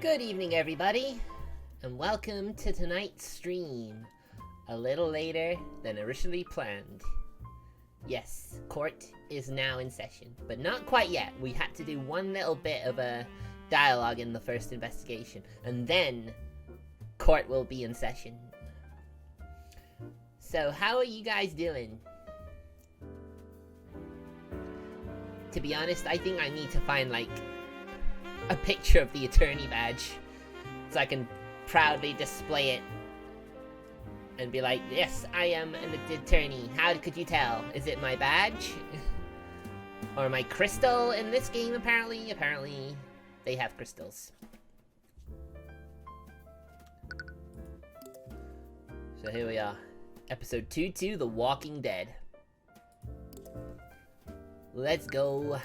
Good evening, everybody, and welcome to tonight's stream. A little later than originally planned. Yes, court is now in session, but not quite yet. We had to do one little bit of a dialogue in the first investigation, and then court will be in session. So, how are you guys doing? To be honest, I think I need to find, like, a picture of the attorney badge so I can proudly display it and be like, yes, I am an attorney. How could you tell? Is it my badge? Or my crystal in this game, apparently? Apparently, they have crystals. So here we are. Episode 2-2, The Walking Dead. Let's go.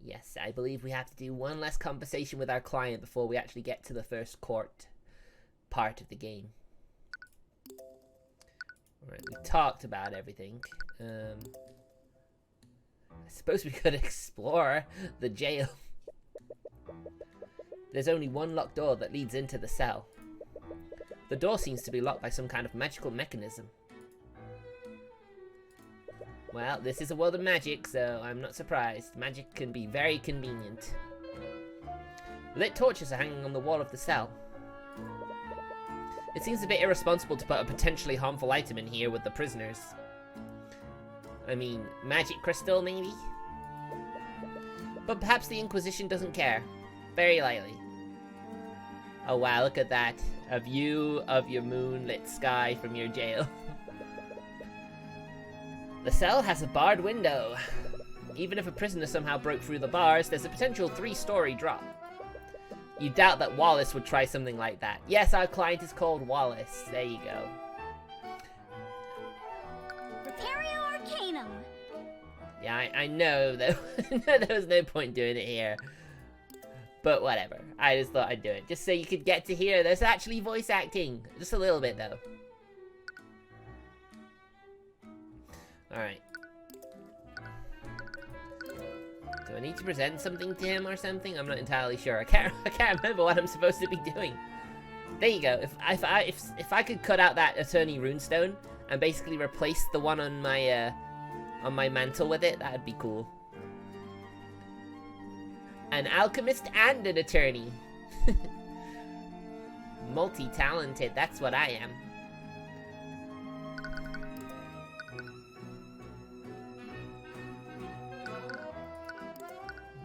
Yes, I believe we have to do one last conversation with our client before we actually get to the first court part of the game. Alright, we talked about everything. I suppose we could explore the jail. There's only one locked door that leads into the cell. The door seems to be locked by some kind of magical mechanism. Well, this is a world of magic, so I'm not surprised. Magic can be very convenient. Lit torches are hanging on the wall of the cell. It seems a bit irresponsible to put a potentially harmful item in here with the prisoners. I mean, magic crystal, maybe? But perhaps the Inquisition doesn't care. Very likely. Oh wow, look at that. A view of your moonlit sky from your jail. The cell has a barred window. Even if a prisoner somehow broke through the bars, there's a potential 3-story drop. You doubt that Wallace would try something like that. Yes, our client is called Wallace. There you go. Repario Arcanum. Yeah, I know that there was no point doing it here. But whatever. I just thought I'd do it. Just so you could get to hear there's actually voice acting. Just a little bit, though. Alright. Do I need to present something to him or something? I'm not entirely sure. I can't remember what I'm supposed to be doing. There you go. If I could cut out that attorney runestone and basically replace the one on my mantle with it, that'd be cool. An alchemist and an attorney. Multi-talented, that's what I am.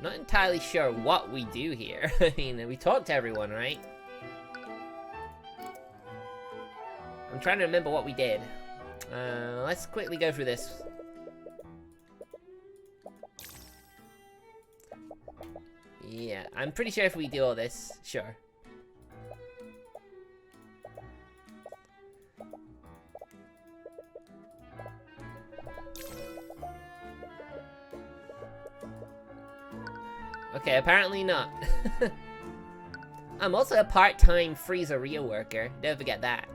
Not entirely sure what we do here. I mean, we talked to everyone, right? I'm trying to remember what we did. Let's quickly go through this. Yeah, I'm pretty sure if we do all this, sure. Okay, apparently not. I'm also a part-time freezeria worker. Don't forget that.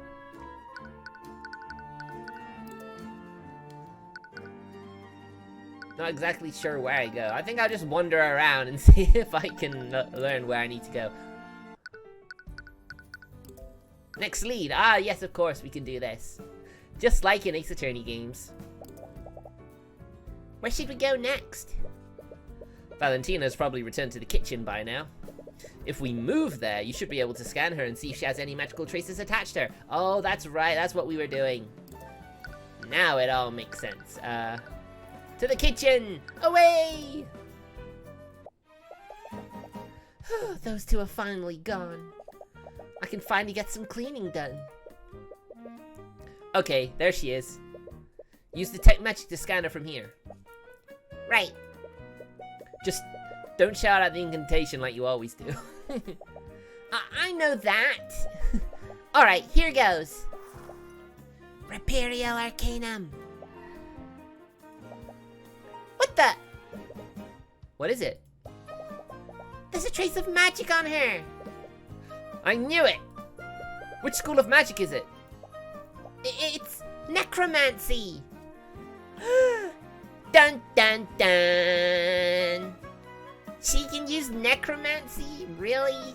Not exactly sure where I go. I think I'll just wander around and see if I can learn where I need to go. Next lead. Ah, yes, of course, we can do this. Just like in Ace Attorney games. Where should we go next? Valentina's probably returned to the kitchen by now. If we move there, you should be able to scan her and see if she has any magical traces attached to her. Oh, that's right, that's what we were doing. Now it all makes sense. To the kitchen! Away! Those two are finally gone. I can finally get some cleaning done. Okay, there she is. Use Detect Magic to scan her from here. Right. Just don't shout out the incantation like you always do. I know that. Alright, here goes. Repario Arcanum. What the? What is it? There's a trace of magic on her. I knew it. Which school of magic is it? It's necromancy. Dun dun dun. She can use necromancy? Really?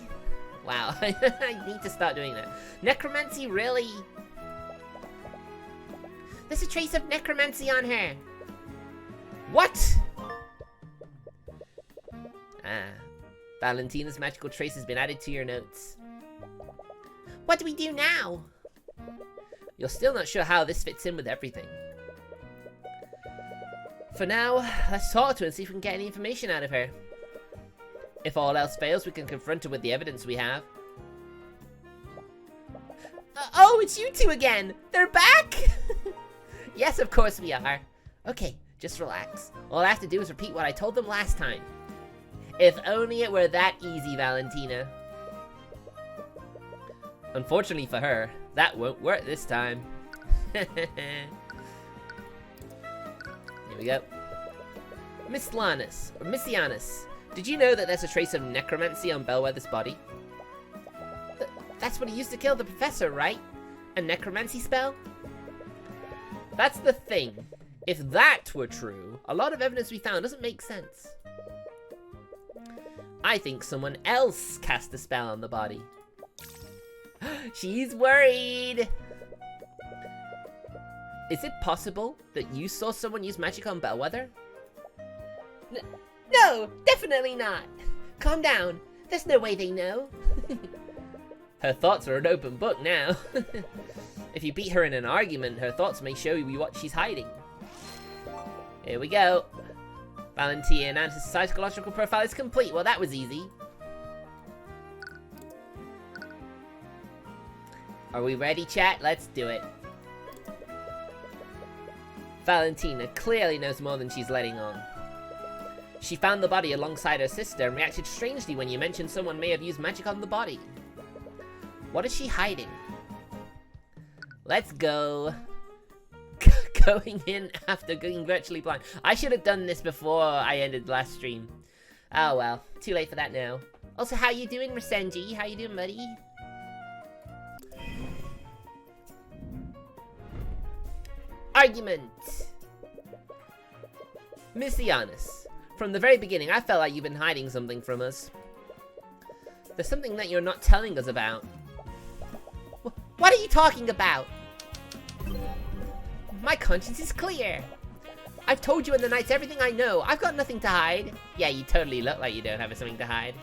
Wow, I need to start doing that. Necromancy, really? There's a trace of necromancy on her. What? Ah, Valentina's magical trace has been added to your notes. What do we do now? You're still not sure how this fits in with everything. For now, let's talk to her and see if we can get any information out of her. If all else fails, we can confront her with the evidence we have. Oh, it's you two again! They're back! Yes, of course we are. Okay, just relax. All I have to do is repeat what I told them last time. If only it were that easy, Valentina. Unfortunately for her, that won't work this time. Here we go. Miss Ianus, did you know that there's a trace of necromancy on Bellwether's body? That's what he used to kill the professor, right? A necromancy spell? That's the thing. If that were true, a lot of evidence we found doesn't make sense. I think someone else cast a spell on the body. She's worried! Is it possible that you saw someone use magic on Bellwether? No, definitely not. Calm down. There's no way they know. Her thoughts are an open book now. If you beat her in an argument, her thoughts may show you what she's hiding. Here we go. Valentina's psychological profile is complete. Well, that was easy. Are we ready, chat? Let's do it. Valentina clearly knows more than she's letting on. She found the body alongside her sister and reacted strangely when you mentioned someone may have used magic on the body. What is she hiding? Let's go. Going in after going virtually blind. I should have done this before I ended the last stream. Oh well, too late for that now. Also, how you doing, Rasenji? How you doing, buddy? Argument! Miss Ianus, from the very beginning, I felt like you've been hiding something from us. There's something that you're not telling us about. What are you talking about? My conscience is clear. I've told you in the nights everything I know. I've got nothing to hide. Yeah, you totally look like you don't have something to hide.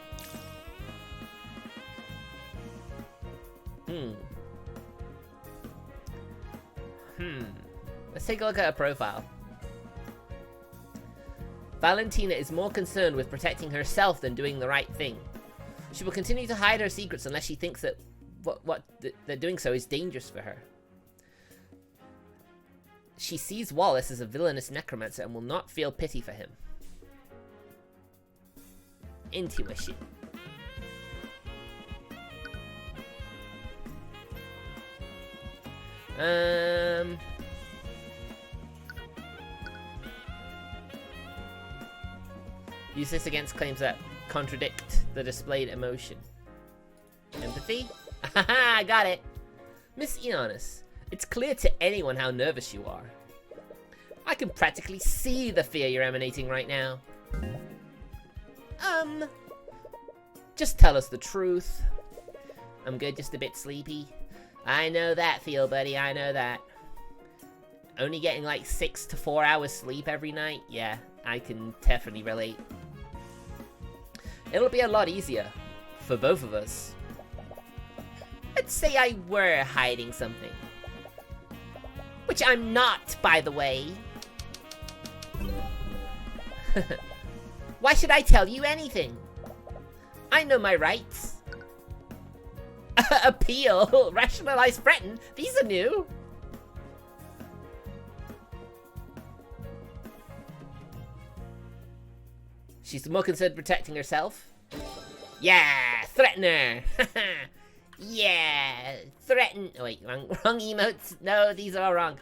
Let's take a look at her profile. Valentina is more concerned with protecting herself than doing the right thing. She will continue to hide her secrets unless she thinks that that doing so is dangerous for her. She sees Wallace as a villainous necromancer and will not feel pity for him. Intuition. Use this against claims that contradict the displayed emotion. Empathy? Haha, I got it! Miss Ianus, it's clear to anyone how nervous you are. I can practically see the fear you're emanating right now. Just tell us the truth. I'm good, just a bit sleepy. I know that feel, buddy, I know that. Only getting like 6 to 4 hours sleep every night? Yeah, I can definitely relate. It'll be a lot easier for both of us. Let's say I were hiding something. Which I'm not, by the way. Why should I tell you anything? I know my rights. Appeal, rationalize, threaten. These are new. She's more concerned protecting herself. Yeah, threaten her. Yeah, threaten. Oh, wait, wrong emotes. No, these are all wrong.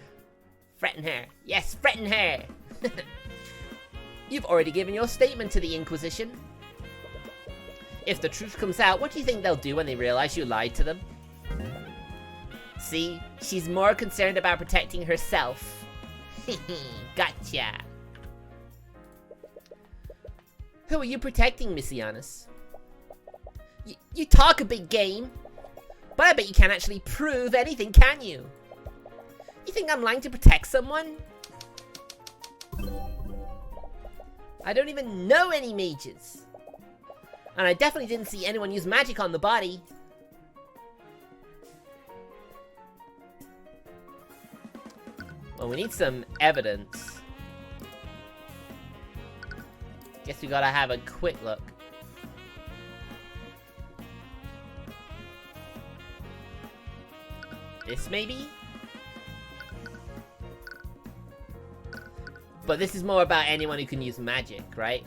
Threaten her. Yes, threaten her. You've already given your statement to the Inquisition. If the truth comes out, what do you think they'll do when they realize you lied to them? See, she's more concerned about protecting herself. Gotcha. Who are you protecting, Messianus? You talk a big game, but I bet you can't actually prove anything, can you? You think I'm lying to protect someone? I don't even know any mages. And I definitely didn't see anyone use magic on the body. Well, we need some evidence. Guess we gotta have a quick look. This maybe? But this is more about anyone who can use magic, right?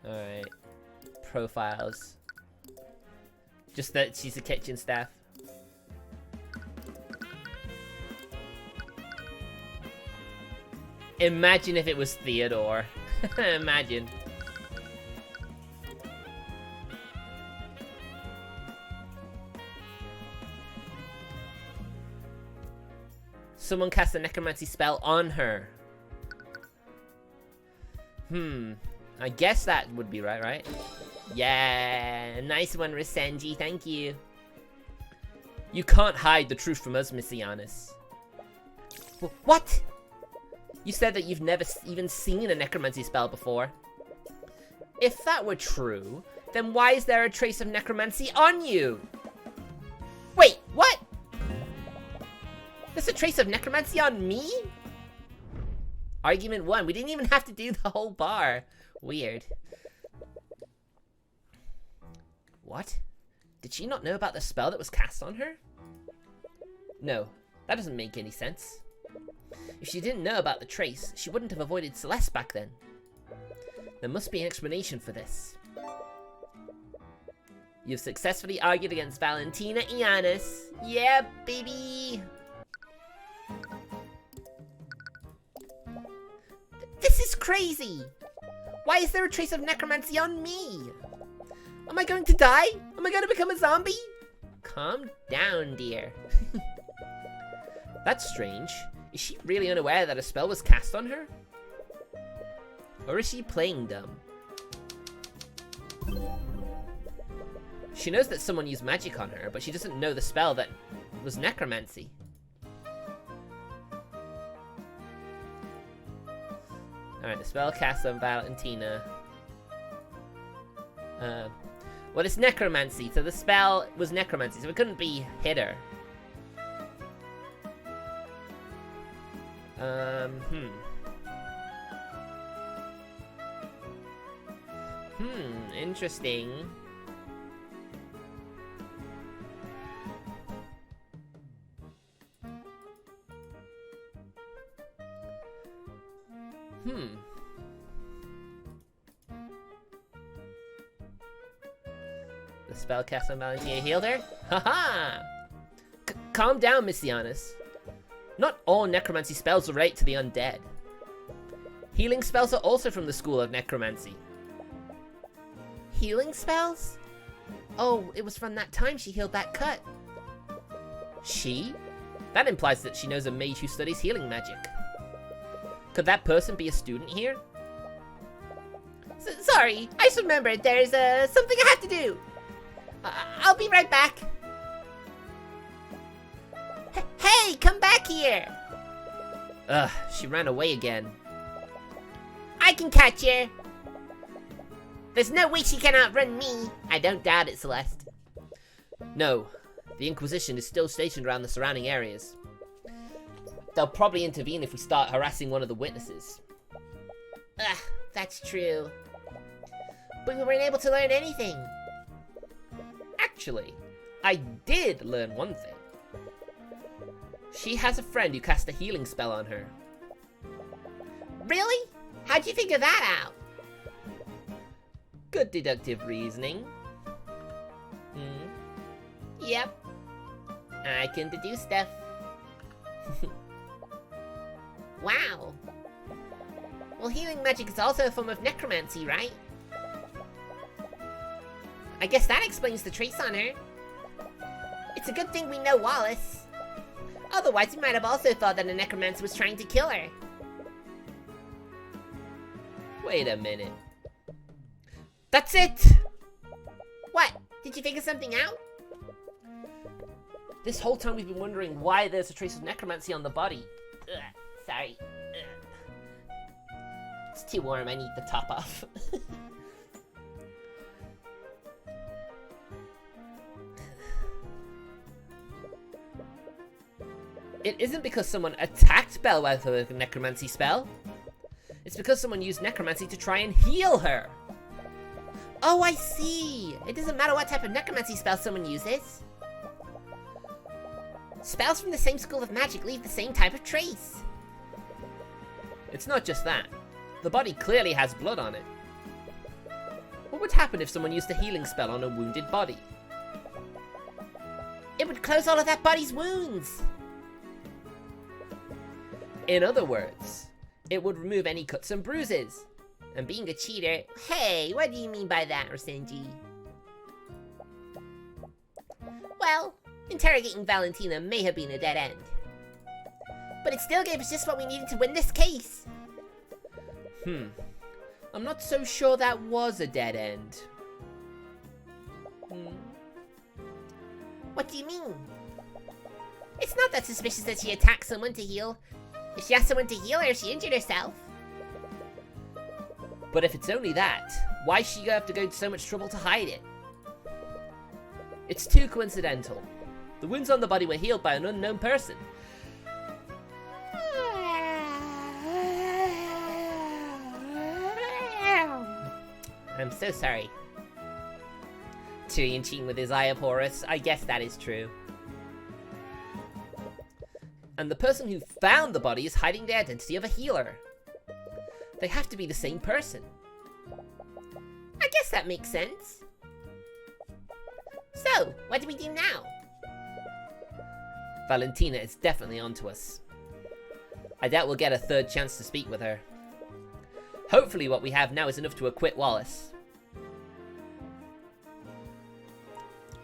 Alright. Profiles. Just that she's a kitchen staff. Imagine if it was Theodore. Imagine. Someone cast a necromancy spell on her. I guess that would be right? Yeah, nice one, Risenji, thank you. You can't hide the truth from us, Messianus. What? You said that you've never even seen a necromancy spell before. If that were true, then why is there a trace of necromancy on you? Wait, what? There's a trace of necromancy on me? Argument 1. We didn't even have to do the whole bar. Weird. What? Did she not know about the spell that was cast on her? No, that doesn't make any sense. If she didn't know about the trace, she wouldn't have avoided Celeste back then. There must be an explanation for this. You've successfully argued against Valentina Iannis. Yeah, baby! This is crazy! Why is there a trace of necromancy on me? Am I going to die? Am I going to become a zombie? Calm down, dear. That's strange. Is she really unaware that a spell was cast on her? Or is she playing dumb? She knows that someone used magic on her, but she doesn't know the spell that was necromancy. Alright, the spell cast on Valentina. Well, it's necromancy, so the spell was necromancy, so it couldn't be hit her. Interesting. The spell cast on Valentina healed her? Haha! Calm down, Messianus. Not all necromancy spells relate to the undead. Healing spells are also from the school of necromancy. Healing spells? Oh, it was from that time she healed that cut. She? That implies that she knows a mage who studies healing magic. Could that person be a student here? Sorry, I just remembered there's something I have to do. I'll be right back. Hey, come back here! Ugh, she ran away again. I can catch her! There's no way she can outrun me! I don't doubt it, Celeste. No, the Inquisition is still stationed around the surrounding areas. They'll probably intervene if we start harassing one of the witnesses. Ugh, that's true. But we weren't able to learn anything. Actually, I did learn one thing. She has a friend who cast a healing spell on her. Really? How'd you figure that out? Good deductive reasoning. Yep. I can deduce stuff. Wow. Well, healing magic is also a form of necromancy, right? I guess that explains the trace on her. It's a good thing we know Wallace. Otherwise, we might have also thought that a necromancer was trying to kill her. Wait a minute. That's it! What? Did you figure something out? This whole time we've been wondering why there's a trace of necromancy on the body. Ugh, sorry. Ugh. It's too warm, I need the top off. It isn't because someone attacked Belle with a necromancy spell. It's because someone used necromancy to try and heal her. Oh, I see. It doesn't matter what type of necromancy spell someone uses. Spells from the same school of magic leave the same type of trace. It's not just that. The body clearly has blood on it. What would happen if someone used a healing spell on a wounded body? It would close all of that body's wounds. In other words, it would remove any cuts and bruises. And being a cheater, hey, what do you mean by that, Rosenji? Well, interrogating Valentina may have been a dead end. But it still gave us just what we needed to win this case. I'm not so sure that was a dead end. What do you mean? It's not that suspicious that she attacked someone to heal. If she asked someone to heal her, she injured herself. But if it's only that, why should you have to go to so much trouble to hide it? It's too coincidental. The wounds on the body were healed by an unknown person. I'm so sorry. Tyrion cheating with his Eye of Horus, I guess that is true. And the person who found the body is hiding the identity of a healer. They have to be the same person. I guess that makes sense. So, what do we do now? Valentina is definitely onto us. I doubt we'll get a third chance to speak with her. Hopefully what we have now is enough to acquit Wallace.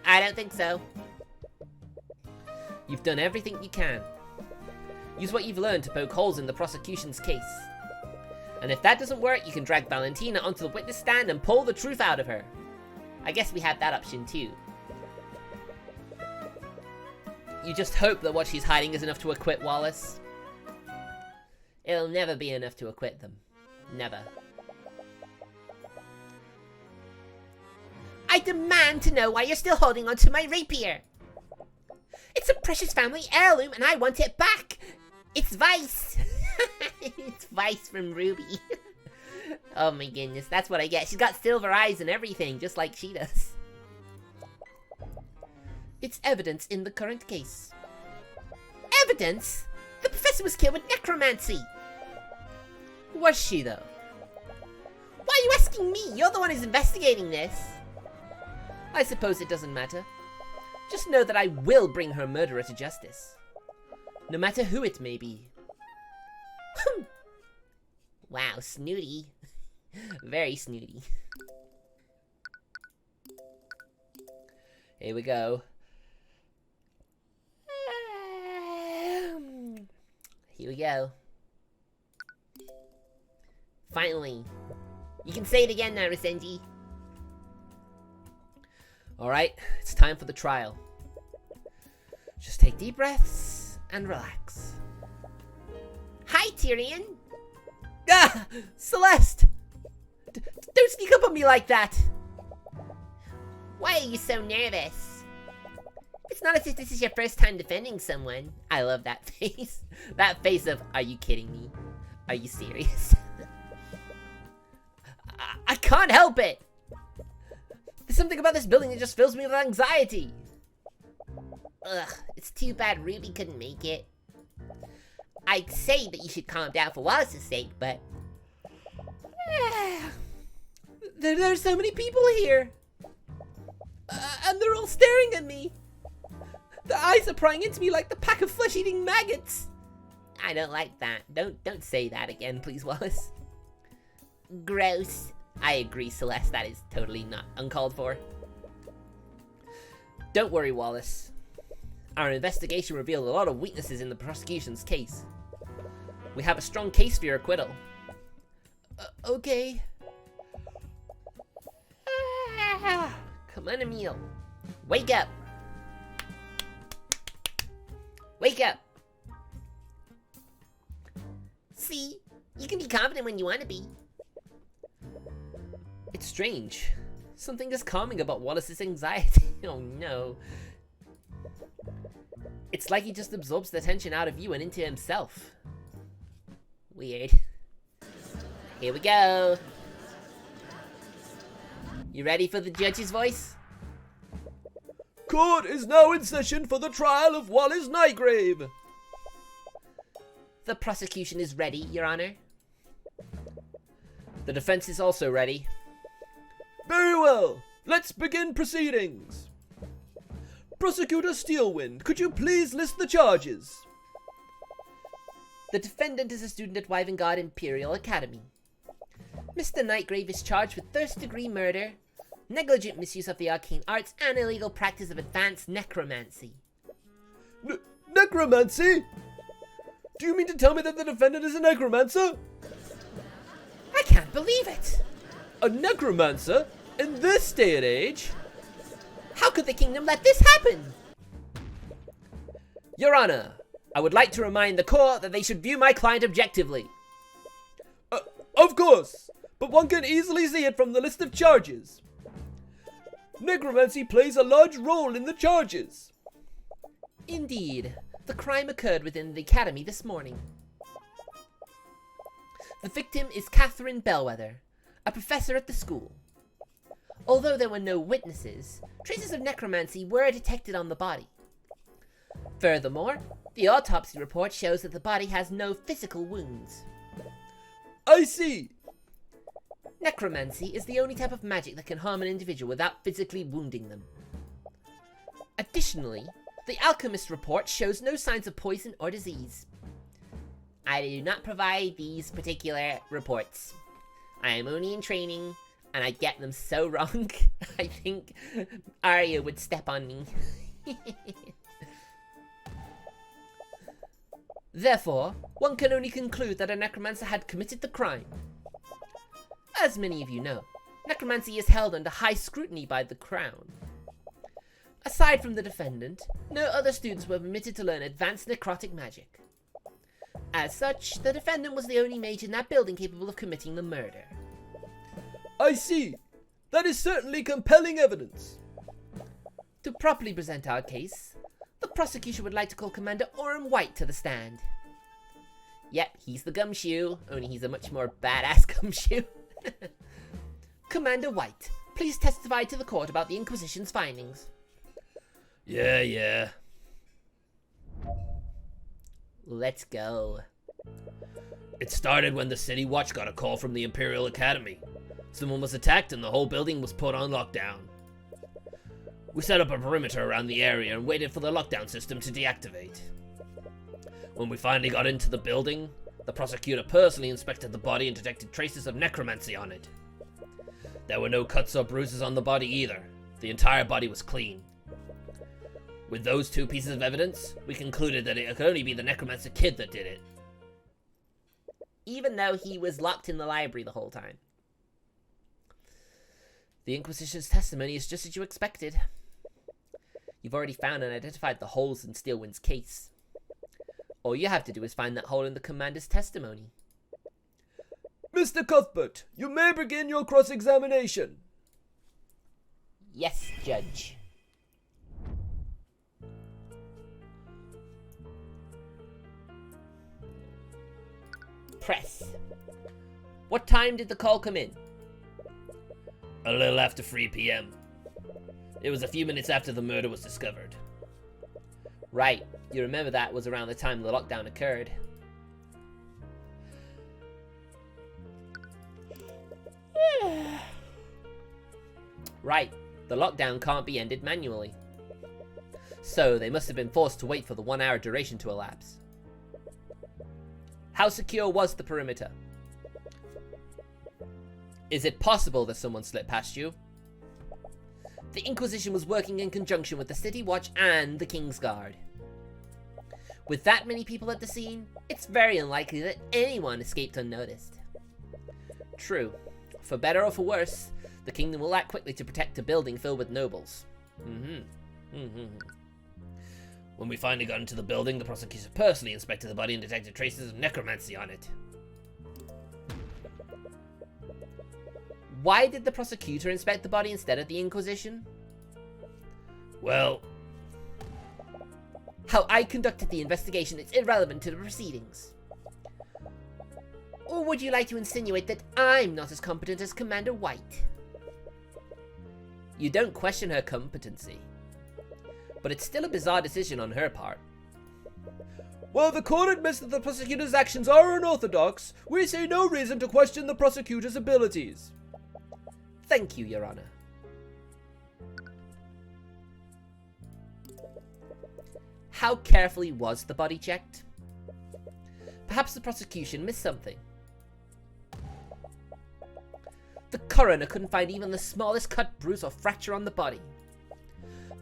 I don't think so. You've done everything you can. Use what you've learned to poke holes in the prosecution's case. And if that doesn't work, you can drag Valentina onto the witness stand and pull the truth out of her. I guess we have that option too. You just hope that what she's hiding is enough to acquit Wallace. It'll never be enough to acquit them. Never. I demand to know why you're still holding onto my rapier. It's a precious family heirloom and I want it back. It's Vice. It's Vice from Ruby. Oh my goodness, that's what I get. She's got silver eyes and everything, just like she does. It's evidence in the current case. Evidence? The professor was killed with necromancy. Was she, though? Why are you asking me? You're the one who's investigating this. I suppose it doesn't matter. Just know that I will bring her murderer to justice. No matter who it may be. Wow, snooty. Very snooty. Here we go. Here we go. Finally. You can say it again now, Risenji. Alright, it's time for the trial. Just take deep breaths and relax. Hi, Tyrion! Ah! Celeste! Don't sneak up on me like that! Why are you so nervous? It's not as if this is your first time defending someone. I love that face. That face of, are you kidding me? Are you serious? I can't help it! There's something about this building that just fills me with anxiety. Ugh, it's too bad Ruby couldn't make it. I'd say that you should calm down for Wallace's sake, but... There's so many people here! And they're all staring at me! Their eyes are prying into me like the pack of flesh-eating maggots! I don't like that. Don't say that again, please, Wallace. Gross. I agree, Celeste. That is totally not uncalled for. Don't worry, Wallace. Our investigation revealed a lot of weaknesses in the prosecution's case. We have a strong case for your acquittal. Okay. Come on, Emil. Wake up. Wake up. See, you can be confident when you want to be. It's strange. Something is calming about Wallace's anxiety. Oh no. It's like he just absorbs the tension out of you and into himself. Weird. Here we go. You ready for the judge's voice? Court is now in session for the trial of Wallace Nightgrave. The prosecution is ready, Your Honor. The defense is also ready. Very well. Let's begin proceedings. Prosecutor Steelwind, could you please list the charges? The defendant is a student at Wyvengard Imperial Academy. Mr. Nightgrave is charged with first-degree murder, negligent misuse of the arcane arts, and illegal practice of advanced necromancy. Necromancy? Do you mean to tell me that the defendant is a necromancer? I can't believe it! A necromancer? In this day and age? How could the kingdom let this happen? Your Honor, I would like to remind the court that they should view my client objectively. Of course, but one can easily see it from the list of charges. Necromancy plays a large role in the charges. Indeed, the crime occurred within the academy this morning. The victim is Catherine Bellwether, a professor at the school. Although there were no witnesses, traces of necromancy were detected on the body. Furthermore, the autopsy report shows that the body has no physical wounds. I see. Necromancy is the only type of magic that can harm an individual without physically wounding them. Additionally, the alchemist report shows no signs of poison or disease. I do not provide these particular reports. I am only in training, and I get them so wrong, I think Arya would step on me. Therefore, one can only conclude that a necromancer had committed the crime. As many of you know, necromancy is held under high scrutiny by the Crown. Aside from the defendant, no other students were permitted to learn advanced necrotic magic. As such, the defendant was the only mage in that building capable of committing the murder. I see. That is certainly compelling evidence. To properly present our case, the prosecution would like to call Commander Orem White to the stand. Yep, he's the gumshoe, only he's a much more badass gumshoe. Commander White, please testify to the court about the Inquisition's findings. Yeah. Let's go. It started when the City Watch got a call from the Imperial Academy. Someone was attacked and the whole building was put on lockdown. We set up a perimeter around the area and waited for the lockdown system to deactivate. When we finally got into the building, the prosecutor personally inspected the body and detected traces of necromancy on it. There were no cuts or bruises on the body either. The entire body was clean. With those two pieces of evidence, we concluded that it could only be the necromancer kid that did it. Even though he was locked in the library the whole time. The Inquisition's testimony is just as you expected. You've already found and identified the holes in Steelwind's case. All you have to do is find that hole in the commander's testimony. Mr. Cuthbert, you may begin your cross-examination. Yes, Judge. Press. What time did the call come in? A little after 3 p.m. It was a few minutes after the murder was discovered. Right. You remember that was around the time the lockdown occurred. Right. The lockdown can't be ended manually. So they must have been forced to wait for the 1 hour duration to elapse. How secure was the perimeter? Is it possible that someone slipped past you? The Inquisition was working in conjunction with the City Watch and the King's Guard. With that many people at the scene, it's very unlikely that anyone escaped unnoticed. True, for better or for worse, the kingdom will act quickly to protect a building filled with nobles. When we finally got into the building, the prosecutor personally inspected the body and detected traces of necromancy on it. Why did the prosecutor inspect the body instead of the Inquisition? Well, how I conducted the investigation is irrelevant to the proceedings. Or would you like to insinuate that I'm not as competent as Commander White? You don't question her competency, but it's still a bizarre decision on her part. While the court admits that the prosecutor's actions are unorthodox, we see no reason to question the prosecutor's abilities. Thank you, Your Honor. How carefully was the body checked? Perhaps the prosecution missed something. The coroner couldn't find even the smallest cut, bruise, or fracture on the body.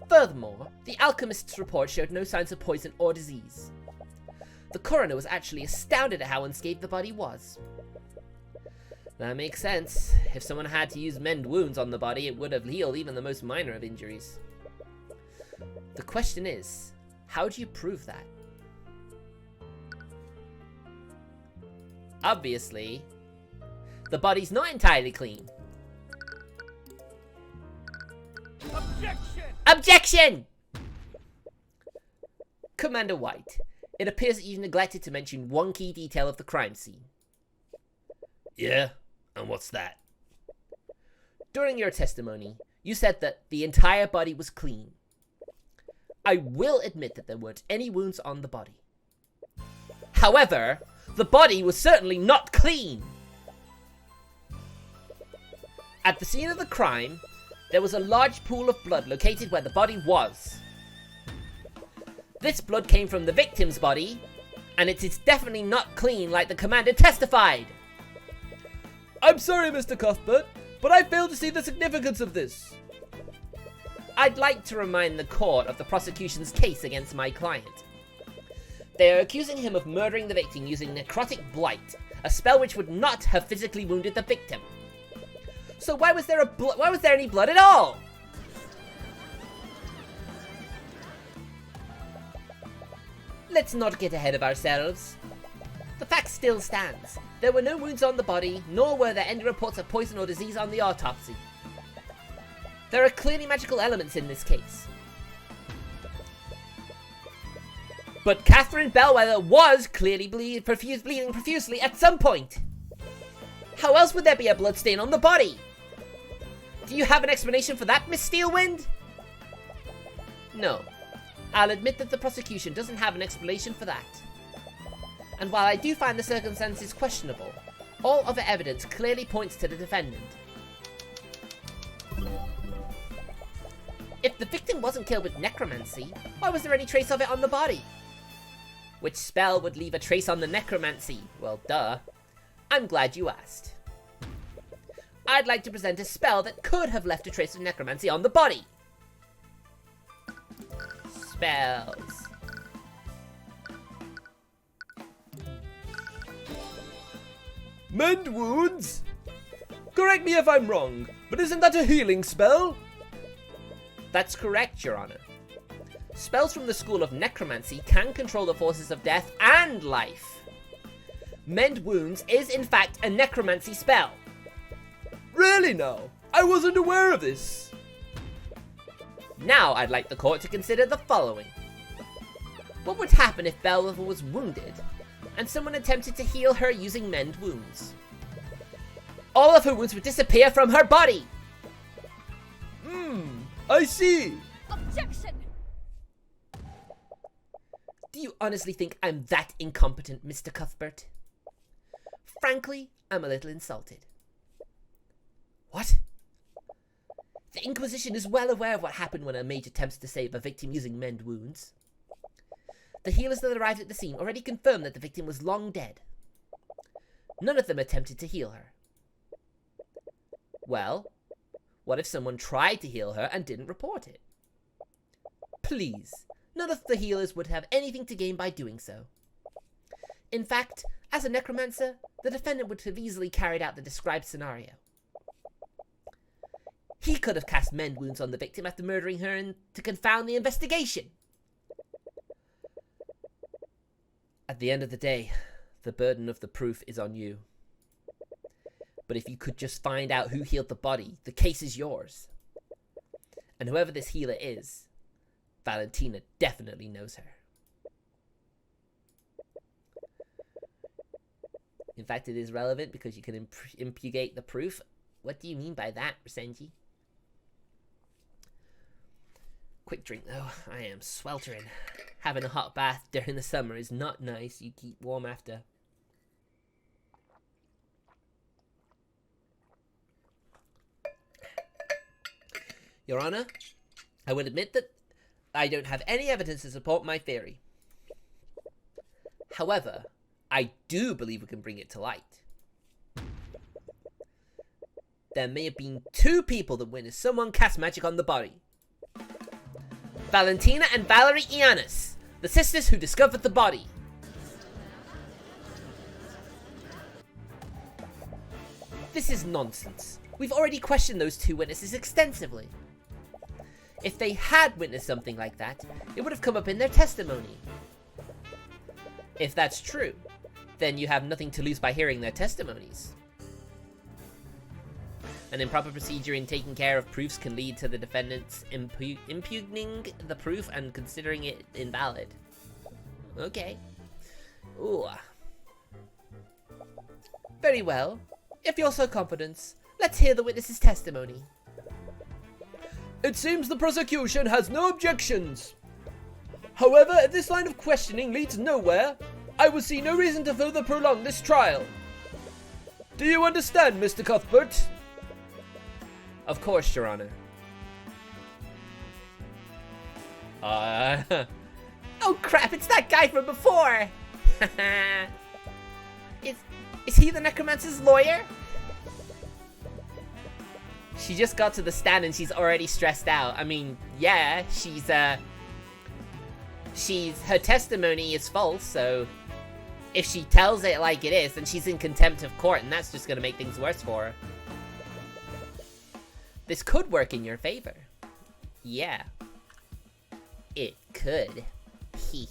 Furthermore, the alchemist's report showed no signs of poison or disease. The coroner was actually astounded at how unscathed the body was. That makes sense. If someone had to use mend wounds on the body, it would have healed even the most minor of injuries. The question is, how do you prove that? Obviously, the body's not entirely clean. Objection! Objection! Commander White, it appears that you've neglected to mention one key detail of the crime scene. yeah? And what's that? During your testimony, you said that the entire body was clean. I will admit that there weren't any wounds on the body. However, the body was certainly not clean. At the scene of the crime, there was a large pool of blood located where the body was. This blood came from the victim's body, and it is definitely not clean like the commander testified. I'm sorry, Mr. Cuthbert, but I fail to see the significance of this. I'd like to remind the court of the prosecution's case against my client. They are accusing him of murdering the victim using necrotic blight, a spell which would not have physically wounded the victim. So why was there any blood at all? Let's not get ahead of ourselves. The fact still stands. There were no wounds on the body, nor were there any reports of poison or disease on the autopsy. There are clearly magical elements in this case. But Catherine Bellwether was clearly bleeding profusely at some point. How else would there be a bloodstain on the body? Do you have an explanation for that, Miss Steelwind? No. I'll admit that the prosecution doesn't have an explanation for that. And while I do find the circumstances questionable, all other evidence clearly points to the defendant. If the victim wasn't killed with necromancy, why was there any trace of it on the body? Which spell would leave a trace on the necromancy? Well, duh. I'm glad you asked. I'd like to present a spell that could have left a trace of necromancy on the body. Spells. Mend wounds? Correct me if I'm wrong, but isn't that a healing spell? That's correct, Your Honor. Spells from the school of necromancy can control the forces of death and life. Mend wounds is in fact a necromancy spell. Really now? I wasn't aware of this. Now I'd like the court to consider the following. What would happen if Bellwether was wounded and someone attempted to heal her using mend wounds? All of her wounds would disappear from her body! I see. Objection! Do you honestly think I'm that incompetent, Mr. Cuthbert? Frankly, I'm a little insulted. What? The Inquisition is well aware of what happened when a mage attempts to save a victim using mend wounds. The healers that arrived at the scene already confirmed that the victim was long dead. None of them attempted to heal her. Well, What if someone tried to heal her and didn't report it? Please, none of the healers would have anything to gain by doing so. In fact, as a necromancer, the defendant would have easily carried out the described scenario. He could have cast mend wounds on the victim after murdering her and to confound the investigation. At the end of the day, the burden of the proof is on you. But if you could just find out who healed the body, the case is yours. And whoever this healer is, Valentina definitely knows her. In fact, it is relevant because you can impugate the proof. What do you mean by that, Senji? Quick drink, though. I am sweltering. Having a hot bath during the summer is not nice. You keep warm after. Your Honor, I will admit that I don't have any evidence to support my theory. However, I do believe we can bring it to light. There may have been 2 people that witnessed someone cast magic on the body. Valentina and Valerie Iannis, the sisters who discovered the body. This is nonsense. We've already questioned those 2 witnesses extensively. If they had witnessed something like that, it would have come up in their testimony. If that's true, then you have nothing to lose by hearing their testimonies. An improper procedure in taking care of proofs can lead to the defendants impugning the proof and considering it invalid. Okay. Ooh. Very well. If you're so confident, let's hear the witness's testimony. It seems the prosecution has no objections. However, if this line of questioning leads nowhere, I will see no reason to further prolong this trial. Do you understand, Mr. Cuthbert? Of course, Your Honor. Oh crap, it's that guy from before! Is he the necromancer's lawyer? She just got to the stand and she's already stressed out. I mean, yeah, her testimony is false, so if she tells it like it is, then she's in contempt of court, and that's just gonna make things worse for her. This could work in your favor. Yeah. It could. He.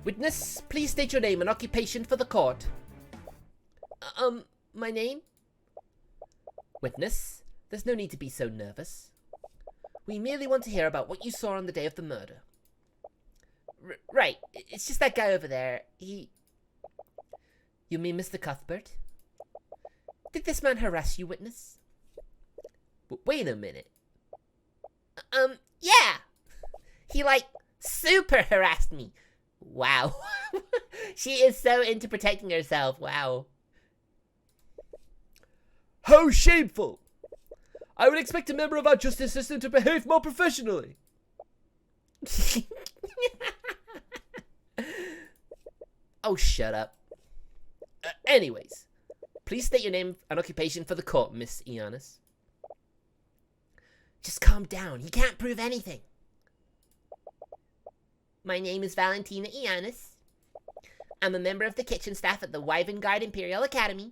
Witness, please state your name and occupation for the court. My name? Witness, there's no need to be so nervous. We merely want to hear about what you saw on the day of the murder. Right, it's just that guy over there. You mean Mr. Cuthbert? Did this man harass you, witness? Wait a minute. Yeah! He, super harassed me. Wow. She is so into protecting herself, wow. How shameful! I would expect a member of our justice system to behave more professionally. Oh, shut up. Anyways, please state your name and occupation for the court, Miss Iannis. Just calm down. He can't prove anything. My name is Valentina Iannis. I'm a member of the kitchen staff at the Wyvern Imperial Academy.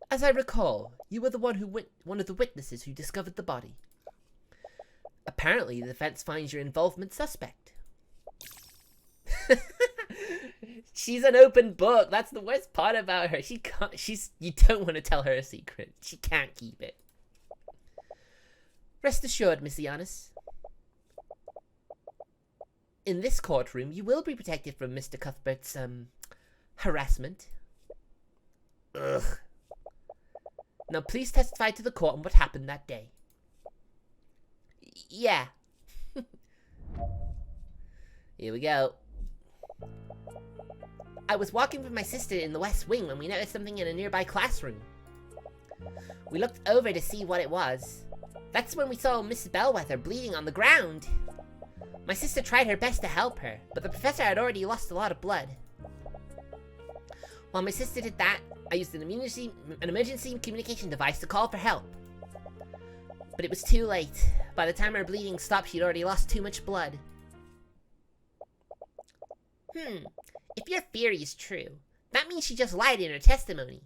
As I recall, you were the one of the witnesses who discovered the body. Apparently, the defense finds your involvement suspect. She's an open book. That's the worst part about her. You don't want to tell her a secret. She can't keep it. Rest assured, Miss Iannis. In this courtroom, you will be protected from Mr. Cuthbert's, harassment. Ugh. Now please testify to the court on what happened that day. Yeah. Here we go. I was walking with my sister in the West Wing when we noticed something in a nearby classroom. We looked over to see what it was. That's when we saw Mrs. Bellwether bleeding on the ground. My sister tried her best to help her, but the professor had already lost a lot of blood. While my sister did that, I used an emergency communication device to call for help. But it was too late. By the time her bleeding stopped, she'd already lost too much blood. If your theory is true, that means she just lied in her testimony.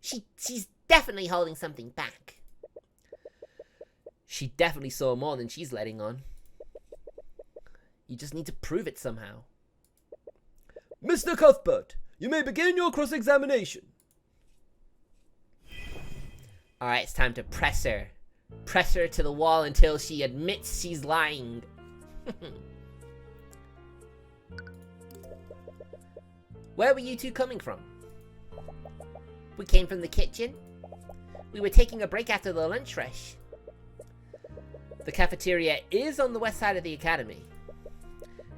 She's definitely holding something back. She definitely saw more than she's letting on. You just need to prove it somehow. Mr. Cuthbert, you may begin your cross-examination. Alright, it's time to press her. Press her to the wall until she admits she's lying. Where were you two coming from? We came from the kitchen. We were taking a break after the lunch rush. The cafeteria is on the west side of the academy.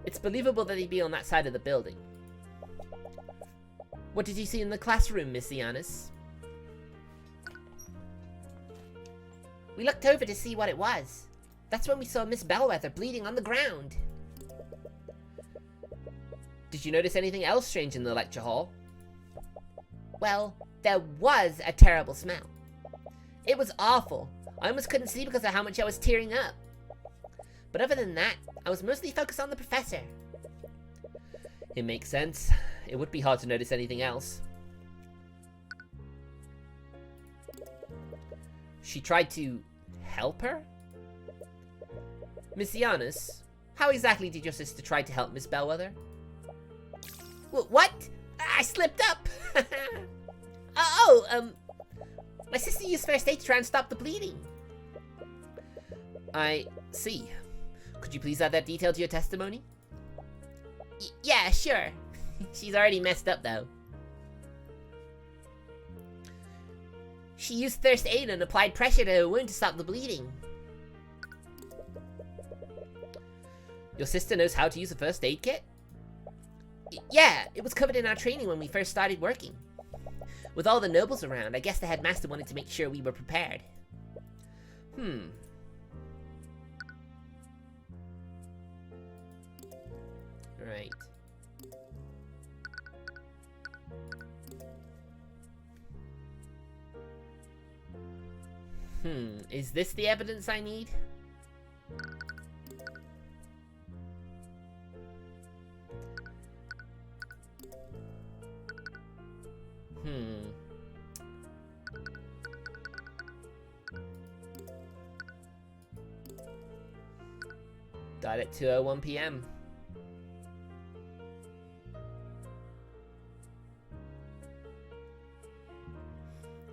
It's believable that he'd be on that side of the building. What did you see in the classroom, Miss Iannis? We looked over to see what it was. That's when we saw Miss Bellwether bleeding on the ground. Did you notice anything else strange in the lecture hall? Well, there was a terrible smell. It was awful. I almost couldn't see because of how much I was tearing up. But other than that, I was mostly focused on the professor. It makes sense. It would be hard to notice anything else. She tried to help her? Miss Iannis, how exactly did your sister try to help Miss Bellwether? What? I slipped up! My sister used first aid to try and stop the bleeding. I see. Could you please add that detail to your testimony? Yeah, sure. She's already messed up, though. She used first aid and applied pressure to her wound to stop the bleeding. Your sister knows how to use a first aid kit? Yeah, it was covered in our training when we first started working. With all the nobles around, I guess the headmaster wanted to make sure we were prepared. Right. Is this the evidence I need? Died at 2:01 p.m.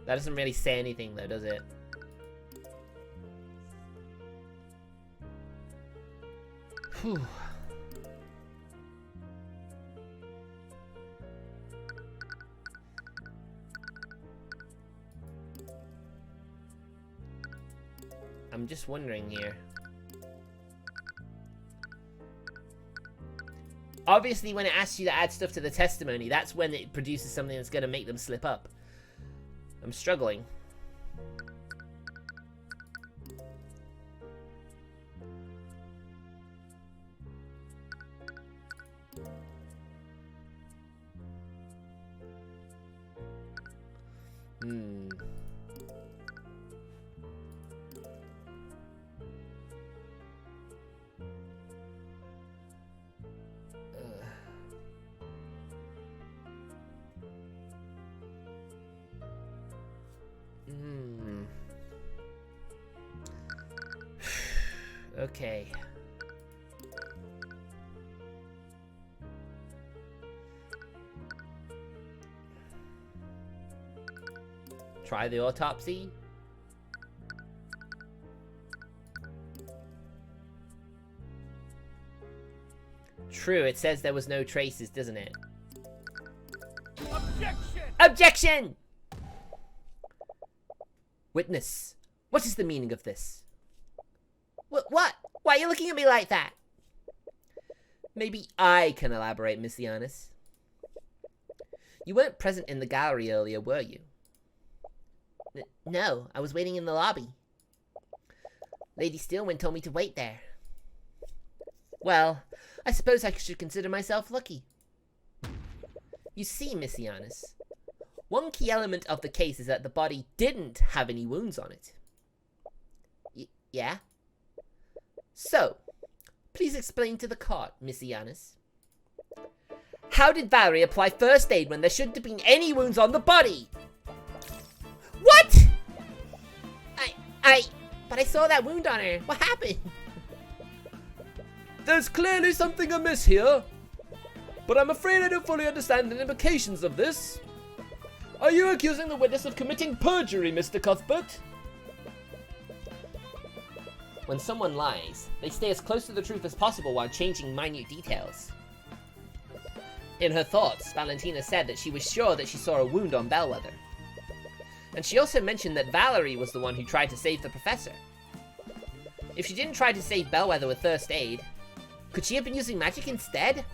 That doesn't really say anything though, does it? Whew. I'm just wondering here. Obviously, when it asks you to add stuff to the testimony, that's when it produces something that's going to make them slip up. I'm struggling. Okay. Try the autopsy. True, it says there was no traces, doesn't it? Objection! Objection! Witness, what is the meaning of this? What? Why are you looking at me like that? Maybe I can elaborate, Miss Iannis. You weren't present in the gallery earlier, were you? No, I was waiting in the lobby. Lady Steelwind told me to wait there. Well, I suppose I should consider myself lucky. You see, Miss Giannis, one key element of the case is that the body didn't have any wounds on it. Yeah? So, please explain to the court, Miss Giannis. How did Valerie apply first aid when there shouldn't have been any wounds on the body? What? But I saw that wound on her. What happened? There's clearly something amiss here, but I'm afraid I don't fully understand the implications of this. Are you accusing the witness of committing perjury, Mr. Cuthbert? When someone lies, they stay as close to the truth as possible while changing minute details. In her thoughts, Valentina said that she was sure that she saw a wound on Bellwether. And she also mentioned that Valerie was the one who tried to save the professor. If she didn't try to save Bellwether with first aid, could she have been using magic instead?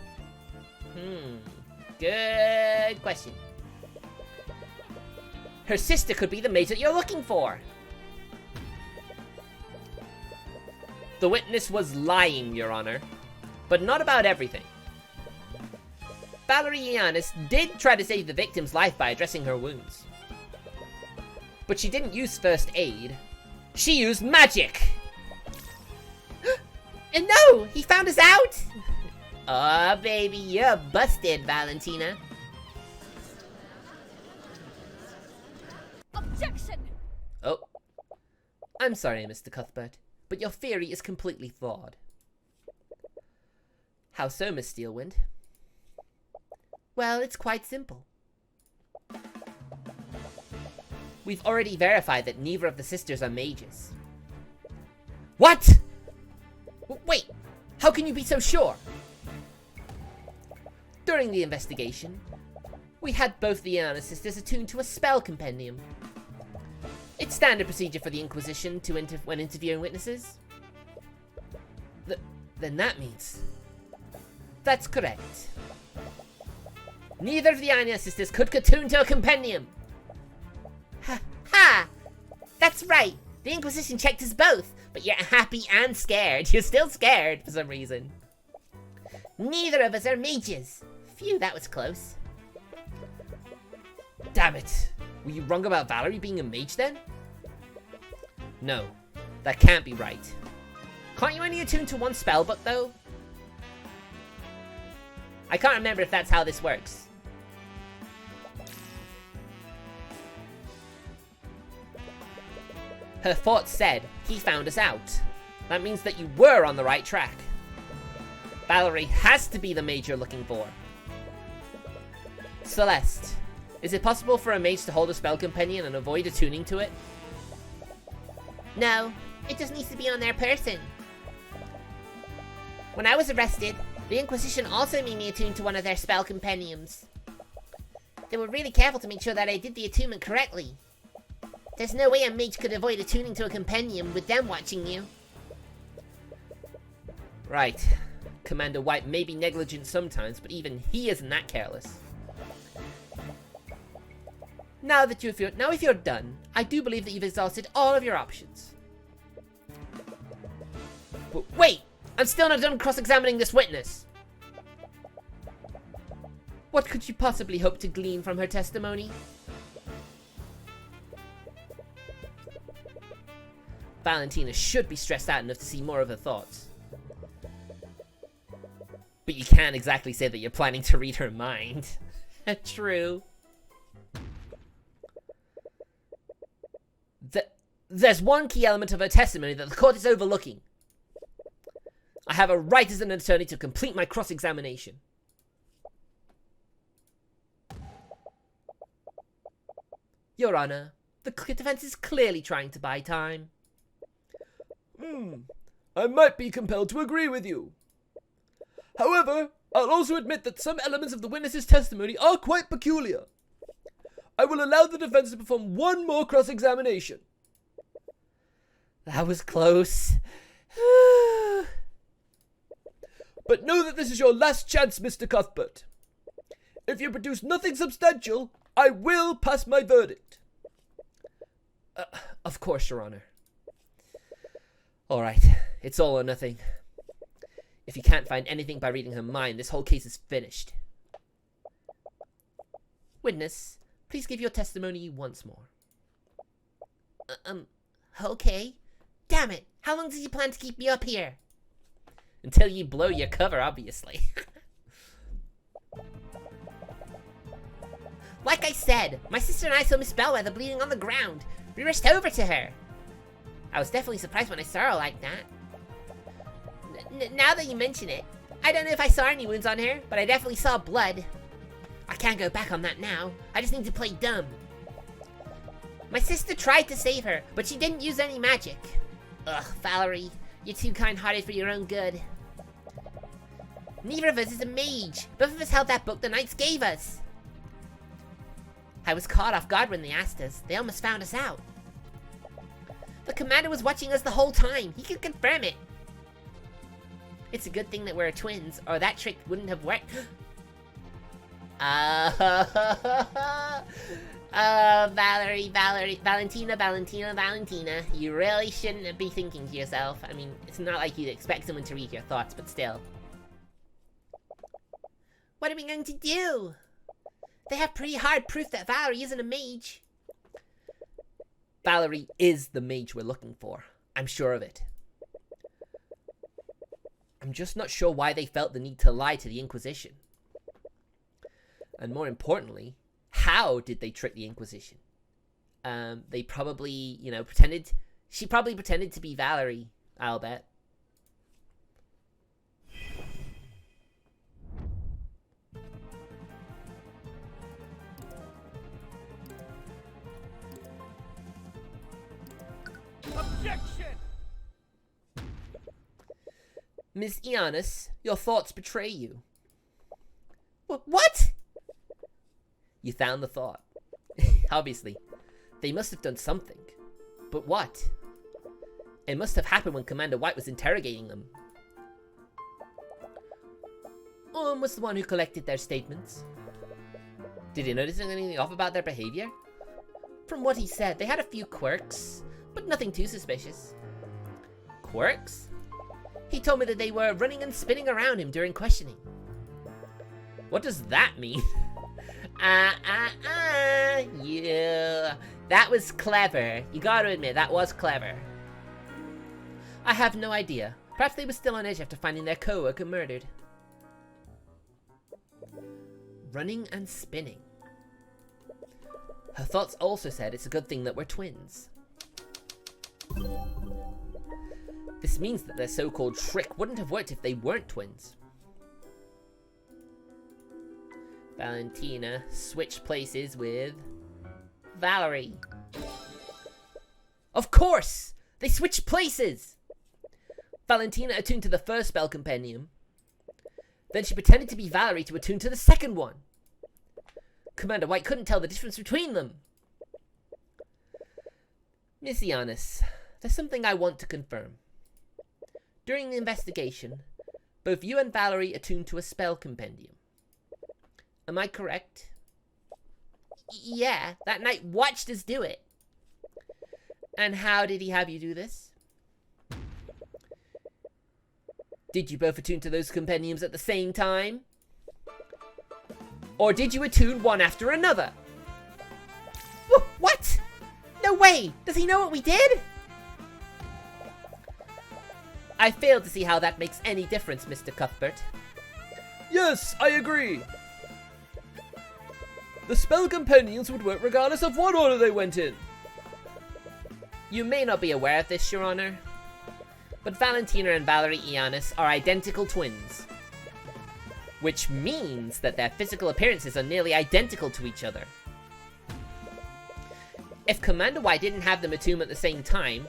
Good question. Her sister could be the mage that you're looking for. The witness was lying, Your Honor, but not about everything. Valerie Giannis did try to save the victim's life by addressing her wounds. But she didn't use first aid. She used magic! And no! He found us out! Oh, baby, you're busted, Valentina. Objection! Oh. I'm sorry, Mr. Cuthbert, but your theory is completely flawed. How so, Miss Steelwind? Well, it's quite simple. We've already verified that neither of the sisters are mages. What? Wait, how can you be so sure? During the investigation, we had both the Giannis sisters attuned to a spell compendium. It's standard procedure for the Inquisition to when interviewing witnesses. Then that means... That's correct. Neither of the Giannis sisters could attune to a compendium. Ha! That's right. The Inquisition checked us both, but you're happy and scared. You're still scared for some reason. Neither of us are mages. Phew, that was close. Damn it. Were you wrong about Valerie being a mage then? No, that can't be right. Can't you only attune to one spellbook though? I can't remember if that's how this works. Her thoughts said, he found us out. That means that you were on the right track. Valerie has to be the mage you're looking for. Celeste, is it possible for a mage to hold a spell companion and avoid attuning to it? No, it just needs to be on their person. When I was arrested, the Inquisition also made me attune to one of their spell compendiums. They were really careful to make sure that I did the attunement correctly. There's no way a mage could avoid attuning to a compendium with them watching you. Right. Commander White may be negligent sometimes, but even he isn't that careless. Now if you're done, I do believe that you've exhausted all of your options. But wait! I'm still not done cross-examining this witness! What could you possibly hope to glean from her testimony? Valentina should be stressed out enough to see more of her thoughts. But you can't exactly say that you're planning to read her mind. True. There's one key element of her testimony that the court is overlooking. I have a right as an attorney to complete my cross-examination. Your Honor, the defense is clearly trying to buy time. I might be compelled to agree with you. However, I'll also admit that some elements of the witness's testimony are quite peculiar. I will allow the defense to perform one more cross-examination. That was close. But know that this is your last chance, Mr. Cuthbert. If you produce nothing substantial, I will pass my verdict. Of course, Your Honor. Alright, it's all or nothing. If you can't find anything by reading her mind, this whole case is finished. Witness, please give your testimony once more. Okay. Damn it, how long does you plan to keep me up here? Until you blow your cover, obviously. Like I said, my sister and I saw Miss Bellwether bleeding on the ground. We rushed over to her. I was definitely surprised when I saw her like that. Now that you mention it, I don't know if I saw any wounds on her, but I definitely saw blood. I can't go back on that now. I just need to play dumb. My sister tried to save her, but she didn't use any magic. Ugh, Valerie, you're too kind-hearted for your own good. Neither of us is a mage. Both of us held that book the knights gave us. I was caught off guard when they asked us. They almost found us out. The commander was watching us the whole time. He could confirm it. It's a good thing that we're twins, or that trick wouldn't have worked. Valentina. You really shouldn't be thinking to yourself. I mean, it's not like you'd expect someone to read your thoughts, but still. What are we going to do? They have pretty hard proof that Valerie isn't a mage. Valerie is the mage we're looking for. I'm sure of it. I'm just not sure why they felt the need to lie to the Inquisition. And more importantly, how did they trick the Inquisition? They probably, pretended... She probably pretended to be Valerie, I'll bet. Objection! Ms. Ionis, your thoughts betray you. What? You found the thought. Obviously. They must have done something. But what? It must have happened when Commander White was interrogating them. Orm was the one who collected their statements. Did he notice anything off about their behavior? From what he said, they had a few quirks, but nothing too suspicious. Quirks? He told me that they were running and spinning around him during questioning. What does that mean? Yeah. That was clever. You gotta admit, that was clever. I have no idea. Perhaps they were still on edge after finding their co-worker murdered. Running and spinning. Her thoughts also said it's a good thing that we're twins. This means that their so-called trick wouldn't have worked if they weren't twins. Valentina switched places with Valerie. Of course! They switched places! Valentina attuned to the first spell compendium. Then she pretended to be Valerie to attune to the second one. Commander White couldn't tell the difference between them. Miss Ionis, there's something I want to confirm. During the investigation, both you and Valerie attuned to a spell compendium. Am I correct? Yeah, that knight watched us do it. And how did he have you do this? Did you both attune to those compendiums at the same time? Or did you attune one after another? What? No way! Does he know what we did? I fail to see how that makes any difference, Mr. Cuthbert. Yes, I agree. The spell compendiums would work regardless of what order they went in. You may not be aware of this, Your Honor, but Valentina and Valerie Ionis are identical twins. Which means that their physical appearances are nearly identical to each other. If Commander White didn't have them attune at the same time,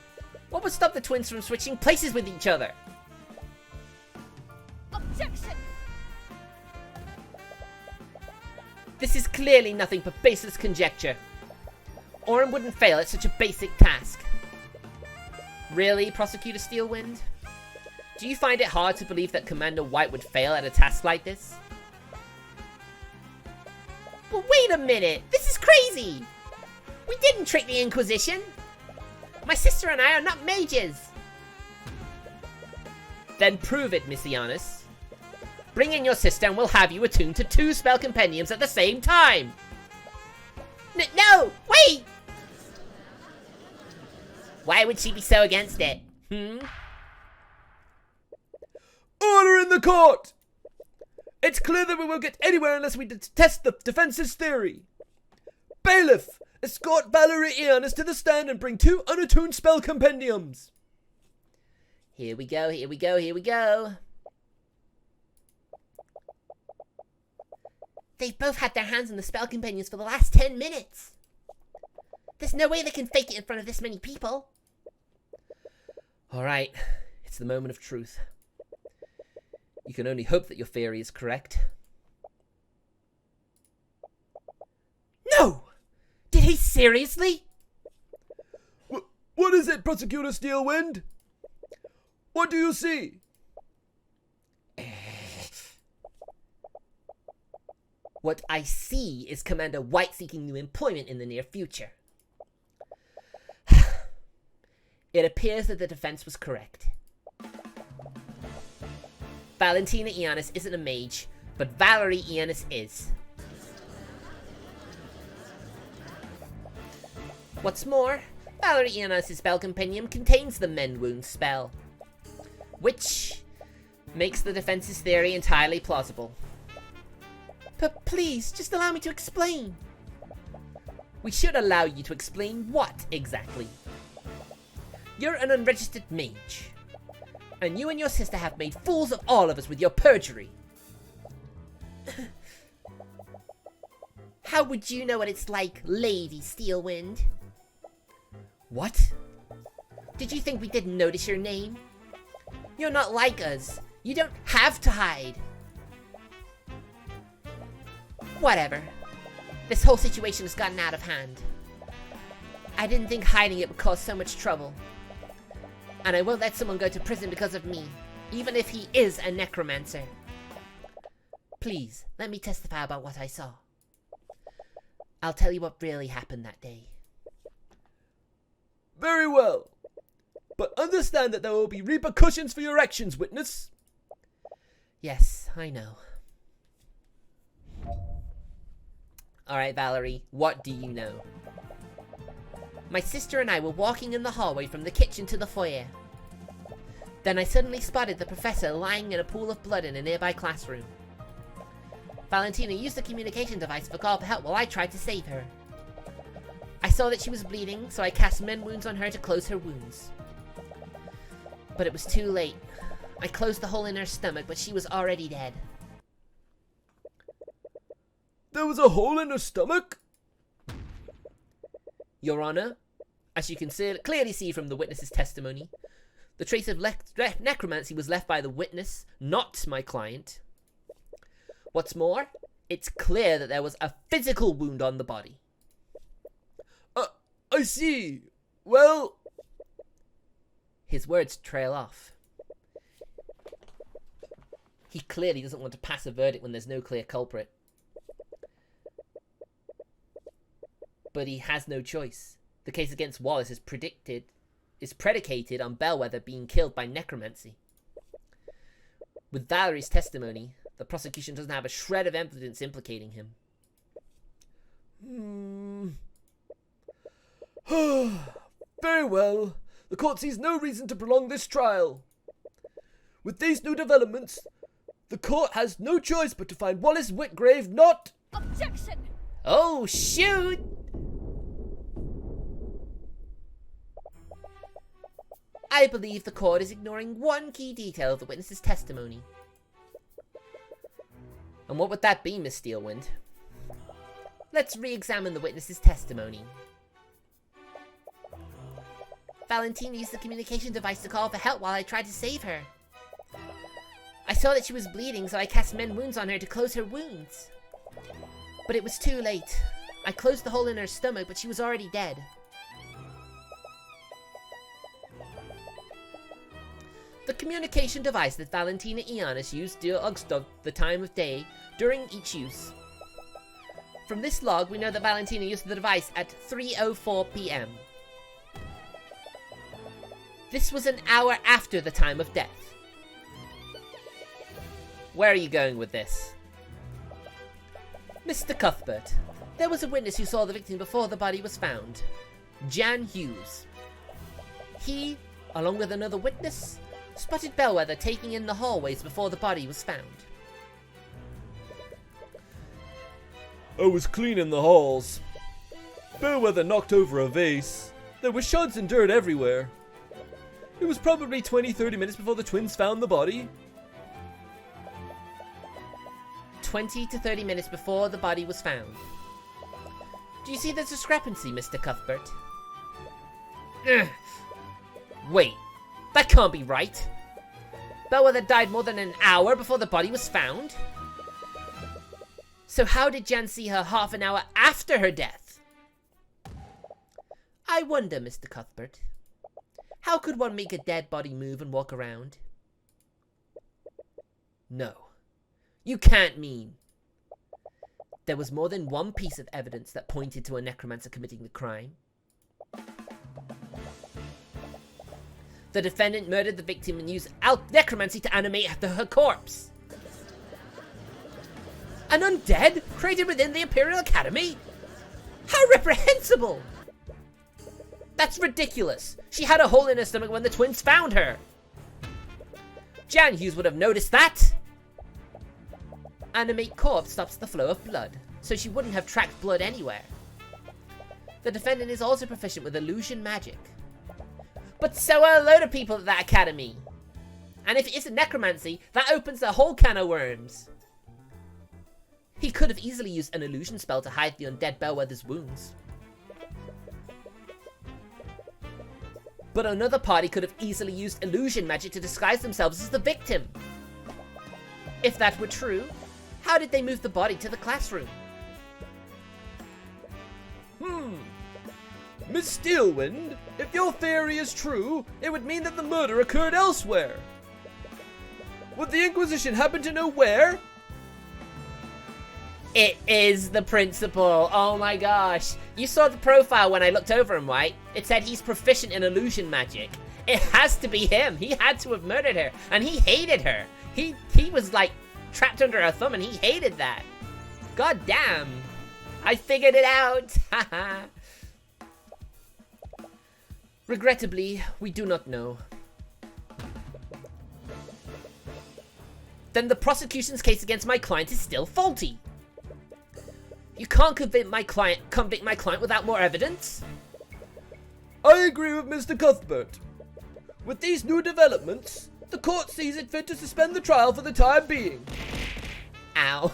what would stop the twins from switching places with each other? Objection! This is clearly nothing but baseless conjecture. Orm wouldn't fail at such a basic task. Really, Prosecutor Steelwind? Do you find it hard to believe that Commander White would fail at a task like this? But wait a minute! This is crazy! We didn't trick the Inquisition! My sister and I are not mages! Then prove it, Miss Ionis. Bring in your sister and we'll have you attuned to 2 spell compendiums at the same time! No! Wait! Why would she be so against it? Order in the court! It's clear that we won't get anywhere unless we test the defense's theory. Bailiff, escort Valerie Iannis to the stand and bring 2 unattuned spell compendiums. Here we go, here we go, here we go. They've both had their hands on the spell compendiums for the last 10 minutes. There's no way they can fake it in front of this many people. Alright, it's the moment of truth. You can only hope that your theory is correct. No! Did he seriously? What is it, Prosecutor Steelwind? What do you see? What I see is Commander White seeking new employment in the near future. It appears that the defense was correct. Valentina Iannis isn't a mage, but Valerie Iannis is. What's more, Valerie Iannis' spell compendium contains the Mend Wounds spell, which makes the defense's theory entirely plausible. But please, just allow me to explain. We should allow you to explain what, exactly? You're an unregistered mage, and you and your sister have made fools of all of us with your perjury. How would you know what it's like, Lady Steelwind? What? Did you think we didn't notice your name? You're not like us. You don't have to hide. Whatever. This whole situation has gotten out of hand. I didn't think hiding it would cause so much trouble. And I won't let someone go to prison because of me, even if he is a necromancer. Please, let me testify about what I saw. I'll tell you what really happened that day. Very well. But understand that there will be repercussions for your actions, witness. Yes, I know. Alright, Valerie, what do you know? My sister and I were walking in the hallway from the kitchen to the foyer. Then I suddenly spotted the professor lying in a pool of blood in a nearby classroom. Valentina used the communication device for call for help while I tried to save her. I saw that she was bleeding, so I cast Mend Wounds on her to close her wounds. But it was too late. I closed the hole in her stomach, but she was already dead. There was a hole in her stomach? Your Honor, as you can clearly see from the witness's testimony, the trace of necromancy was left by the witness, not my client. What's more, it's clear that there was a physical wound on the body. I see. Well... His words trail off. He clearly doesn't want to pass a verdict when there's no clear culprit. But he has no choice. The case against Wallace is predicated on Bellwether being killed by necromancy. With Valerie's testimony, the prosecution doesn't have a shred of evidence implicating him. Very well. The court sees no reason to prolong this trial. With these new developments, the court has no choice but to find Wallace Whitgrave not... Objection! Oh, shoot! I believe the court is ignoring one key detail of the witness's testimony. And what would that be, Miss Steelwind? Let's re-examine the witness's testimony. Valentina used the communication device to call for help while I tried to save her. I saw that she was bleeding, so I cast Mend Wounds on her to close her wounds. But it was too late. I closed the hole in her stomach, but she was already dead. The communication device that Valentina Iannis used logs the time of day during each use. From this log, we know that Valentina used the device at 3:04 p.m. This was an hour after the time of death. Where are you going with this? Mr. Cuthbert, There was a witness who saw the victim before the body was found. Jan Hughes. He, along with another witness, spotted Bellwether taking in the hallways before the body was found. I was cleaning the halls. Bellwether knocked over a vase. There were shards and dirt everywhere. It was probably 20-30 minutes before the twins found the body. 20 to 30 minutes before the body was found. Do you see the discrepancy, Mr. Cuthbert? Ugh. Wait, that can't be right. Bellwether died more than an hour before the body was found? So how did Jan see her half an hour after her death? I wonder, Mr. Cuthbert. How could one make a dead body move and walk around? No. You can't mean. There was more than one piece of evidence that pointed to a necromancer committing the crime. The defendant murdered the victim and used necromancy to animate her corpse. An undead created within the Imperial Academy? How reprehensible! That's ridiculous. She had a hole in her stomach when the twins found her. Jan Hughes would have noticed that. Animate corpse stops the flow of blood, so she wouldn't have tracked blood anywhere. The defendant is also proficient with illusion magic. But so are a load of people at that academy. And if it isn't necromancy, that opens a whole can of worms. He could have easily used an illusion spell to hide the undead Bellwether's wounds. But another party could have easily used illusion magic to disguise themselves as the victim. If that were true, how did they move the body to the classroom? Miss Steelwind, if your theory is true, it would mean that the murder occurred elsewhere. Would the Inquisition happen to know where? It is the principal. Oh my gosh. You saw the profile when I looked over him, right? It said he's proficient in illusion magic. It has to be him. He had to have murdered her, and he hated her. He was like trapped under her thumb, and he hated that. God damn. I figured it out. Haha. Regrettably, we do not know. Then the prosecution's case against my client is still faulty. You can't convict my client without more evidence? I agree with Mr. Cuthbert. With these new developments, the court sees it fit to suspend the trial for the time being. Ow.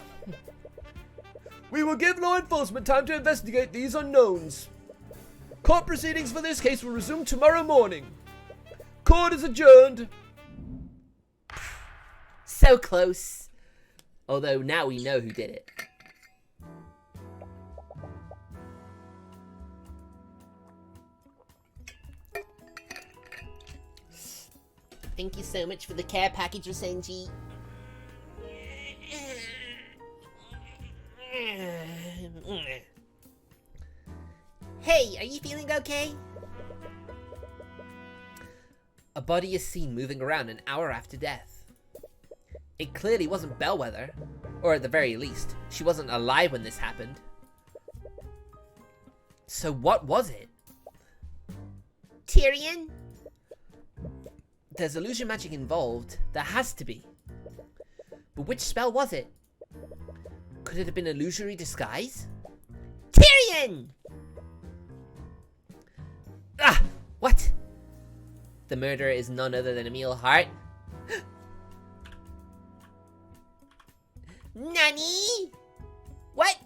We will give law enforcement time to investigate these unknowns. Court proceedings for this case will resume tomorrow morning. Court is adjourned. So close. Although now we know who did it. Thank you so much for the care package, Rasenji. Hey, are you feeling okay? A body is seen moving around an hour after death. It clearly wasn't Bellwether, or at the very least, she wasn't alive when this happened. So what was it? Tyrion? There's illusion magic involved. There has to be. But which spell was it? Could it have been illusory disguise? Tyrion! Ah! What? The murderer is none other than Emil Hart. Nani? What?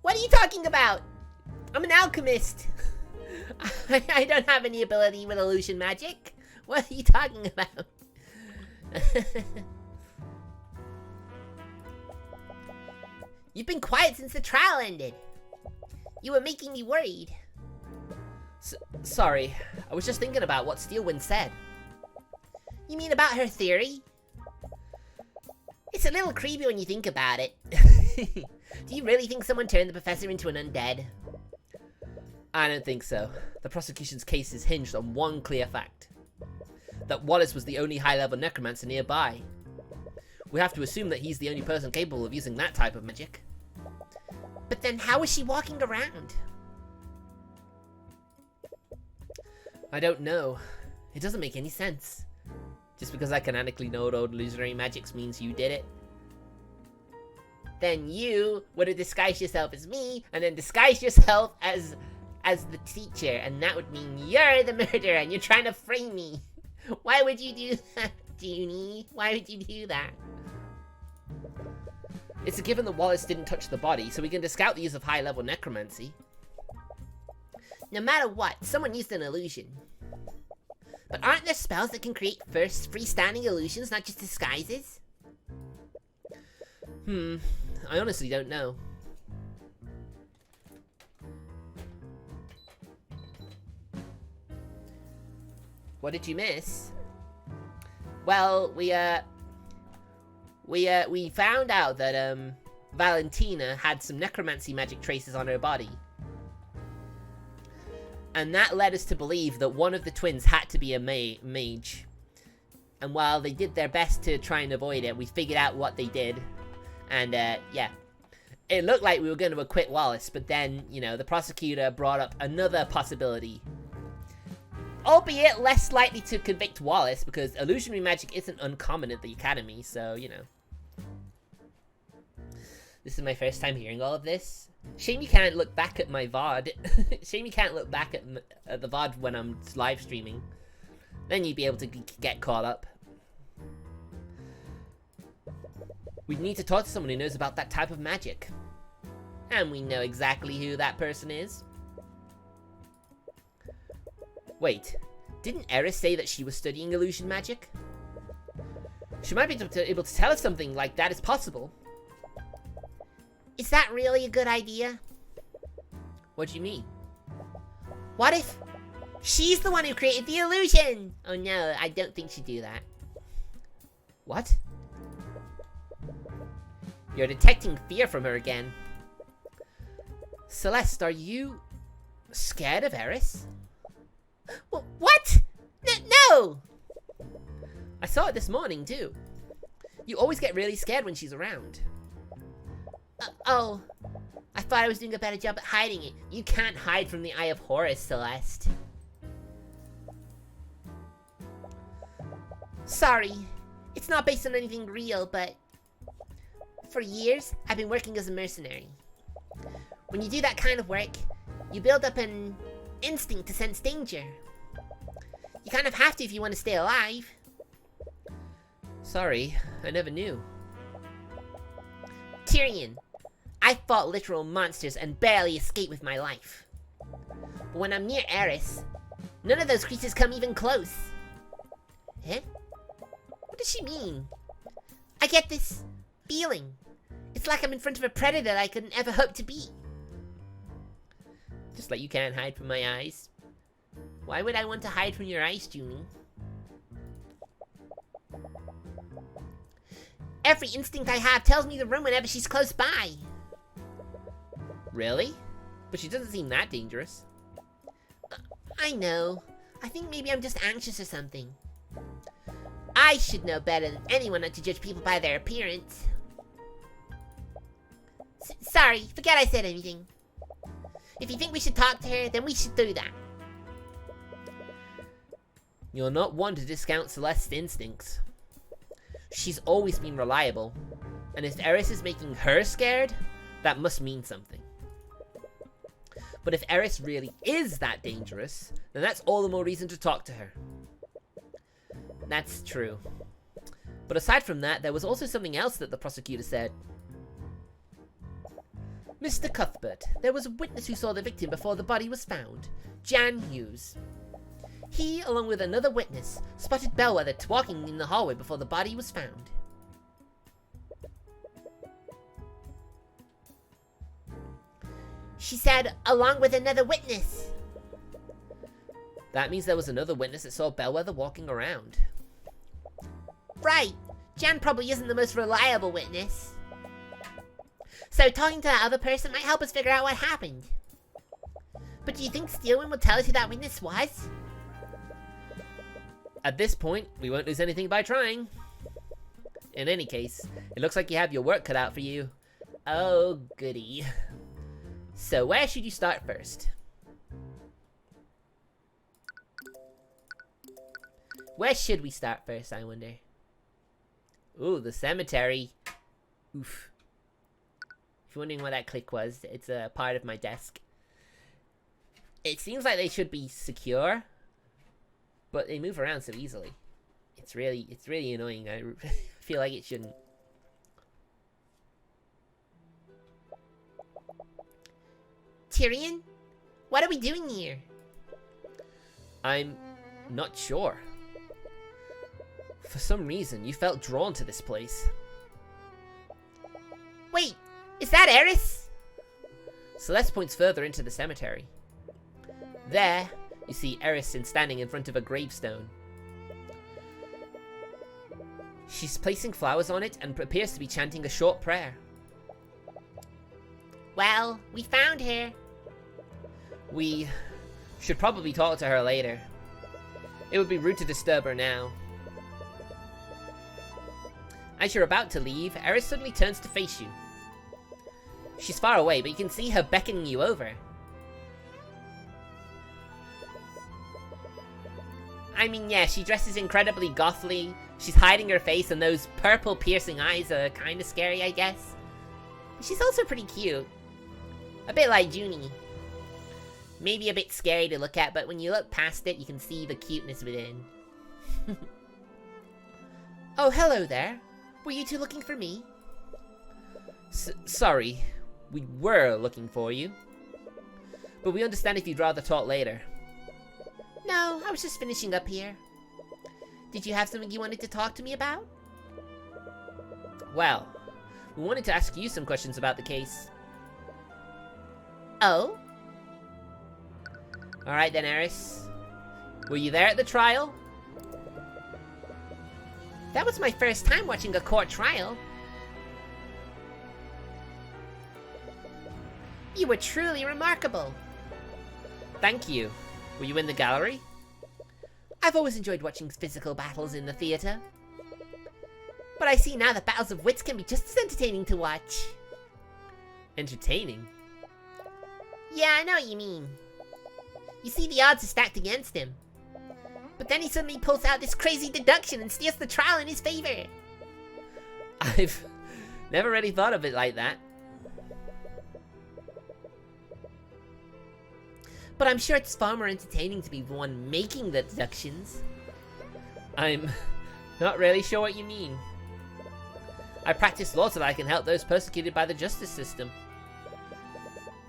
What are you talking about? I'm an alchemist. I don't have any ability with illusion magic. What are you talking about? You've been quiet since the trial ended. You were making me worried. Sorry, I was just thinking about what Steelwind said. You mean about her theory? It's a little creepy when you think about it. Do you really think someone turned the professor into an undead? I don't think so. The prosecution's case is hinged on one clear fact. That Wallace was the only high-level necromancer nearby. We have to assume that he's the only person capable of using that type of magic. But then how is she walking around? I don't know. It doesn't make any sense. Just because I canonically know old illusionary magics means you did it. Then you would have disguised yourself as me, and then disguised yourself as the teacher, and that would mean you're the murderer, and you're trying to frame me. Why would you do that, Junie? Why would you do that? It's a given that Wallace didn't touch the body, so we can discount the use of high-level necromancy. No matter what, someone used an illusion. But aren't there spells that can create freestanding illusions, not just disguises? I honestly don't know. What did you miss? Well, we found out that, Valentina had some necromancy magic traces on her body. And that led us to believe that one of the twins had to be a mage. And while they did their best to try and avoid it, we figured out what they did. And, yeah. It looked like we were going to acquit Wallace, but then, you know, the prosecutor brought up another possibility. Albeit less likely to convict Wallace, because illusionary magic isn't uncommon at the Academy, so, you know. This is my first time hearing all of this. Shame you can't look back at my VOD. Shame you can't look back at the VOD when I'm live streaming. Then you'd be able to get caught up. We need to talk to someone who knows about that type of magic. And we know exactly who that person is. Wait, didn't Eris say that she was studying illusion magic? She might be able to tell us something like that is possible. Is that really a good idea? What do you mean? What if she's the one who created the illusion? Oh no, I don't think she'd do that. What? You're detecting fear from her again. Celeste, are you scared of Eris? What? No! I saw it this morning, too. You always get really scared when she's around. Oh. I thought I was doing a better job at hiding it. You can't hide from the Eye of Horus, Celeste. Sorry. It's not based on anything real, but... For years, I've been working as a mercenary. When you do that kind of work, you build up an instinct to sense danger. You kind of have to if you want to stay alive. Sorry, I never knew. Tyrion, I fought literal monsters and barely escaped with my life. But when I'm near Eris, none of those creatures come even close. Eh? What does she mean? I get this feeling. It's like I'm in front of a predator that I couldn't ever hope to be. Just like you can't hide from my eyes. Why would I want to hide from your eyes, Junie? Every instinct I have tells me to run whenever she's close by. Really? But she doesn't seem that dangerous. I know. I think maybe I'm just anxious or something. I should know better than anyone not to judge people by their appearance. Sorry, forget I said anything. If you think we should talk to her, then we should do that. You're not one to discount Celeste's instincts. She's always been reliable. And if Eris is making her scared, that must mean something. But if Eris really is that dangerous, then that's all the more reason to talk to her. That's true. But aside from that, there was also something else that the prosecutor said. Mr. Cuthbert, there was a witness who saw the victim before the body was found. Jan Hughes. He, along with another witness, spotted Bellwether walking in the hallway before the body was found. She said, along with another witness. That means there was another witness that saw Bellwether walking around. Right. Jan probably isn't the most reliable witness. So talking to that other person might help us figure out what happened. But do you think Steelwind will tell us who that witness was? At this point, we won't lose anything by trying. In any case, it looks like you have your work cut out for you. Oh, goody. So where should you start first? Where should we start first, I wonder? Ooh, the cemetery. Oof. If you're wondering what that click was, it's a part of my desk. It seems like they should be secure, but they move around so easily. It's really annoying. I feel like it shouldn't. Tyrion? What are we doing here? I'm not sure. For some reason, you felt drawn to this place. Wait, is that Eris? Celeste points further into the cemetery. There, you see Eris standing in front of a gravestone. She's placing flowers on it and appears to be chanting a short prayer. Well, we found her. We should probably talk to her later. It would be rude to disturb her now. As you're about to leave, Eris suddenly turns to face you. She's far away, but you can see her beckoning you over. I mean, yeah, she dresses incredibly gothly. She's hiding her face, and those purple piercing eyes are kind of scary, I guess. But she's also pretty cute. A bit like Junie. Maybe a bit scary to look at, but when you look past it, you can see the cuteness within. Oh, hello there. Were you two looking for me? Sorry. We were looking for you. But we understand if you'd rather talk later. No, I was just finishing up here. Did you have something you wanted to talk to me about? Well, we wanted to ask you some questions about the case. Oh? Alright then, Eris. Were you there at the trial? That was my first time watching a court trial. You were truly remarkable. Thank you. Were you in the gallery? I've always enjoyed watching physical battles in the theater. But I see now that battles of wits can be just as entertaining to watch. Entertaining? Yeah, I know what you mean. You see, the odds are stacked against him. But then he suddenly pulls out this crazy deduction and steers the trial in his favor. I've never really thought of it like that. But I'm sure it's far more entertaining to be the one making the deductions. I'm not really sure what you mean. I practice law so that I can help those persecuted by the justice system.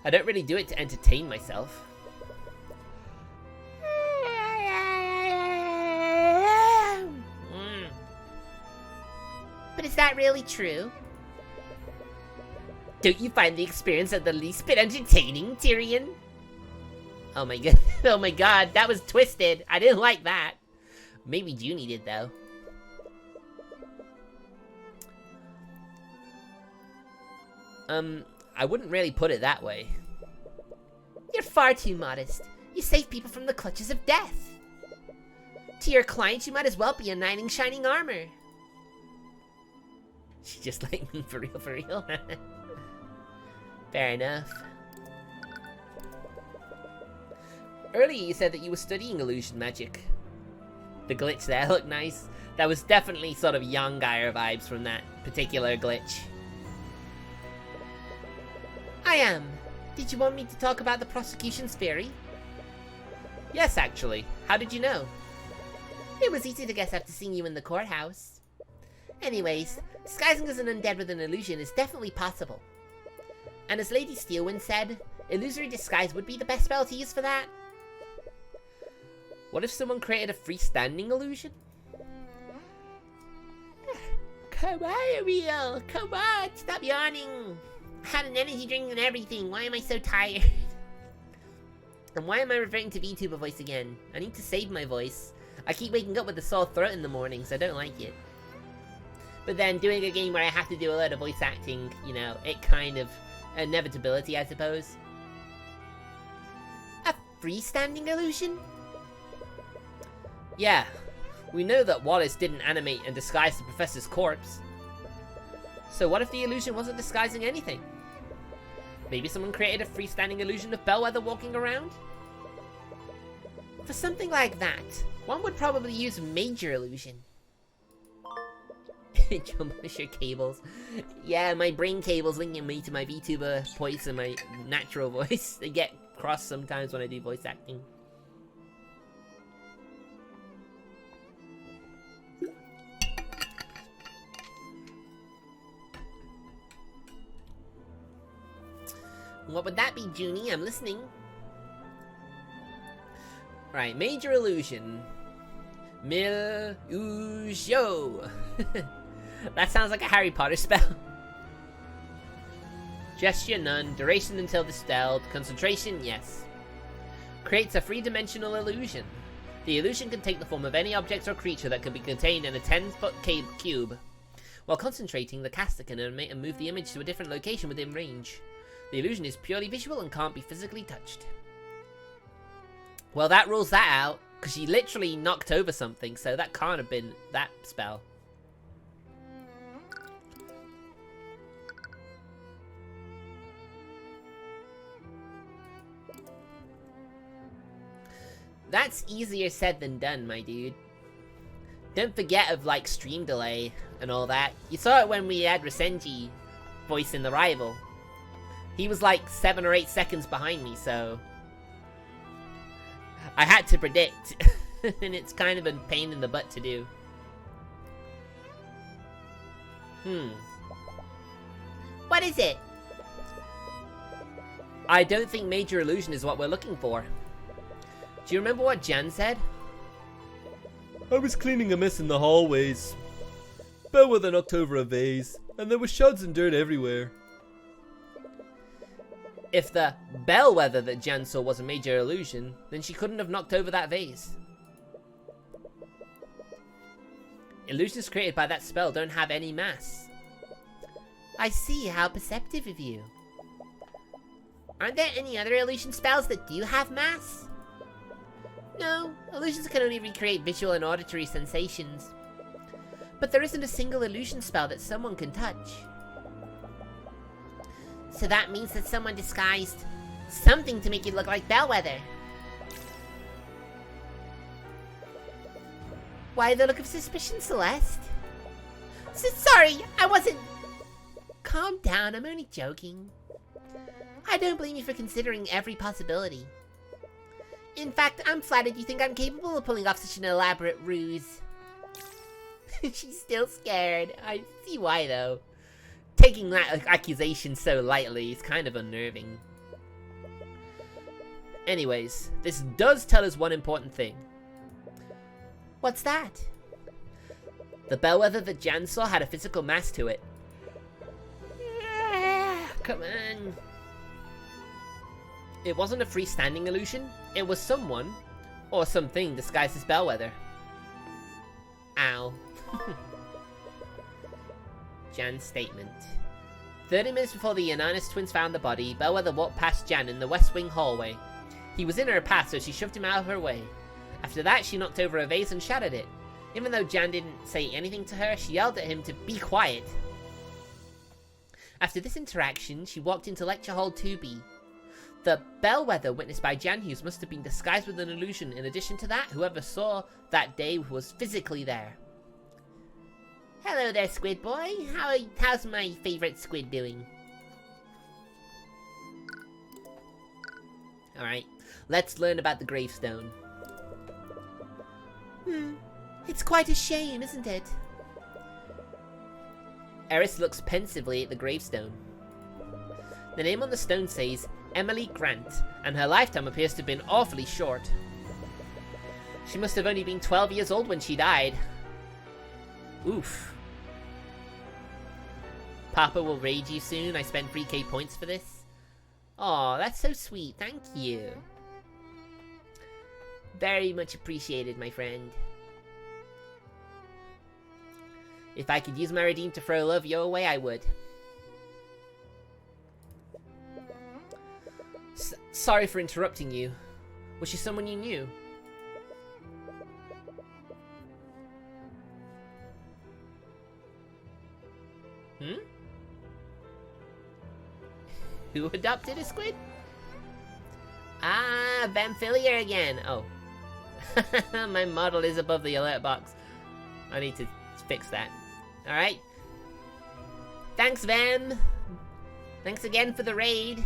I don't really do it to entertain myself. But is that really true? Don't you find the experience at the least bit entertaining, Tyrion? Oh my god, oh my god, that was twisted. I didn't like that. Maybe Junie did, though. I wouldn't really put it that way. You're far too modest. You save people from the clutches of death. To your clients, you might as well be a knight in shining armor. She just like me, for real, for real. Fair enough. Earlier you said that you were studying illusion magic. The glitch there looked nice. That was definitely sort of young Gaia vibes from that particular glitch. I am. Did you want me to talk about the prosecution's theory? Yes, actually. How did you know? It was easy to guess after seeing you in the courthouse. Anyways, disguising as an undead with an illusion is definitely possible. And as Lady Steelwind said, illusory disguise would be the best spell to use for that. What if someone created a freestanding illusion? Come on, Ariel! Come on! Stop yawning! I had an energy drink and everything. Why am I so tired? And why am I reverting to VTuber voice again? I need to save my voice. I keep waking up with a sore throat in the mornings. I don't like it. But then doing a game where I have to do a lot of voice acting, you know, it kind of inevitability, I suppose. A freestanding illusion? Yeah, we know that Wallace didn't animate and disguise the professor's corpse. So what if the illusion wasn't disguising anything? Maybe someone created a freestanding illusion of Bellwether walking around? For something like that, one would probably use major illusion. Jump-pusher cables. Yeah, my brain cables linking me to my VTuber voice and my natural voice. They get crossed sometimes when I do voice acting. What would that be, Junie? I'm listening. Right, major illusion. Mil-u-sho. That sounds like a Harry Potter spell. Gesture, none. Duration until dispelled. Concentration, yes. Creates a three-dimensional illusion. The illusion can take the form of any object or creature that can be contained in a 10-foot cube. While concentrating, the caster can animate and move the image to a different location within range. The illusion is purely visual and can't be physically touched. Well, that rules that out, because she literally knocked over something, so that can't have been that spell. That's easier said than done, my dude. Don't forget of, like, stream delay and all that. You saw it when we had Rasenji voicing the rival. He was like 7 or 8 seconds behind me, so I had to predict, and it's kind of a pain in the butt to do. What is it? I don't think major illusion is what we're looking for. Do you remember what Jan said? I was cleaning a mess in the hallways. Bellwether knocked over a vase, and there were shards and dirt everywhere. If the Bellwether that Jan saw was a major illusion, then she couldn't have knocked over that vase. Illusions created by that spell don't have any mass. I see, how perceptive of you. Aren't there any other illusion spells that do have mass? No, illusions can only recreate visual and auditory sensations. But there isn't a single illusion spell that someone can touch. So that means that someone disguised something to make it look like Bellwether. Why the look of suspicion, Celeste? Sorry, I wasn't... Calm down, I'm only joking. I don't blame you for considering every possibility. In fact, I'm flattered you think I'm capable of pulling off such an elaborate ruse. She's still scared. I see why, though. Taking that accusation so lightly is kind of unnerving. Anyways, this does tell us one important thing. What's that? The Bellwether that Jan saw had a physical mass to it. Come on. It wasn't a freestanding illusion. It was someone, or something disguised as Bellwether. Ow. Jan's statement. 30 minutes before the Ananis twins found the body, Bellwether walked past Jan in the West Wing hallway. He was in her path, so she shoved him out of her way. After that, she knocked over a vase and shattered it. Even though Jan didn't say anything to her, she yelled at him to be quiet. After this interaction, she walked into Lecture Hall 2B. The Bellwether witnessed by Jan Hughes must have been disguised with an illusion. In addition to that, whoever saw that day was physically there. Hello there, Squid Boy. How's my favorite squid doing? Alright, let's learn about the gravestone. It's quite a shame, isn't it? Eris looks pensively at the gravestone. The name on the stone says Emily Grant, and her lifetime appears to have been awfully short. She must have only been 12 years old when she died. Oof. Papa will raid you soon. I spent 3k points for this. Aw, that's so sweet. Thank you. Very much appreciated, my friend. If I could use my redeem to throw love your way, I would. Sorry for interrupting you. Was she someone you knew? Who adopted a squid? Ah, Vamphilia again. Oh. My model is above the alert box. I need to fix that. Alright. Thanks, Vam. Thanks again for the raid.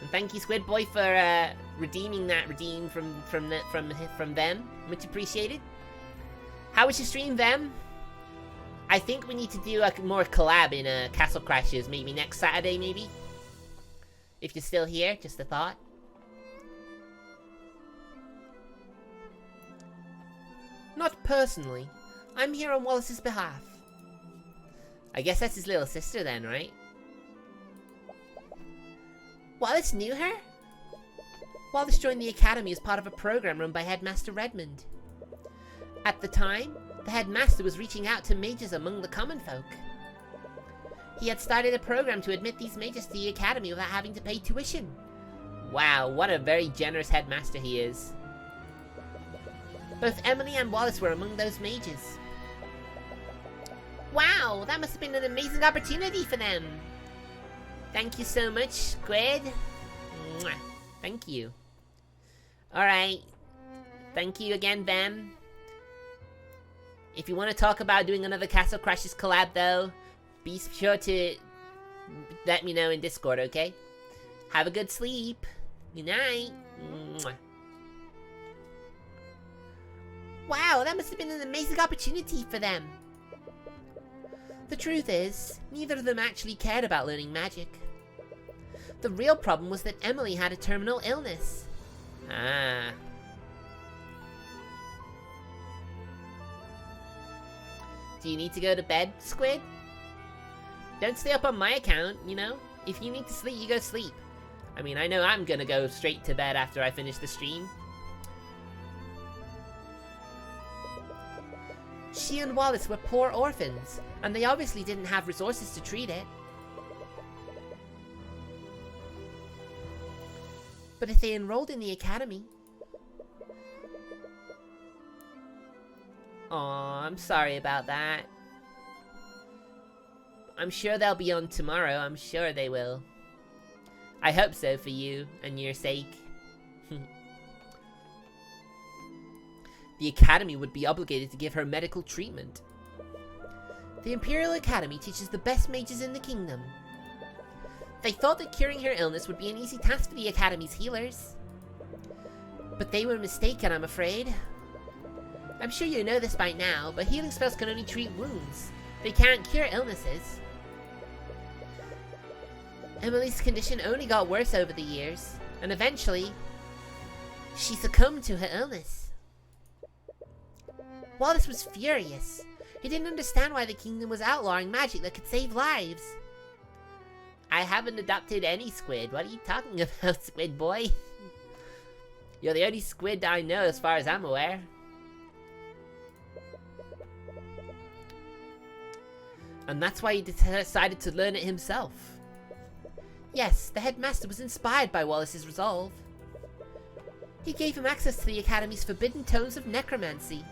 And thank you, Squid Boy, for redeeming that redeem from them. Much appreciated. How was your stream, Vam? I think we need to do a more collab in Castle Crashes, maybe next Saturday, maybe? If you're still here, just a thought. Not personally. I'm here on Wallace's behalf. I guess that's his little sister then, right? Wallace knew her? Wallace joined the Academy as part of a program run by Headmaster Redmond. At the time, the Headmaster was reaching out to mages among the common folk. He had started a program to admit these mages to the Academy without having to pay tuition. Wow, what a very generous Headmaster he is. Both Emily and Wallace were among those mages. Wow, that must have been an amazing opportunity for them. Thank you so much, Squid. Mwah. Thank you. Alright. Thank you again, Vam. If you want to talk about doing another Castle Crashes collab, though, be sure to let me know in Discord, okay? Have a good sleep. Good night. Mwah. Wow, that must have been an amazing opportunity for them. The truth is, neither of them actually cared about learning magic. The real problem was that Emily had a terminal illness. Ah. Do you need to go to bed, Squid? Don't stay up on my account, you know? If you need to sleep, you go sleep. I mean, I know I'm gonna go straight to bed after I finish the stream. She and Wallace were poor orphans, and they obviously didn't have resources to treat it. But if they enrolled in the Academy... Aw, I'm sorry about that. I'm sure they'll be on tomorrow, I'm sure they will. I hope so for you, and your sake. The Academy would be obligated to give her medical treatment. The Imperial Academy teaches the best mages in the kingdom. They thought that curing her illness would be an easy task for the Academy's healers. But they were mistaken, I'm afraid. I'm sure you know this by now, but healing spells can only treat wounds. They can't cure illnesses. Emily's condition only got worse over the years, and eventually, she succumbed to her illness. Wallace was furious. He didn't understand why the kingdom was outlawing magic that could save lives. I haven't adopted any squid. What are you talking about, Squid Boy? You're the only squid I know as far as I'm aware. And that's why he decided to learn it himself. Yes, the headmaster was inspired by Wallace's resolve. He gave him access to the Academy's forbidden tomes of necromancy.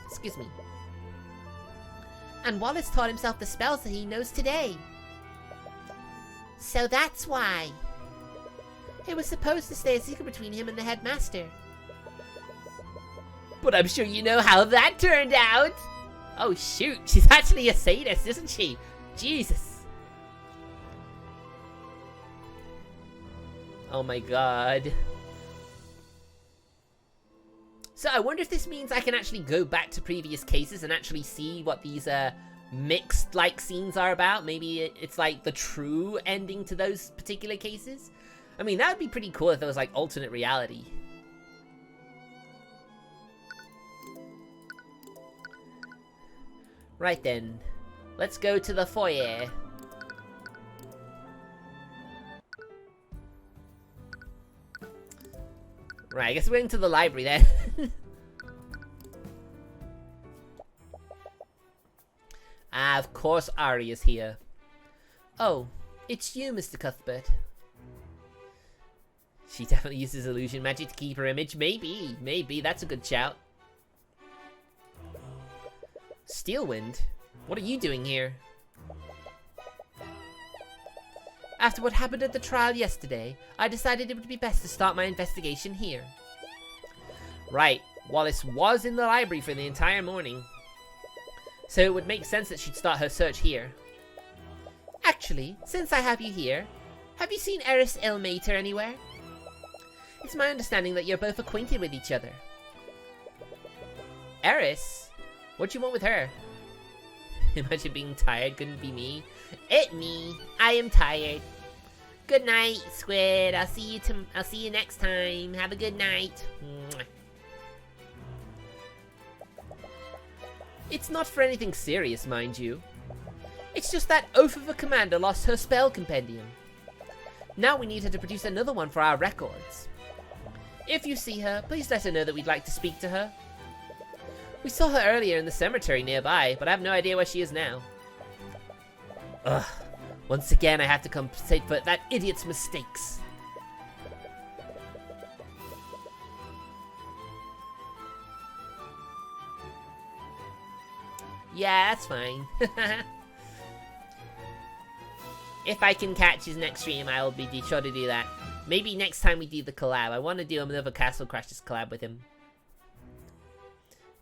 Excuse me. And Wallace taught himself the spells that he knows today. So that's why. It was supposed to stay a secret between him and the headmaster. But I'm sure you know how that turned out! Oh shoot, she's actually a sadist, isn't she? Jesus. Oh my god. So I wonder if this means I can actually go back to previous cases and actually see what these mixed like scenes are about. Maybe it's like the true ending to those particular cases. I mean, that would be pretty cool if there was like alternate reality. Right then, let's go to the foyer. Right, I guess we're going to the library then. Ah, of course Ari is here. Oh, it's you, Mr. Cuthbert. She definitely uses illusion magic to keep her image. Maybe, that's a good shout. Steelwind? What are you doing here? After what happened at the trial yesterday, I decided it would be best to start my investigation here. Right, Wallace was in the library for the entire morning, so it would make sense that she'd start her search here. Actually, since I have you here, have you seen Eris Ilmater anywhere? It's my understanding that you're both acquainted with each other. Eris? What do you want with her? Imagine being tired, couldn't be me. It me. I am tired. Good night, Squid. I'll see you next time. Have a good night. Mwah. It's not for anything serious, mind you. It's just that Oath of a Commander lost her spell compendium. Now we need her to produce another one for our records. If you see her, please let her know that we'd like to speak to her. We saw her earlier in the cemetery nearby, but I have no idea where she is now. Ugh. Once again, I have to compensate for that idiot's mistakes. Yeah, that's fine. If I can catch his next stream, I will be sure to do that. Maybe next time we do the collab. I want to do another Castle Crashers collab with him.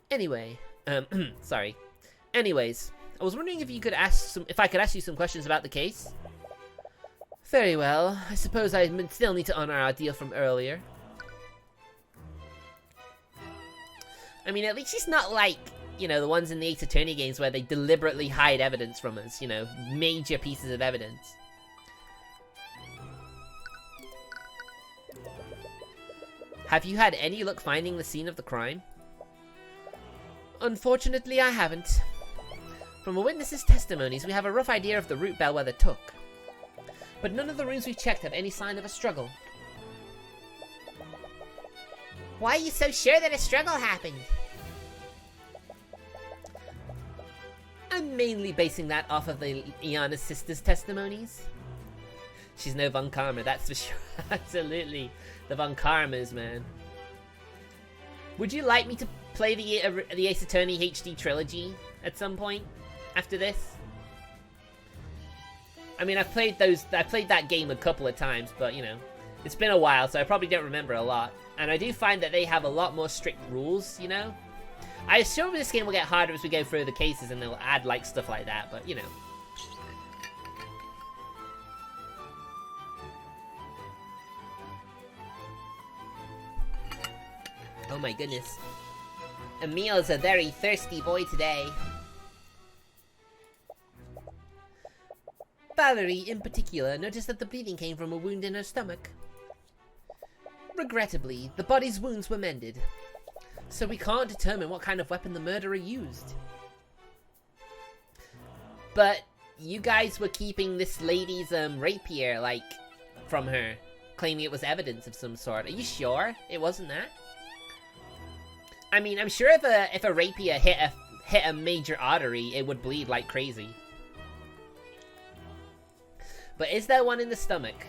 Anyway, sorry. Anyways, I was wondering if I could ask you some questions about the case. Very well. I suppose I still need to honor our deal from earlier. I mean, at least it's not like, you know, the ones in the Ace Attorney games where they deliberately hide evidence from us, you know, major pieces of evidence. Have you had any luck finding the scene of the crime? Unfortunately, I haven't. From a witness's testimonies, we have a rough idea of the route Bellwether took. But none of the rooms we've checked have any sign of a struggle. Why are you so sure that a struggle happened? I'm mainly basing that off of the Iana's sister's testimonies. She's no Von Karma, that's for sure. Absolutely. The Von Karmas, man. Would you like me to play the Ace Attorney HD trilogy at some point after this? I mean, I've played that game a couple of times, but you know, it's been a while, so I probably don't remember a lot. And I do find that they have a lot more strict rules, you know? I assume this game will get harder as we go through the cases and they'll add like stuff like that, but you know. Oh my goodness. Emil's a very thirsty boy today. Valerie, in particular, noticed that the bleeding came from a wound in her stomach. Regrettably, the body's wounds were mended, so we can't determine what kind of weapon the murderer used. But you guys were keeping this lady's rapier, like, from her, claiming it was evidence of some sort. Are you sure it wasn't that? I mean, I'm sure if a rapier hit a major artery, it would bleed like crazy. But is there one in the stomach?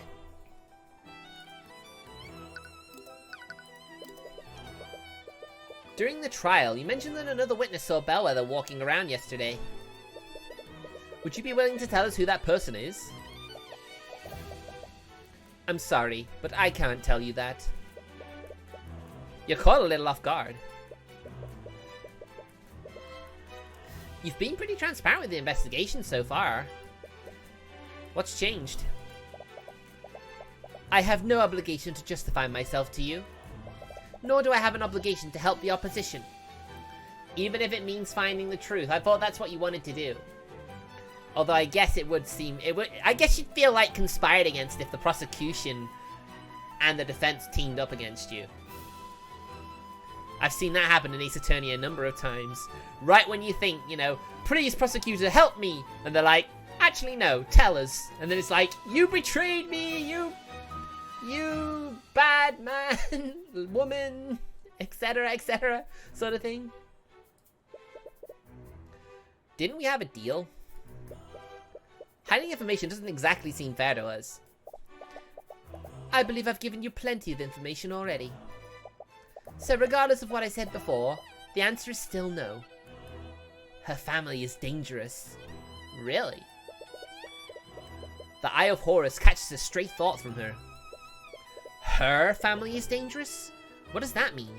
During the trial, you mentioned that another witness saw Bellwether walking around yesterday. Would you be willing to tell us who that person is? I'm sorry, but I can't tell you that. You're caught a little off guard. You've been pretty transparent with the investigation so far. What's changed? I have no obligation to justify myself to you. Nor do I have an obligation to help the opposition. Even if it means finding the truth. I thought that's what you wanted to do. Although I guess I guess you'd feel like conspired against if the prosecution and the defense teamed up against you. I've seen that happen in Ace Attorney a number of times. Right when you think, you know, please prosecutor, help me! And they're like, actually no, tell us. And then it's like, you betrayed me, you bad man, woman, etc., sort of thing. Didn't we have a deal? Hiding information doesn't exactly seem fair to us. I believe I've given you plenty of information already. So regardless of what I said before, the answer is still no. Her family is dangerous. Really? The Eye of Horus catches a stray thought from her. Her family is dangerous? What does that mean?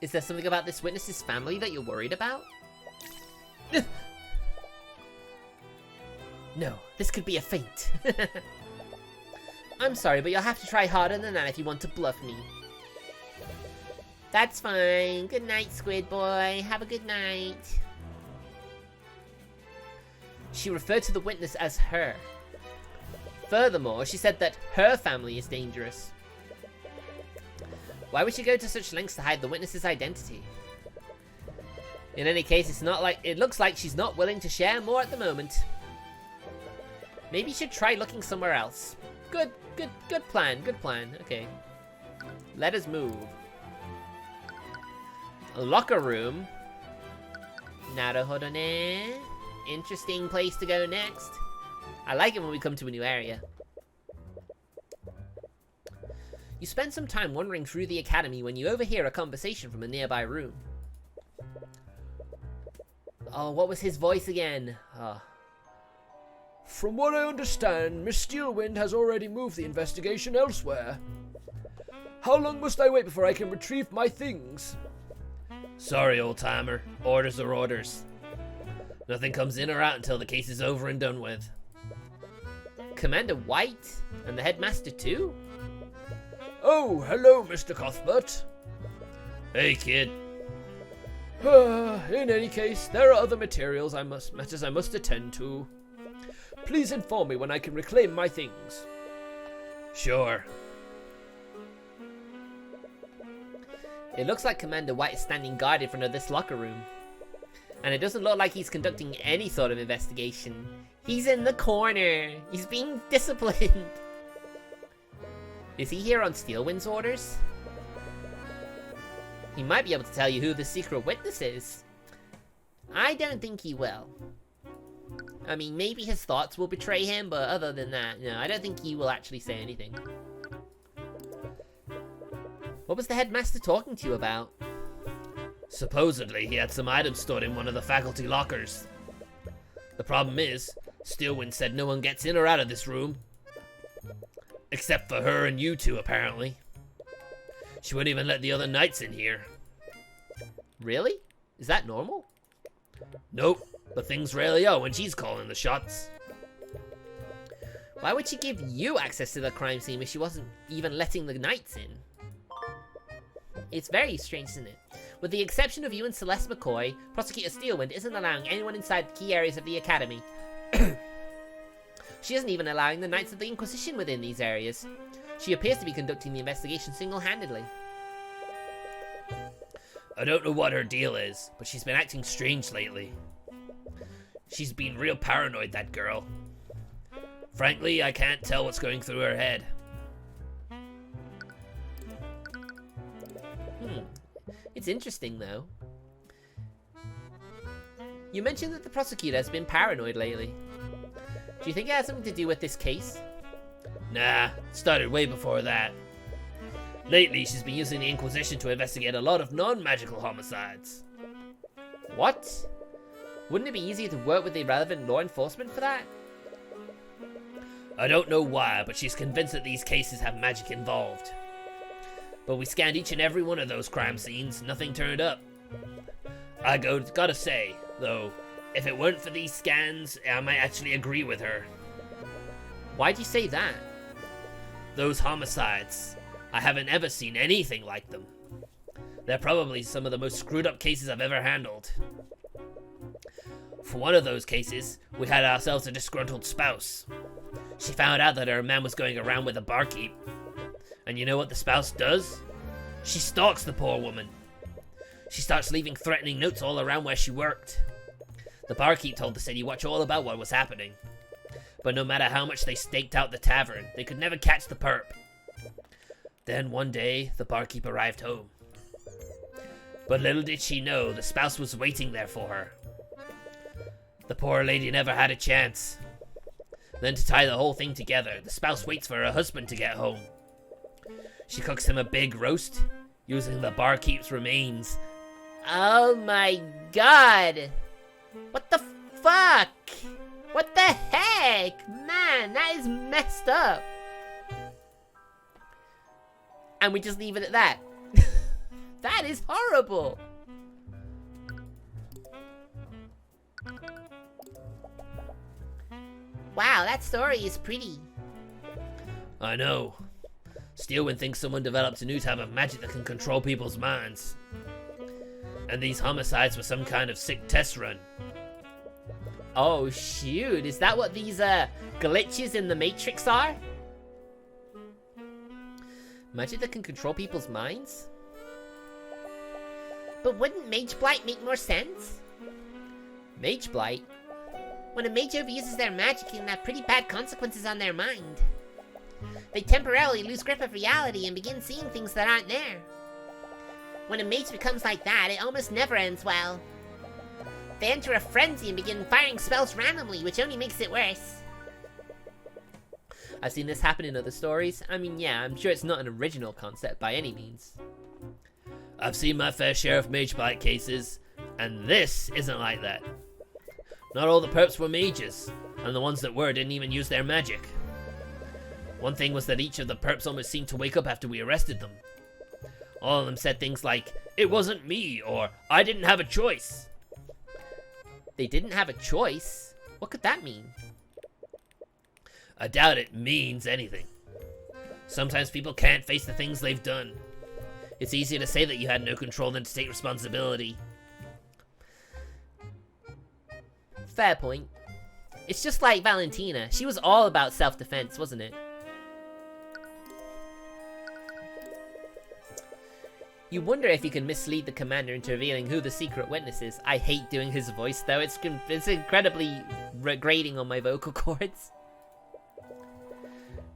Is there something about this witness's family that you're worried about? No, this could be a feint. I'm sorry, but you'll have to try harder than that if you want to bluff me. That's fine. Good night, Squid Boy. Have a good night. She referred to the witness as her. Furthermore, she said that her family is dangerous. Why would she go to such lengths to hide the witness's identity? In any case, it looks like she's not willing to share more at the moment. Maybe you should try looking somewhere else. Good plan, good plan. Okay. Let us move. A locker room. Naruhodo. Interesting place to go next. I like it when we come to a new area. You spend some time wandering through the academy when you overhear a conversation from a nearby room. Oh, what was his voice again? Oh. From what I understand, Miss Steelwind has already moved the investigation elsewhere. How long must I wait before I can retrieve my things? Sorry, old-timer. Orders are orders. Nothing comes in or out until the case is over and done with. Commander White? And the headmaster too? Oh, hello, Mr. Cuthbert. Hey, kid. In any case, there are other matters I must attend to. Please inform me when I can reclaim my things. Sure. It looks like Commander White is standing guard in front of this locker room. And it doesn't look like he's conducting any sort of investigation. He's in the corner. He's being disciplined. Is he here on Steelwind's orders? He might be able to tell you who the secret witness is. I don't think he will. I mean, maybe his thoughts will betray him, but other than that, no, I don't think he will actually say anything. What was the headmaster talking to you about? Supposedly, he had some items stored in one of the faculty lockers. The problem is, Steelwind said no one gets in or out of this room. Except for her and you two, apparently. She wouldn't even let the other knights in here. Really? Is that normal? Nope, but things rarely are when she's calling the shots. Why would she give you access to the crime scene if she wasn't even letting the knights in? It's very strange, isn't it? With the exception of you and Celeste McCoy, Prosecutor Steelwind isn't allowing anyone inside the key areas of the Academy. She isn't even allowing the Knights of the Inquisition within these areas. She appears to be conducting the investigation single-handedly. I don't know what her deal is, but she's been acting strange lately. She's been real paranoid, that girl. Frankly, I can't tell what's going through her head. It's interesting, though. You mentioned that the prosecutor has been paranoid lately. Do you think it has something to do with this case? Nah, it started way before that. Lately, she's been using the Inquisition to investigate a lot of non-magical homicides. What? Wouldn't it be easier to work with the relevant law enforcement for that? I don't know why, but she's convinced that these cases have magic involved. But we scanned each and every one of those crime scenes, nothing turned up. I gotta say, though, if it weren't for these scans, I might actually agree with her. Why'd you say that? Those homicides, I haven't ever seen anything like them. They're probably some of the most screwed up cases I've ever handled. For one of those cases, we had ourselves a disgruntled spouse. She found out that her man was going around with a barkeep. And you know what the spouse does? She stalks the poor woman. She starts leaving threatening notes all around where she worked. The barkeep told the city watch all about what was happening. But no matter how much they staked out the tavern, they could never catch the perp. Then one day, the barkeep arrived home. But little did she know, the spouse was waiting there for her. The poor lady never had a chance. Then to tie the whole thing together, the spouse waits for her husband to get home. She cooks him a big roast, using the barkeep's remains. Oh my god! What the fuck? What the heck? Man, that is messed up. And we just leave it at that. That is horrible. Wow, that story is pretty. I know. Steelwind thinks someone developed a new type of magic that can control people's minds. And these homicides were some kind of sick test run. Oh shoot, is that what these glitches in the Matrix are? Magic that can control people's minds? But wouldn't Mage Blight make more sense? Mage Blight? When a mage overuses their magic, it can have pretty bad consequences on their mind. They temporarily lose grip of reality and begin seeing things that aren't there. When a mage becomes like that, it almost never ends well. They enter a frenzy and begin firing spells randomly, which only makes it worse. I've seen this happen in other stories. I mean, yeah, I'm sure it's not an original concept by any means. I've seen my fair share of mage blight cases, and this isn't like that. Not all the perps were mages, and the ones that were didn't even use their magic. One thing was that each of the perps almost seemed to wake up after we arrested them. All of them said things like, "It wasn't me," or "I didn't have a choice." They didn't have a choice? What could that mean? I doubt it means anything. Sometimes people can't face the things they've done. It's easier to say that you had no control than to take responsibility. Fair point. It's just like Valentina. She was all about self-defense, wasn't it? You wonder if you can mislead the commander into revealing who the secret witness is. I hate doing his voice, though. It's incredibly grating on my vocal cords.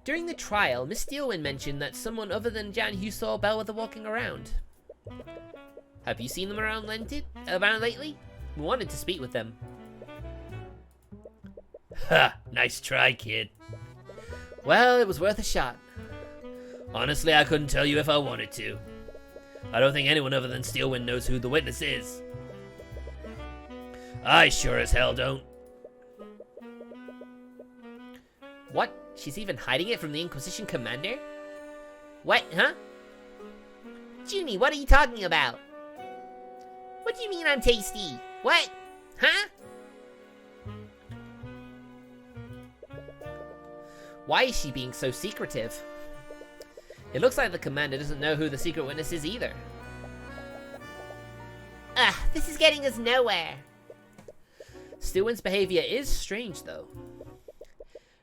During the trial, Miss Steelwind mentioned that someone other than Jan Hugh saw Bellwether walking around. Have you seen them around lately? We wanted to speak with them. Ha! Nice try, kid. Well, it was worth a shot. Honestly, I couldn't tell you if I wanted to. I don't think anyone other than Steelwind knows who the witness is. I sure as hell don't. What? She's even hiding it from the Inquisition commander? What, huh? Junie, what are you talking about? What do you mean I'm tasty? What? Huh? Why is she being so secretive? It looks like the commander doesn't know who the secret witness is either. This is getting us nowhere. Steelwind's behavior is strange, though.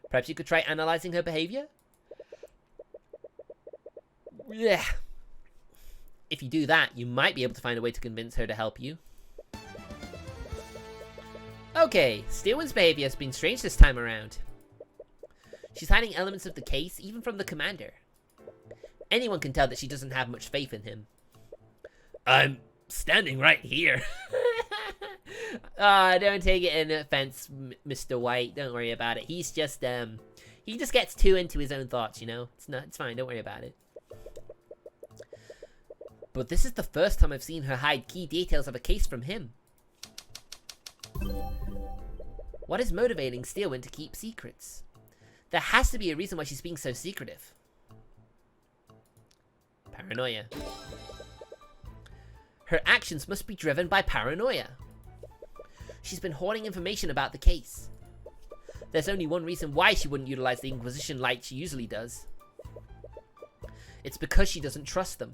Perhaps you could try analyzing her behavior? Yeah. If you do that, you might be able to find a way to convince her to help you. Okay, Steelwind's behavior has been strange this time around. She's hiding elements of the case, even from the commander. Anyone can tell that she doesn't have much faith in him. I'm standing right here. Don't take it in offense, Mr. White. Don't worry about it. He's just, he just gets too into his own thoughts, you know? It's fine, don't worry about it. But this is the first time I've seen her hide key details of a case from him. What is motivating Steelwind to keep secrets? There has to be a reason why she's being so secretive. Paranoia. Her actions must be driven by paranoia. She's been hoarding information about the case. There's only one reason why she wouldn't utilize the Inquisition like she usually does. It's because she doesn't trust them.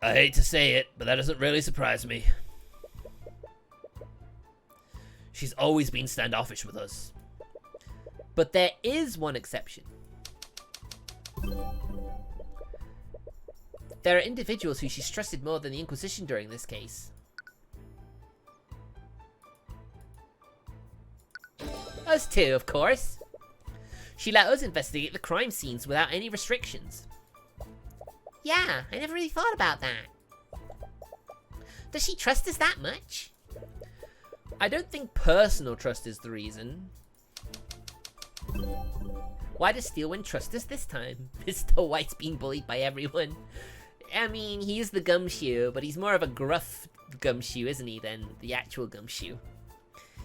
I hate to say it, but that doesn't really surprise me. She's always been standoffish with us. But there is one exception. There are individuals who she's trusted more than the Inquisition during this case. Us too, of course. She let us investigate the crime scenes without any restrictions. Yeah, I never really thought about that. Does she trust us that much? I don't think personal trust is the reason. Why does Steelwind trust us this time? Mr. White's being bullied by everyone. I mean, he's the gumshoe, but he's more of a gruff gumshoe, isn't he, than the actual gumshoe?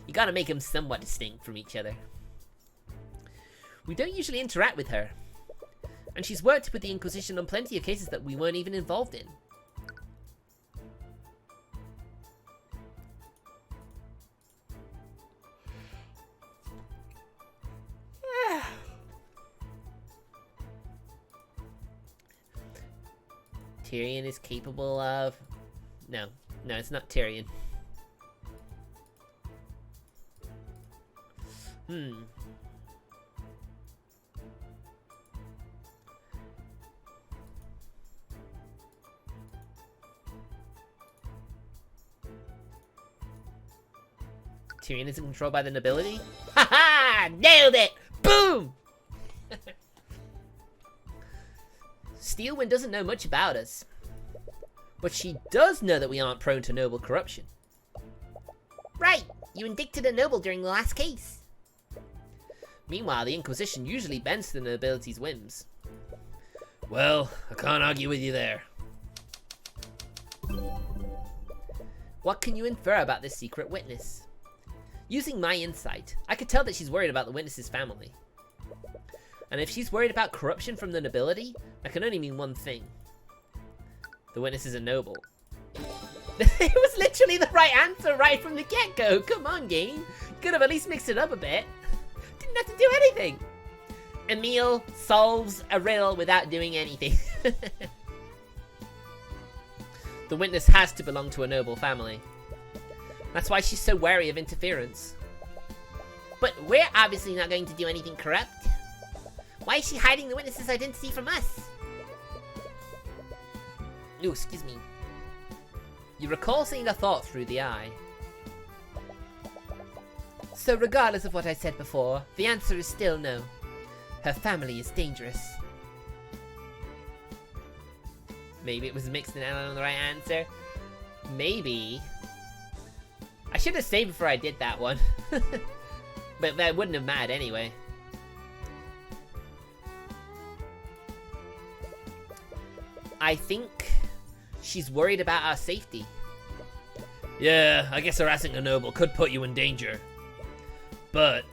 You gotta make them somewhat distinct from each other. We don't usually interact with her, and she's worked with the Inquisition on plenty of cases that we weren't even involved in. Tyrion is capable of... No, it's not Tyrion. Tyrion isn't controlled by the nobility? Haha! Nailed it! Boom! Steelwind doesn't know much about us, but she does know that we aren't prone to noble corruption. Right! You indicted a noble during the last case. Meanwhile, the Inquisition usually bends to the nobility's whims. Well, I can't argue with you there. What can you infer about this secret witness? Using my insight, I could tell that she's worried about the witness's family. And if she's worried about corruption from the nobility, that can only mean one thing. The witness is a noble. It was literally the right answer right from the get-go. Come on, game. You could have at least mixed it up a bit. Didn't have to do anything. Emil solves a riddle without doing anything. The witness has to belong to a noble family. That's why she's so wary of interference. But we're obviously not going to do anything corrupt. Why is she hiding the witness's identity from us? Ooh, excuse me. You recall seeing a thought through the eye. So regardless of what I said before, the answer is still no. Her family is dangerous. Maybe it was mixed and out on the right answer. Maybe. I should have saved before I did that one. But that wouldn't have mattered anyway. I think she's worried about our safety. Yeah, I guess harassing a noble could put you in danger. But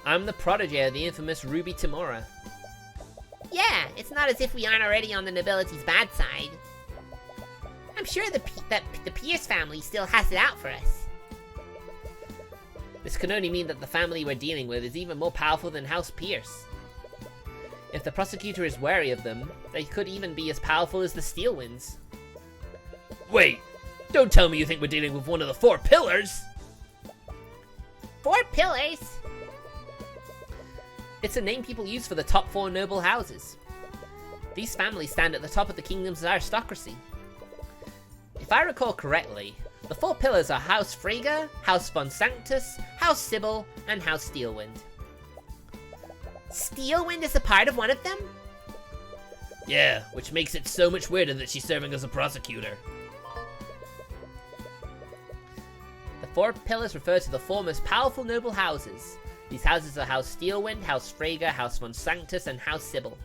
I'm the protege of the infamous Ruby Timora. Yeah, it's not as if we aren't already on the nobility's bad side. I'm sure that the Pierce family still has it out for us. This can only mean that the family we're dealing with is even more powerful than House Pierce. If the prosecutor is wary of them, they could even be as powerful as the Steelwinds. wait, don't tell me you think we're dealing with one of the 4 pillars! 4 pillars? It's a name people use for the top 4 noble houses. These families stand at the top of the kingdom's aristocracy. If I recall correctly, the 4 pillars are House Freyga, House Von Sanctus, House Sybil, and House Steelwind. Steelwind is a part of one of them? Yeah, which makes it so much weirder that she's serving as a prosecutor. The 4 pillars refer to the 4 most powerful noble houses. These houses are House Steelwind, House Freyga, House Von Sanctus, and House Sybil.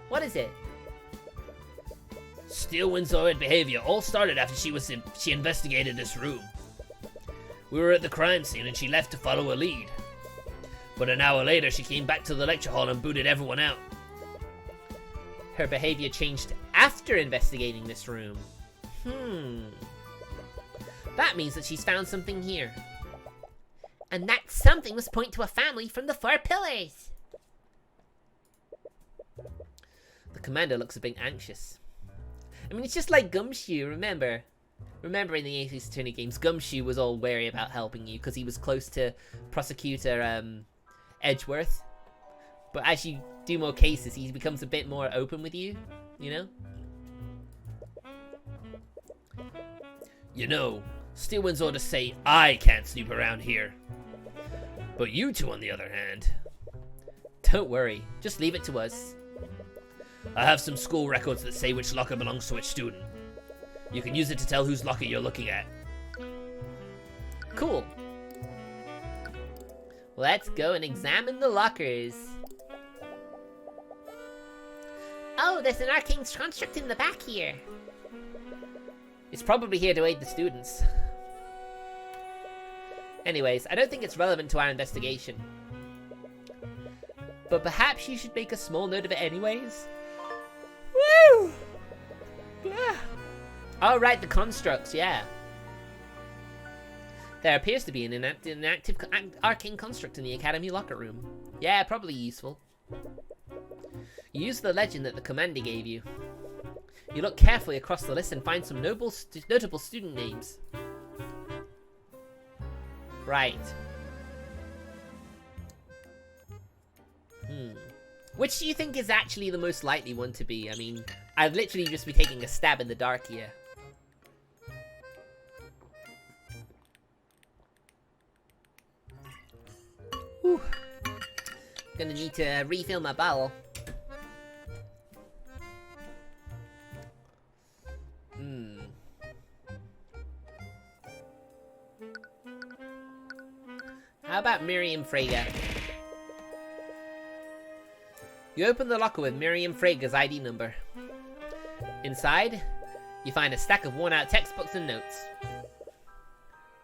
What is it? Steelwind's horrid behavior all started after she investigated this room. We were at the crime scene and she left to follow a lead. But an hour later she came back to the lecture hall and booted everyone out. Her behavior changed after investigating this room. That means that she's found something here. And that something must point to a family from the 4 pillars. The commander looks a bit anxious. I mean, it's just like Gumshoe, remember? Remember in the Atheist Attorney games, Gumshoe was all wary about helping you because he was close to Prosecutor Edgeworth. But as you do more cases, he becomes a bit more open with you, you know? You know, Steelwind's orders say I can't snoop around here. But you two, on the other hand... Don't worry, just leave it to us. I have some school records that say which locker belongs to which student. You can use it to tell whose locker you're looking at. Cool. Let's go and examine the lockers. Oh, there's an arcane construct in the back here. It's probably here to aid the students. Anyways, I don't think it's relevant to our investigation. But perhaps you should make a small note of it anyways? Woo! Yeah. Oh, right, the constructs, yeah. There appears to be an active arcane construct in the Academy locker room. Yeah, probably useful. You use the legend that the commander gave you. You look carefully across the list and find some notable student names. Right. Which do you think is actually the most likely one to be? I mean, I'd literally just be taking a stab in the dark here. Whew. Gonna need to refill my bottle. How about Miriam Frager? You open the locker with Miriam Frager's ID number. Inside, you find a stack of worn-out textbooks and notes.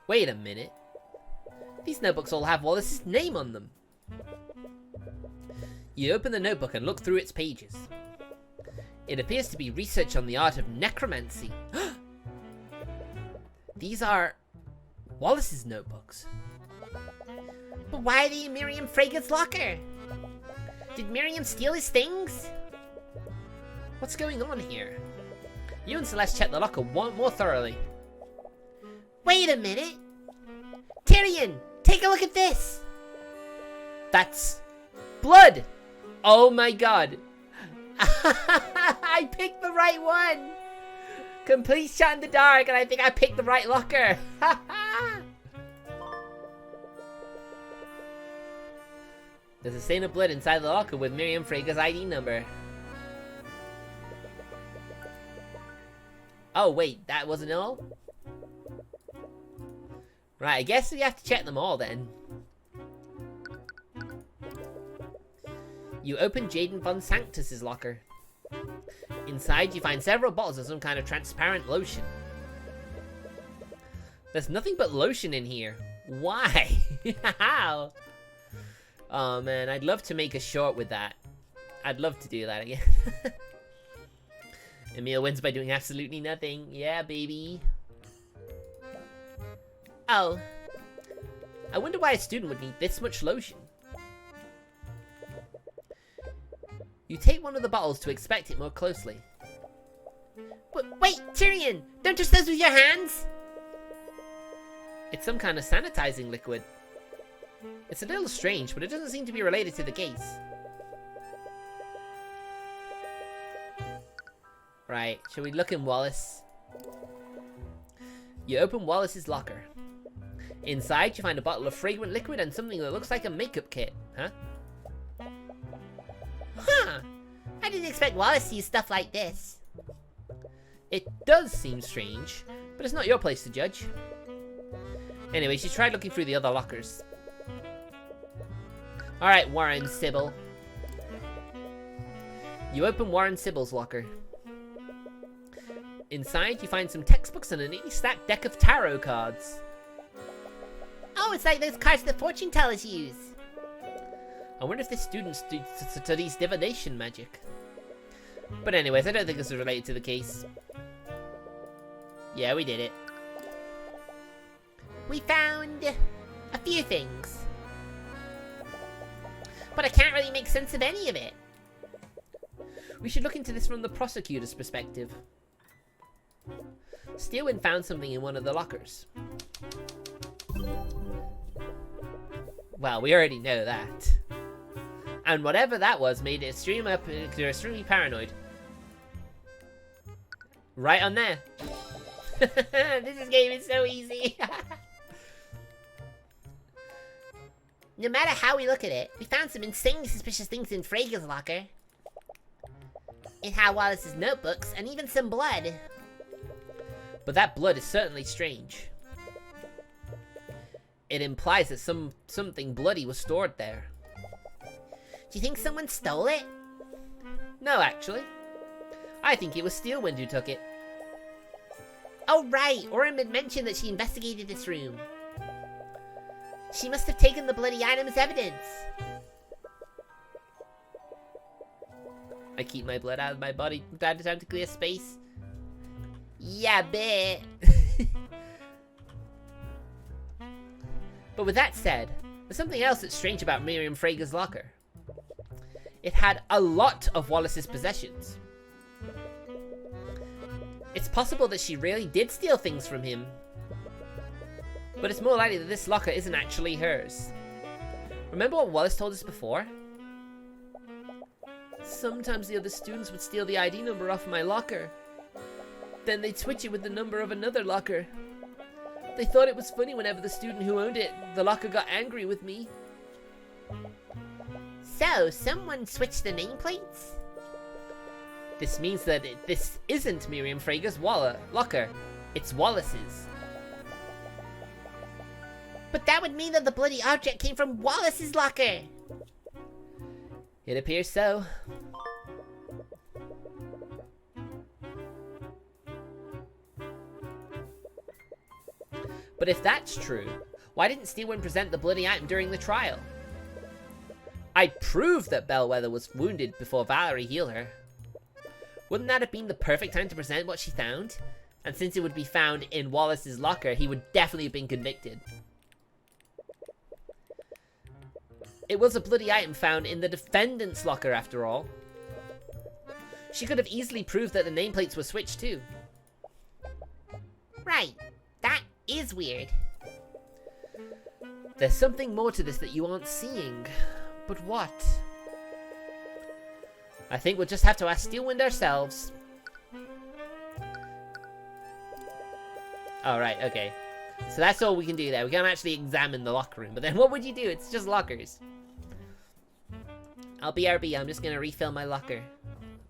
Wait a minute. These notebooks all have Wallace's name on them. You open the notebook and look through its pages. It appears to be research on the art of necromancy. These are Wallace's notebooks. But why are they in Miriam Frager's locker? Did Miriam steal his things? What's going on here? You and Celeste check the locker more thoroughly. Wait a minute! Tyrion, take a look at this! That's blood! Oh my god! I picked the right one! Complete shot in the dark, and I think I picked the right locker! There's a stain of blood inside the locker with Miriam Frager's ID number. Oh wait, that wasn't all? Right, I guess we have to check them all then. You open Jaden Von Sanctus's locker. Inside, you find several bottles of some kind of transparent lotion. There's nothing but lotion in here. Why? How? Oh man, I'd love to make a short with that. I'd love to do that again. Emil wins by doing absolutely nothing. Yeah, baby. Oh. I wonder why a student would need this much lotion. You take one of the bottles to inspect it more closely. Wait, Tyrion! Don't touch those with your hands! It's some kind of sanitizing liquid. It's a little strange, but it doesn't seem to be related to the case. Right, shall we look in Wallace? You open Wallace's locker. Inside, you find a bottle of fragrant liquid and something that looks like a makeup kit. Huh? Huh! I didn't expect Wallace to use stuff like this. It does seem strange, but it's not your place to judge. Anyway, she tried looking through the other lockers. Alright, Warren Sybil. You open Warren Sybil's locker. Inside, you find some textbooks and a neatly stacked deck of tarot cards. Oh, it's like those cards that fortune tellers use. I wonder if this student studies divination magic. But anyways, I don't think this is related to the case. Yeah, we did it. We found a few things. But I can't really make sense of any of it. We should look into this from the prosecutor's perspective. Steelwind found something in one of the lockers. Well, we already know that. And whatever that was made it extremely paranoid. Right on there. This game is so easy. No matter how we look at it, we found some insanely suspicious things in Frager's locker. In Hal Wallace's notebooks, and even some blood. But that blood is certainly strange. It implies that something bloody was stored there. Do you think someone stole it? No, actually. I think it was Steelwind who took it. Oh right, Orion had mentioned that she investigated this room. She must have taken the bloody item as evidence. I keep my blood out of my body from time to time to clear space. Yeah, bet. But with that said, there's something else that's strange about Miriam Frager's locker. It had a lot of Wallace's possessions. It's possible that she really did steal things from him. But it's more likely that this locker isn't actually hers. Remember what Wallace told us before? Sometimes the other students would steal the ID number off my locker. Then they'd switch it with the number of another locker. They thought it was funny whenever the student who owned it, the locker, got angry with me. So, someone switched the nameplates? This means that this isn't Miriam Frager's locker. It's Wallace's. But that would mean that the bloody object came from Wallace's locker! It appears so. But if that's true, why didn't Steelwind present the bloody item during the trial? I'd prove that Bellwether was wounded before Valerie healed her. Wouldn't that have been the perfect time to present what she found? And since it would be found in Wallace's locker, he would definitely have been convicted. It was a bloody item found in the defendant's locker after all. She could have easily proved that the nameplates were switched too. Right, that is weird. There's something more to this that you aren't seeing. But what? I think we'll just have to ask Steelwind ourselves. Alright, okay. So that's all we can do there. We can't actually examine the locker room. But then what would you do? It's just lockers. I'll BRB. I'm just gonna refill my locker.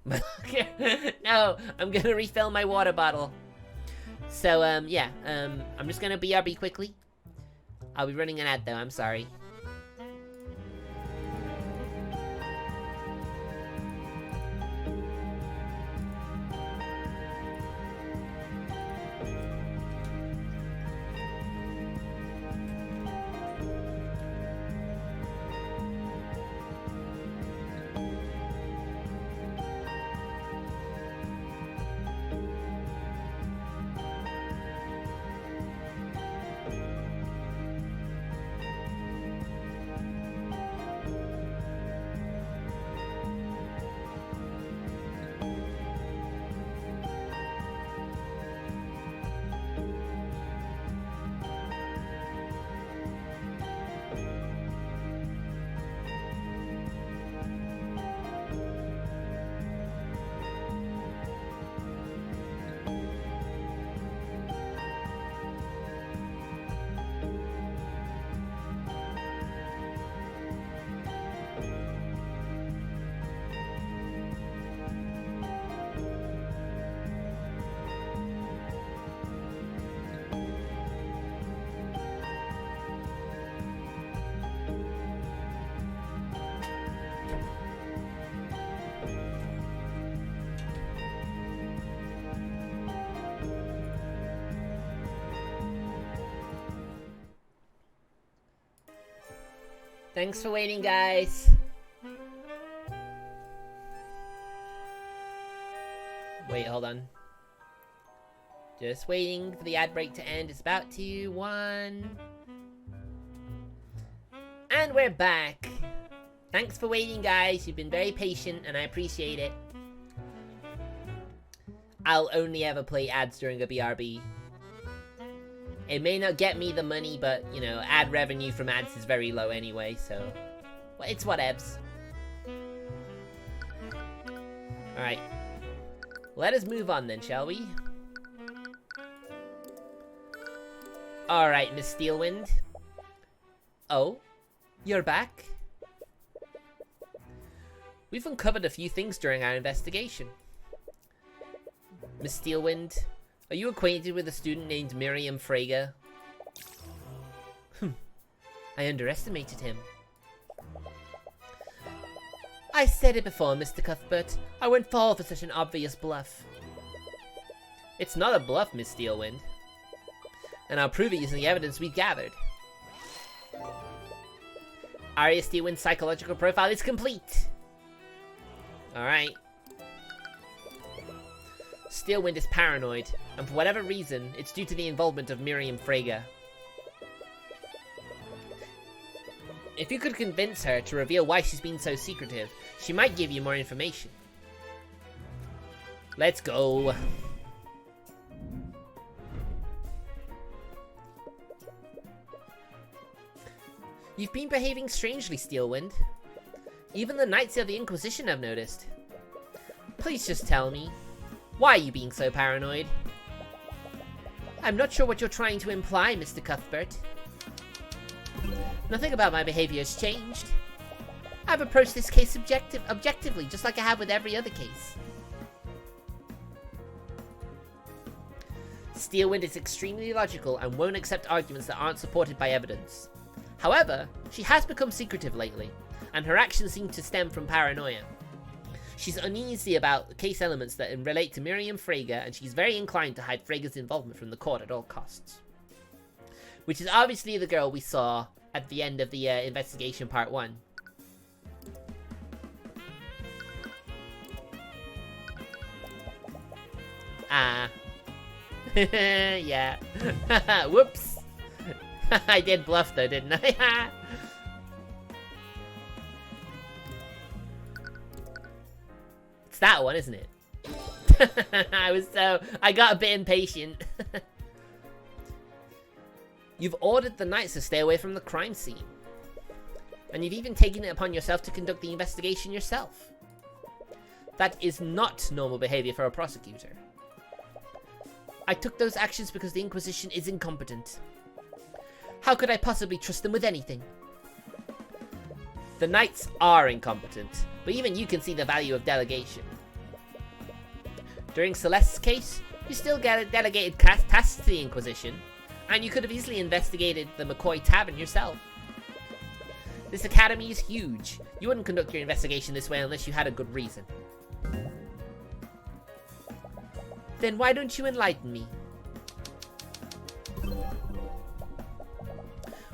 My locker? No, I'm gonna refill my water bottle. So, yeah. I'm just gonna BRB quickly. I'll be running an ad though. I'm sorry. Thanks for waiting, guys. Wait, hold on. Just waiting for the ad break to end. It's about to. One. And we're back. Thanks for waiting, guys. You've been very patient, and I appreciate it. I'll only ever play ads during a BRB. It may not get me the money, but, you know, ad revenue from ads is very low anyway, so... well, it's whatevs. Alright. Let us move on then, shall we? Alright, Miss Steelwind. Oh? You're back? We've uncovered a few things during our investigation. Miss Steelwind, are you acquainted with a student named Miriam Frager? I underestimated him. I said it before, Mr. Cuthbert. I won't fall for such an obvious bluff. It's not a bluff, Miss Steelwind. And I'll prove it using the evidence we've gathered. Arya Steelwind's psychological profile is complete. Alright. Steelwind is paranoid, and for whatever reason, it's due to the involvement of Miriam Frege. If you could convince her to reveal why she's been so secretive, she might give you more information. Let's go. You've been behaving strangely, Steelwind. Even the Knights of the Inquisition have noticed. Please just tell me, why are you being so paranoid? I'm not sure what you're trying to imply, Mr. Cuthbert. Nothing about my behavior has changed. I've approached this case objectively, just like I have with every other case. Steelwind is extremely logical and won't accept arguments that aren't supported by evidence. However, she has become secretive lately, and her actions seem to stem from paranoia. She's uneasy about case elements that relate to Miriam Frege, and she's very inclined to hide Frege's involvement from the court at all costs. Which is obviously the girl we saw at the end of the investigation part 1. Ah. Yeah. Whoops. I did bluff though, didn't I? It's that one, isn't it? I got a bit impatient. You've ordered the Knights to stay away from the crime scene. And you've even taken it upon yourself to conduct the investigation yourself. That is not normal behavior for a prosecutor. I took those actions because the Inquisition is incompetent. How could I possibly trust them with anything? The Knights are incompetent, but even you can see the value of delegation. During Celeste's case, you still delegated tasks to the Inquisition, and you could have easily investigated the McCoy Tavern yourself. This academy is huge. You wouldn't conduct your investigation this way unless you had a good reason. Then why don't you enlighten me?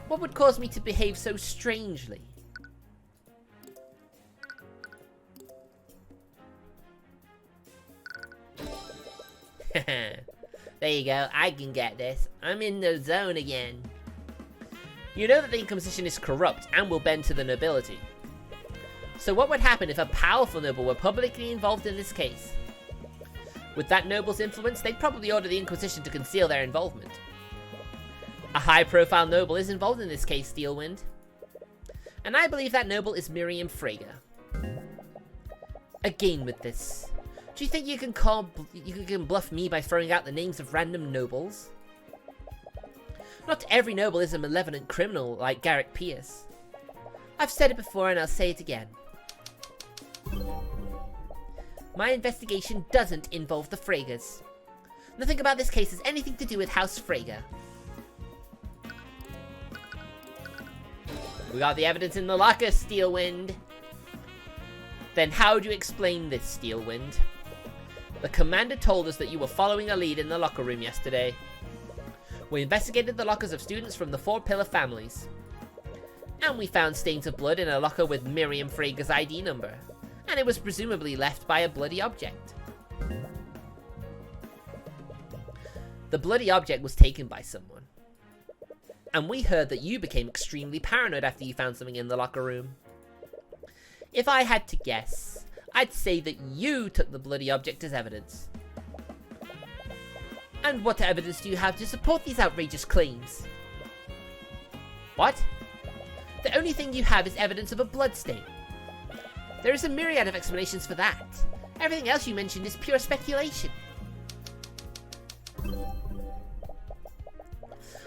What would cause me to behave so strangely? There you go, I can get this. I'm in the zone again. You know that the Inquisition is corrupt and will bend to the nobility. So what would happen if a powerful noble were publicly involved in this case? With that noble's influence, they'd probably order the Inquisition to conceal their involvement. A high-profile noble is involved in this case, Steelwind. And I believe that noble is Miriam Frege. Again with this. Do you think you can bluff me by throwing out the names of random nobles? Not every noble is a malevolent criminal like Garrick Pierce. I've said it before and I'll say it again. My investigation doesn't involve the Freges. Nothing about this case has anything to do with House Frege. We got the evidence in the locker, Steelwind. Then how do you explain this, Steelwind? The commander told us that you were following a lead in the locker room yesterday. We investigated the lockers of students from the 4 Pillar families. And we found stains of blood in a locker with Miriam Frege's ID number. And it was presumably left by a bloody object. The bloody object was taken by someone. And we heard that you became extremely paranoid after you found something in the locker room. If I had to guess, I'd say that you took the bloody object as evidence. And what evidence do you have to support these outrageous claims? What? The only thing you have is evidence of a bloodstain. There is a myriad of explanations for that. Everything else you mentioned is pure speculation.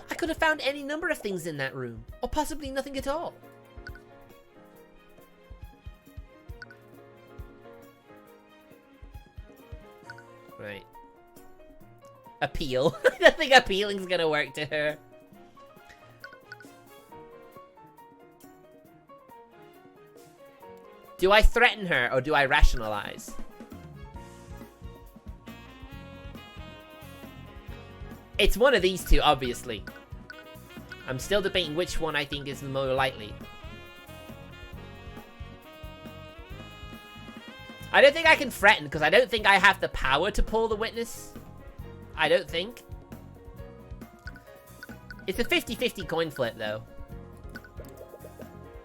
I could have found any number of things in that room, or possibly nothing at all. Right. Appeal. I don't think appealing's gonna work to her. Do I threaten her, or do I rationalize? It's one of these two, obviously. I'm still debating which one I think is the more likely. I don't think I can threaten, because I don't think I have the power to pull the witness. I don't think. It's a 50-50 coin flip, though.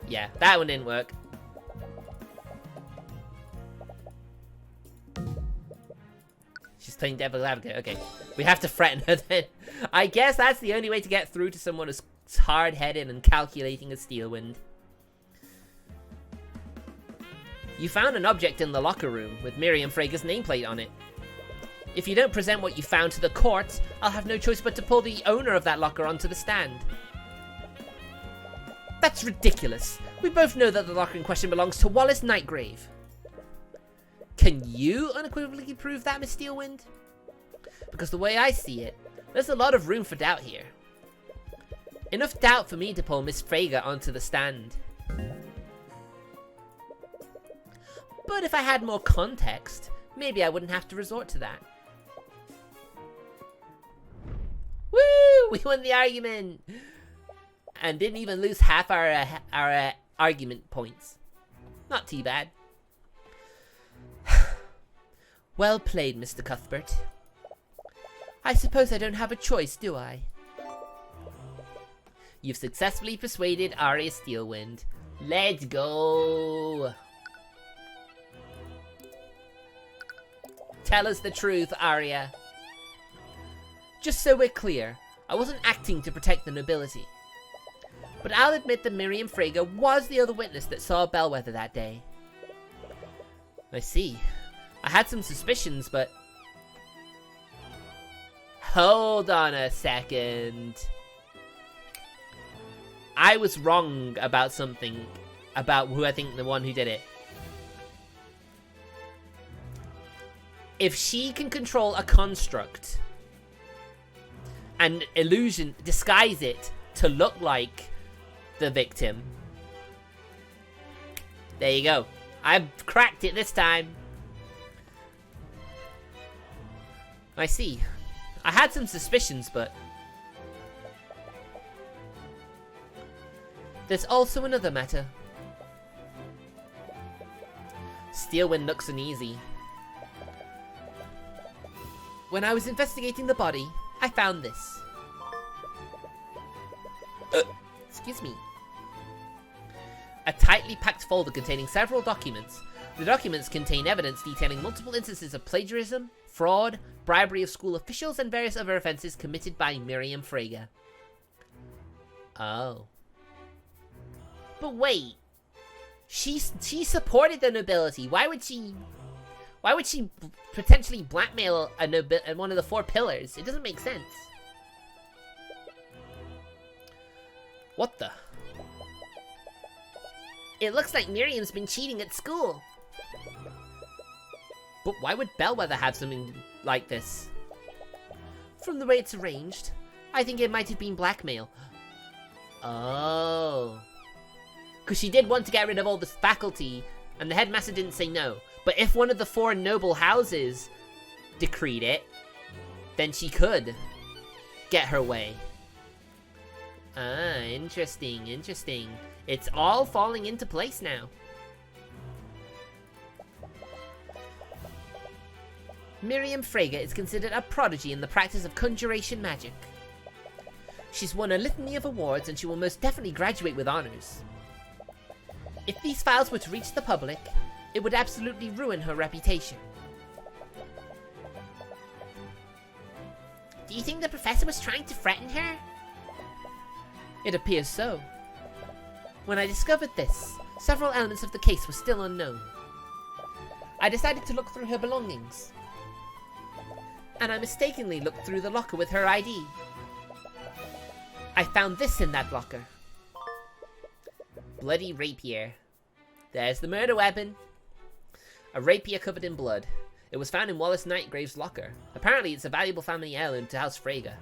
Yeah, that one didn't work. She's playing devil's advocate. Okay, we have to threaten her then. I guess that's the only way to get through to someone as hard-headed and calculating as Steelwind. You found an object in the locker room with Miriam Frager's nameplate on it. If you don't present what you found to the court, I'll have no choice but to pull the owner of that locker onto the stand. That's ridiculous. We both know that the locker in question belongs to Wallace Nightgrave. Can you unequivocally prove that, Miss Steelwind? Because the way I see it, there's a lot of room for doubt here. Enough doubt for me to pull Miss Frager onto the stand. But if I had more context, maybe I wouldn't have to resort to that. Woo! We won the argument! And didn't even lose half our argument points. Not too bad. Well played, Mr. Cuthbert. I suppose I don't have a choice, do I? You've successfully persuaded Arya Steelwind. Let's go! Tell us the truth, Arya. Just so we're clear, I wasn't acting to protect the nobility. But I'll admit that Miriam Frager was the other witness that saw Bellwether that day. I see. I had some suspicions, but... Hold on a second. I was wrong about something, about who I think the one who did it. If she can control a construct and disguise it to look like the victim, there you go. I've cracked it this time. I see. I had some suspicions, but... There's also another matter. Steelwind looks uneasy. When I was investigating the body, I found this. Excuse me. A tightly packed folder containing several documents. The documents contain evidence detailing multiple instances of plagiarism, fraud, bribery of school officials, and various other offenses committed by Miriam Frager. Oh. But wait. She supported the nobility. Why would she potentially blackmail one of the four pillars? It doesn't make sense. What the? It looks like Miriam's been cheating at school. But why would Bellwether have something like this? From the way it's arranged, I think it might have been blackmail. Oh. Because she did want to get rid of all the faculty, and the headmaster didn't say no. But if one of the four noble houses decreed it, then she could get her way. Ah, interesting, interesting. It's all falling into place now. Miriam Frager is considered a prodigy in the practice of conjuration magic. She's won a litany of awards, and she will most definitely graduate with honors. If these files were to reach the public, it would absolutely ruin her reputation. Do you think the professor was trying to threaten her? It appears so. When I discovered this, several elements of the case were still unknown. I decided to look through her belongings. And I mistakenly looked through the locker with her ID. I found this in that locker. Bloody rapier. There's the murder weapon. A rapier covered in blood. It was found in Wallace Nightgrave's locker. Apparently it's a valuable family heirloom to House Frager.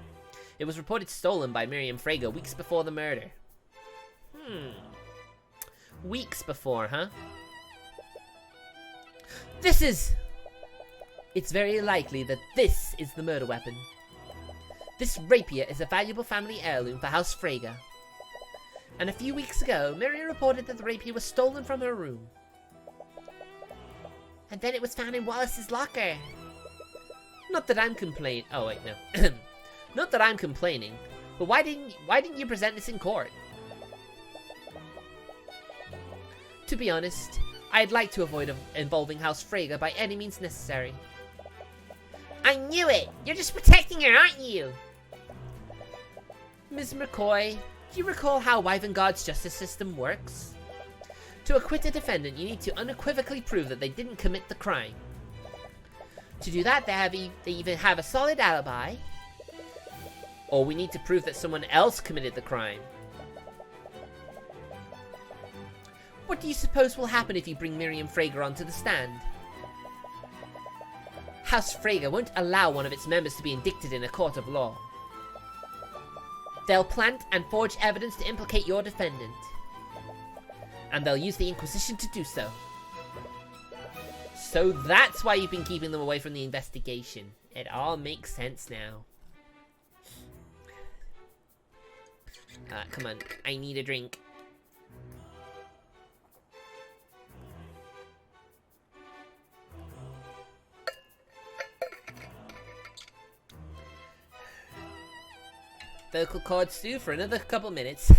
It was reported stolen by Miriam Frager weeks before the murder. Weeks before, huh? It's very likely that this is the murder weapon. This rapier is a valuable family heirloom for House Frege. And a few weeks ago, Miriam reported that the rapier was stolen from her room. And then it was found in Wallace's locker. Not that I'm complaining. Oh wait, no. Not that I'm complaining. But why didn't you present this in court? To be honest, I'd like to avoid involving House Frege by any means necessary. I knew it! You're just protecting her, aren't you? Ms. McCoy, do you recall how Wyvernguard's justice system works? To acquit a defendant, you need to unequivocally prove that they didn't commit the crime. To do that, they either have a solid alibi, or we need to prove that someone else committed the crime. What do you suppose will happen if you bring Miriam Frege onto the stand? House Frege won't allow one of its members to be indicted in a court of law. They'll plant and forge evidence to implicate your defendant. And they'll use the Inquisition to do so. So that's why you've been keeping them away from the investigation. It all makes sense now. Come on, I need a drink. Vocal cords stew for another couple minutes.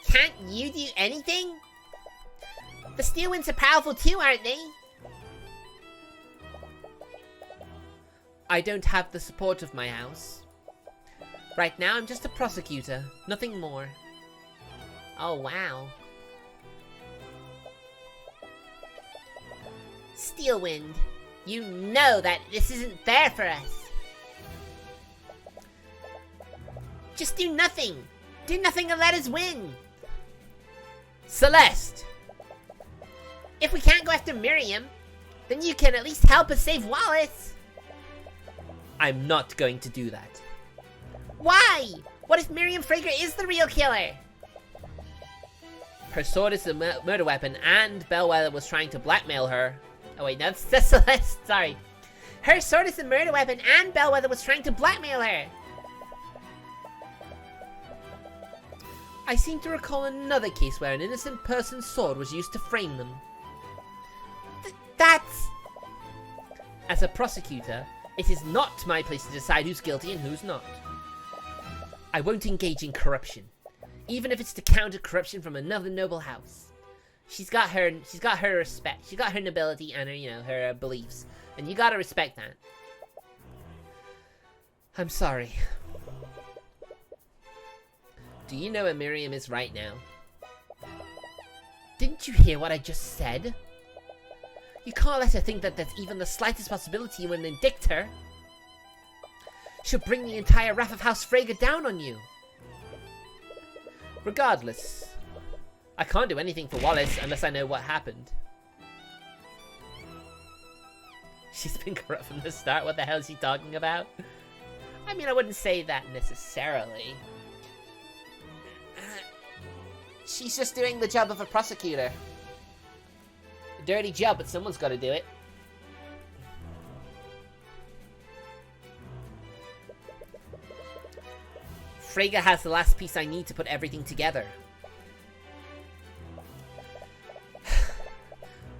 Can't you do anything? The Steelwinds are powerful too, aren't they? I don't have the support of my house. Right now, I'm just a prosecutor, nothing more. Oh, wow. Steelwind, you know that this isn't fair for us. Just do nothing. Do nothing and let us win. Celeste! If we can't go after Miriam, then you can at least help us save Wallace. I'm not going to do that. Why? What if Miriam Frege is the real killer? Her sword is a murder weapon, and Bellwether was trying to blackmail her. Oh wait, that's Celeste, sorry. Her sword is a murder weapon, and Bellwether was trying to blackmail her. I seem to recall another case where an innocent person's sword was used to frame them. That's... As a prosecutor, it is not my place to decide who's guilty and who's not. I won't engage in corruption, even if it's to counter corruption from another noble house. She's got her respect, she's got her nobility and her, her beliefs, and you gotta respect that. I'm sorry. Do you know where Miriam is right now? Didn't you hear what I just said? You can't let her think that there's even the slightest possibility you would indict her. She'll bring the entire wrath of House Frege down on you. Regardless, I can't do anything for Wallace unless I know what happened. She's been corrupt from the start. What the hell is she talking about? I mean, I wouldn't say that necessarily. She's just doing the job of a prosecutor. A dirty job, but someone's got to do it. Frege has the last piece I need to put everything together.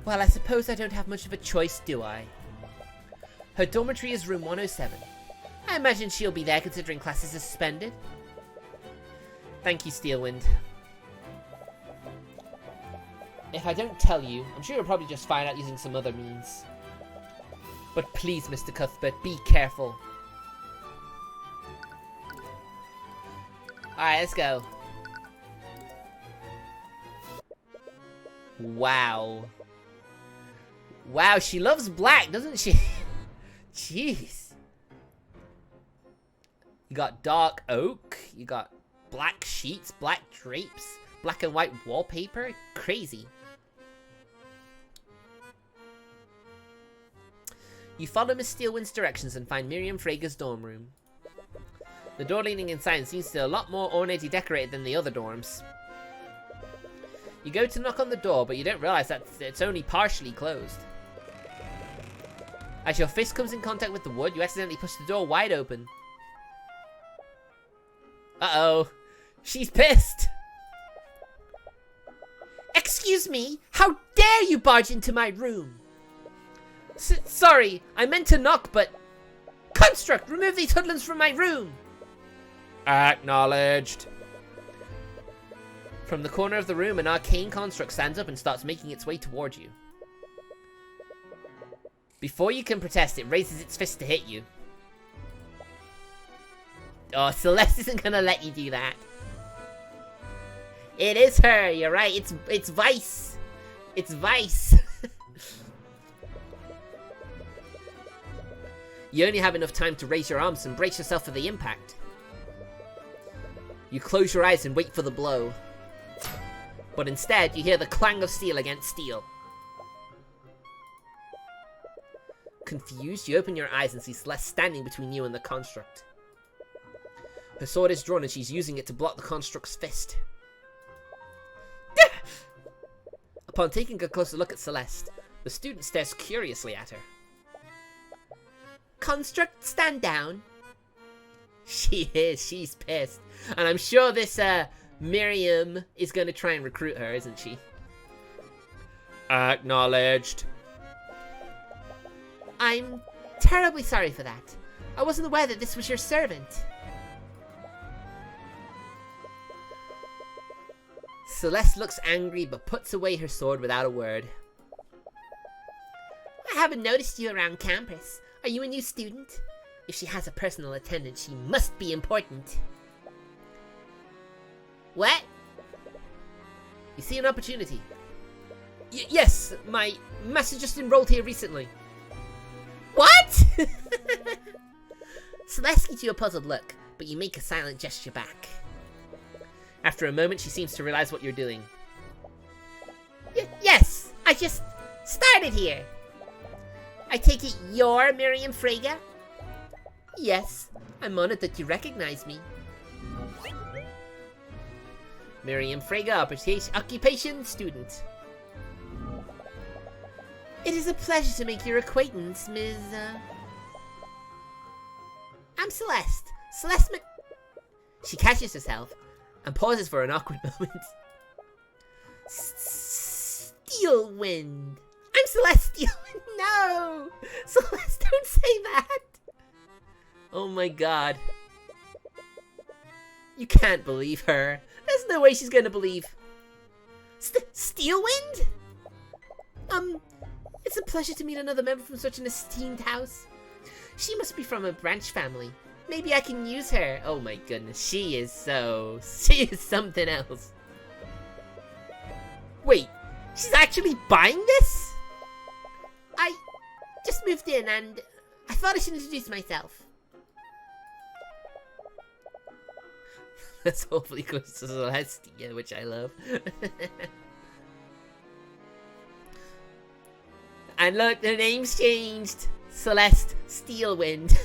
Well, I suppose I don't have much of a choice, do I? Her dormitory is room 107. I imagine she'll be there considering classes are suspended. Thank you, Steelwind. If I don't tell you, I'm sure you'll probably just find out using some other means. But please, Mr. Cuthbert, be careful. Alright, let's go. Wow. Wow, she loves black, doesn't she? Jeez. You got dark oak, you got black sheets, black drapes, black and white wallpaper. Crazy. You follow Miss Steelwind's directions and find Miriam Frege's dorm room. The door leading inside seems to be a lot more ornately decorated than the other dorms. You go to knock on the door, but you don't realize that it's only partially closed. As your fist comes in contact with the wood, you accidentally push the door wide open. Uh-oh. She's pissed! Excuse me, how dare you barge into my room? Sorry, I meant to knock, but... Construct, remove these hoodlums from my room! Acknowledged. From the corner of the room, an arcane construct stands up and starts making its way towards you. Before you can protest, it raises its fist to hit you. Oh, Celeste isn't gonna let you do that. It is her, you're right, it's Vice. It's Vice. You only have enough time to raise your arms and brace yourself for the impact. You close your eyes and wait for the blow. But instead, you hear the clang of steel against steel. Confused, you open your eyes and see Celeste standing between you and the construct. Her sword is drawn and she's using it to block the construct's fist. Upon taking a closer look at Celeste, the student stares curiously at her. Construct, stand down. She's pissed. And I'm sure this, Miriam is going to try and recruit her, isn't she? Acknowledged. I'm terribly sorry for that. I wasn't aware that this was your servant. Celeste looks angry but puts away her sword without a word. I haven't noticed you around campus. Are you a new student? If she has a personal attendant, she must be important. What? You see an opportunity. Yes, my master just enrolled here recently. What? Celeste gives you a puzzled look, but you make a silent gesture back. After a moment, she seems to realize what you're doing. Yes, I just started here. I take it you're Miriam Frege? Yes, I'm honored that you recognize me. Miriam Frege, occupation student. It is a pleasure to make your acquaintance, Ms. I'm Celeste. She catches herself and pauses for an awkward moment. Steelwind. I'm Celeste Steelwind. No! Celeste, don't say that. Oh my god. You can't believe her. There's no way she's gonna believe. Steelwind? It's a pleasure to meet another member from such an esteemed house. She must be from a branch family. Maybe I can use her. Oh my goodness, she is something else. Wait, she's actually buying this? I just moved in and I thought I should introduce myself. That's awfully close to Celeste, which I love. And look, her name's changed. Celeste Steelwind.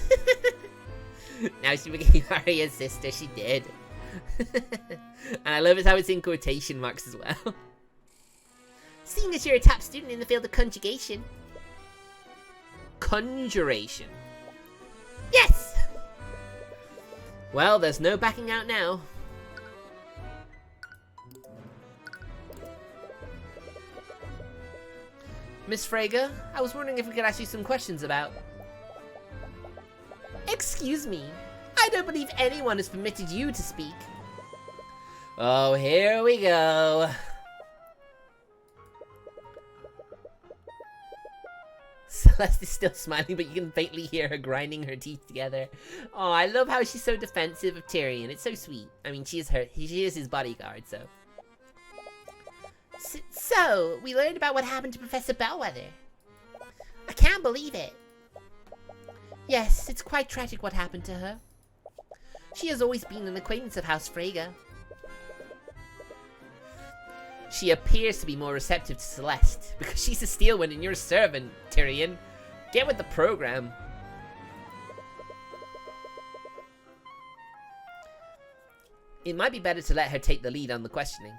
Now she became Arya's sister, she did. And I love it how it's in quotation marks as well. Seeing as you're a top student in the field of conjugation. Conjuration? Yes! Well, there's no backing out now. Miss Frege, I was wondering if we could ask you some questions about... Excuse me, I don't believe anyone has permitted you to speak. Oh, here we go. Celeste is still smiling, but you can faintly hear her grinding her teeth together. Oh, I love how she's so defensive of Tyrion. It's so sweet. I mean, she is his bodyguard, so... So, we learned about what happened to Professor Bellwether. I can't believe it. Yes, it's quite tragic what happened to her. She has always been an acquaintance of House Frege. She appears to be more receptive to Celeste, because she's a Steelwind and you're a servant, Tyrion. Get with the program. It might be better to let her take the lead on the questioning.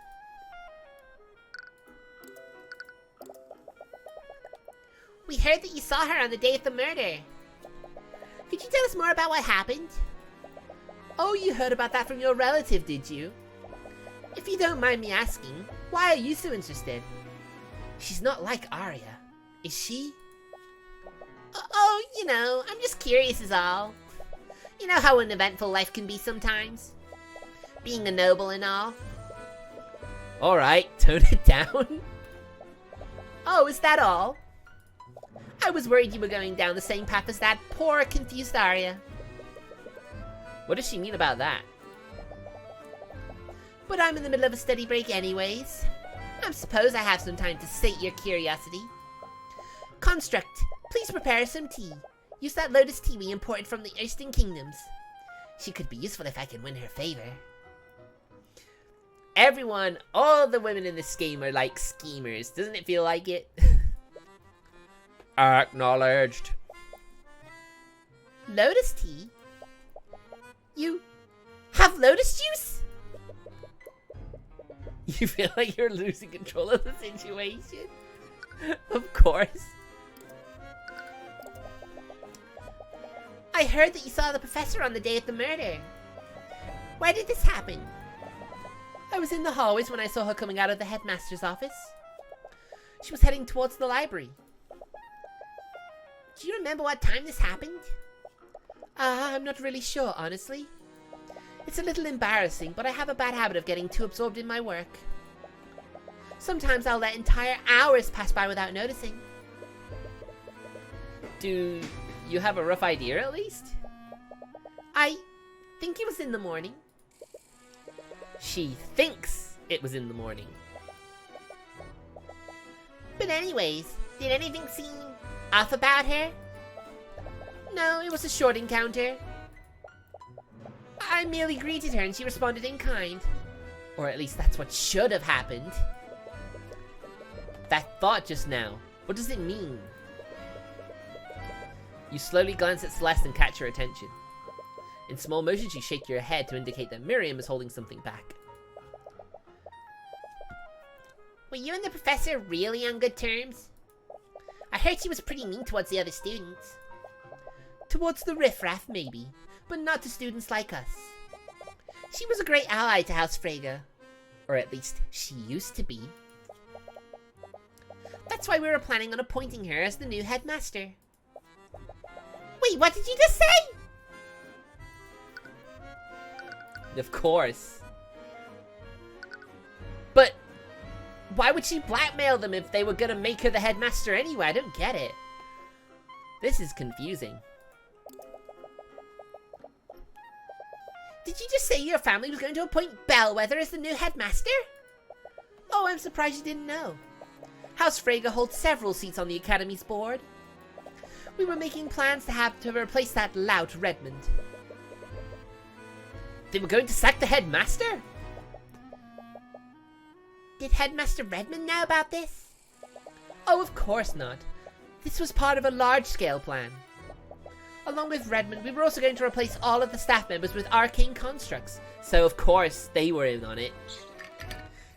We heard that you saw her on the day of the murder. Could you tell us more about what happened? Oh, you heard about that from your relative, did you? If you don't mind me asking, why are you so interested? She's not like Arya, is she? Oh, you know, I'm just curious is all. You know how an eventful life can be sometimes? Being a noble and all. Alright, tone it down. Oh, is that all? I was worried you were going down the same path as that poor, confused Arya. What does she mean about that? But I'm in the middle of a study break anyways. I suppose I have some time to sate your curiosity. Construct, please prepare some tea. Use that lotus tea we imported from the Eastern Kingdoms. She could be useful if I can win her favor. Everyone, all the women in this game are like schemers. Doesn't it feel like it? Acknowledged. Lotus tea? You have lotus juice? You feel like you're losing control of the situation? Of course. I heard that you saw the professor on the day of the murder. Where did this happen? I was in the hallways when I saw her coming out of the headmaster's office. She was heading towards the library. Do you remember what time this happened? I'm not really sure, honestly. It's a little embarrassing, but I have a bad habit of getting too absorbed in my work. Sometimes I'll let entire hours pass by without noticing. Do you have a rough idea, at least? I think it was in the morning. She thinks it was in the morning. But anyways, did anything seem off about her? No, it was a short encounter. I merely greeted her and she responded in kind. Or at least that's what should have happened. That thought just now, what does it mean? You slowly glance at Celeste and catch her attention. In small motions, you shake your head to indicate that Miriam is holding something back. Were you and the professor really on good terms? I heard she was pretty mean towards the other students. Towards the riffraff, maybe, but not to students like us. She was a great ally to House Frege. Or at least, she used to be. That's why we were planning on appointing her as the new headmaster. Wait, what did you just say? Of course. But why would she blackmail them if they were gonna make her the headmaster anyway? I don't get it. This is confusing. Did you just say your family was going to appoint Bellwether as the new headmaster? Oh, I'm surprised you didn't know. House Frege holds several seats on the Academy's board. We were making plans to replace that lout Redmond. They were going to sack the headmaster? Did Headmaster Redmond know about this? Oh, of course not. This was part of a large-scale plan. Along with Redmond, we were also going to replace all of the staff members with arcane constructs. So, of course, they were in on it.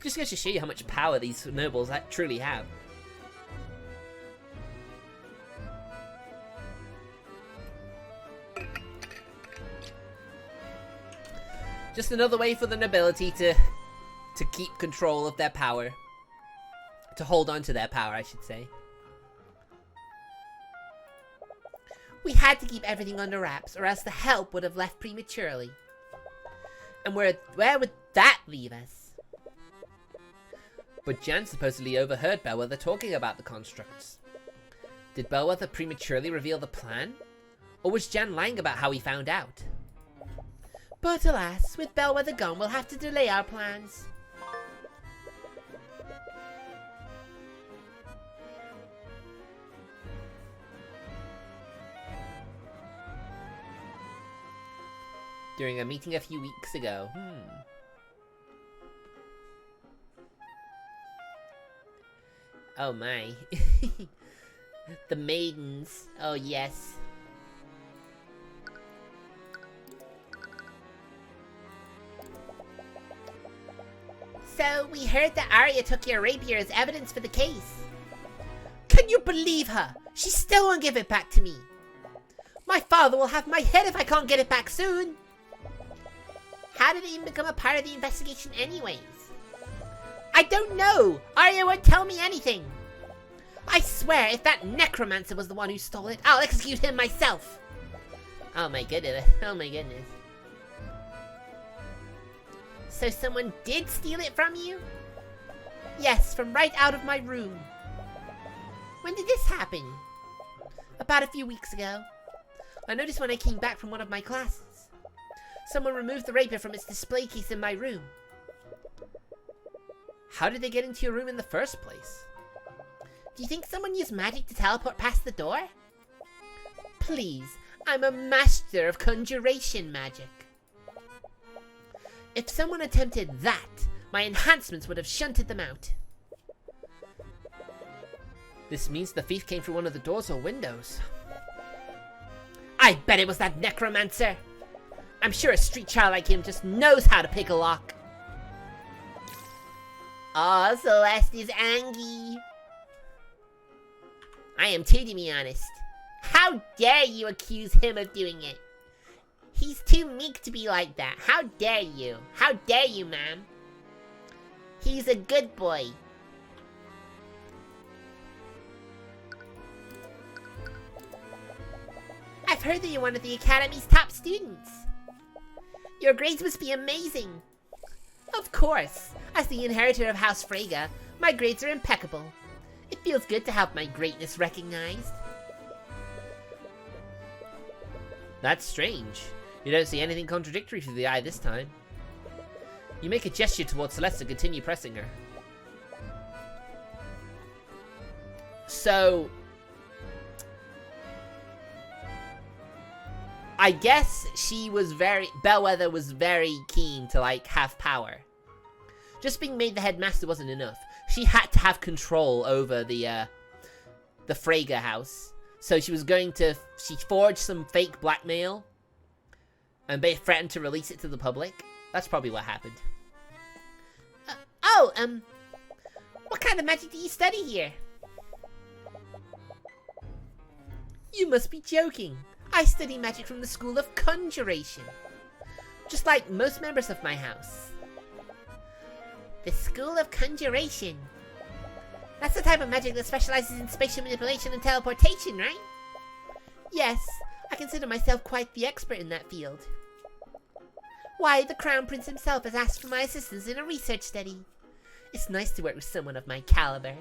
Just goes to show you how much power these nobles truly have. Just another way for the nobility to keep control of their power. To hold on to their power, I should say. We had to keep everything under wraps, or else the help would have left prematurely. And where would that leave us? But Jan supposedly overheard Bellwether talking about the constructs. Did Bellwether prematurely reveal the plan? Or was Jan lying about how he found out? But alas, with Bellwether gone, we'll have to delay our plans. During a meeting a few weeks ago. Oh my. The maidens. Oh yes. So, we heard that Arya took your rapier as evidence for the case. Can you believe her? She still won't give it back to me. My father will have my head if I can't get it back soon. How did it even become a part of the investigation anyways? I don't know. Arya won't tell me anything. I swear, if that necromancer was the one who stole it, I'll execute him myself. Oh my goodness. Oh my goodness. So someone did steal it from you? Yes, from right out of my room. When did this happen? About a few weeks ago. I noticed when I came back from one of my classes. Someone removed the rapier from its display case in my room. How did they get into your room in the first place? Do you think someone used magic to teleport past the door? Please, I'm a master of conjuration magic. If someone attempted that, my enhancements would have shunted them out. This means the thief came through one of the doors or windows. I bet it was that necromancer. I'm sure a street child like him just knows how to pick a lock. Oh, Celeste is angry. I am too, to be honest. How dare you accuse him of doing it? He's too meek to be like that. How dare you? How dare you, ma'am? He's a good boy. I've heard that you're one of the Academy's top students. Your grades must be amazing. Of course. As the inheritor of House Freyga, my grades are impeccable. It feels good to have my greatness recognized. That's strange. You don't see anything contradictory through the eye this time. You make a gesture towards Celeste to continue pressing her. So, I guess Bellwether was very keen to, like, have power. Just being made the headmaster wasn't enough. She had to have control over the Freyga house. So she forged some fake blackmail and threatened to release it to the public. That's probably what happened. What kind of magic do you study here? You must be joking. I study magic from the School of Conjuration. Just like most members of my house. The School of Conjuration. That's the type of magic that specializes in spatial manipulation and teleportation, right? Yes, I consider myself quite the expert in that field. Why, the Crown Prince himself has asked for my assistance in a research study. It's nice to work with someone of my caliber.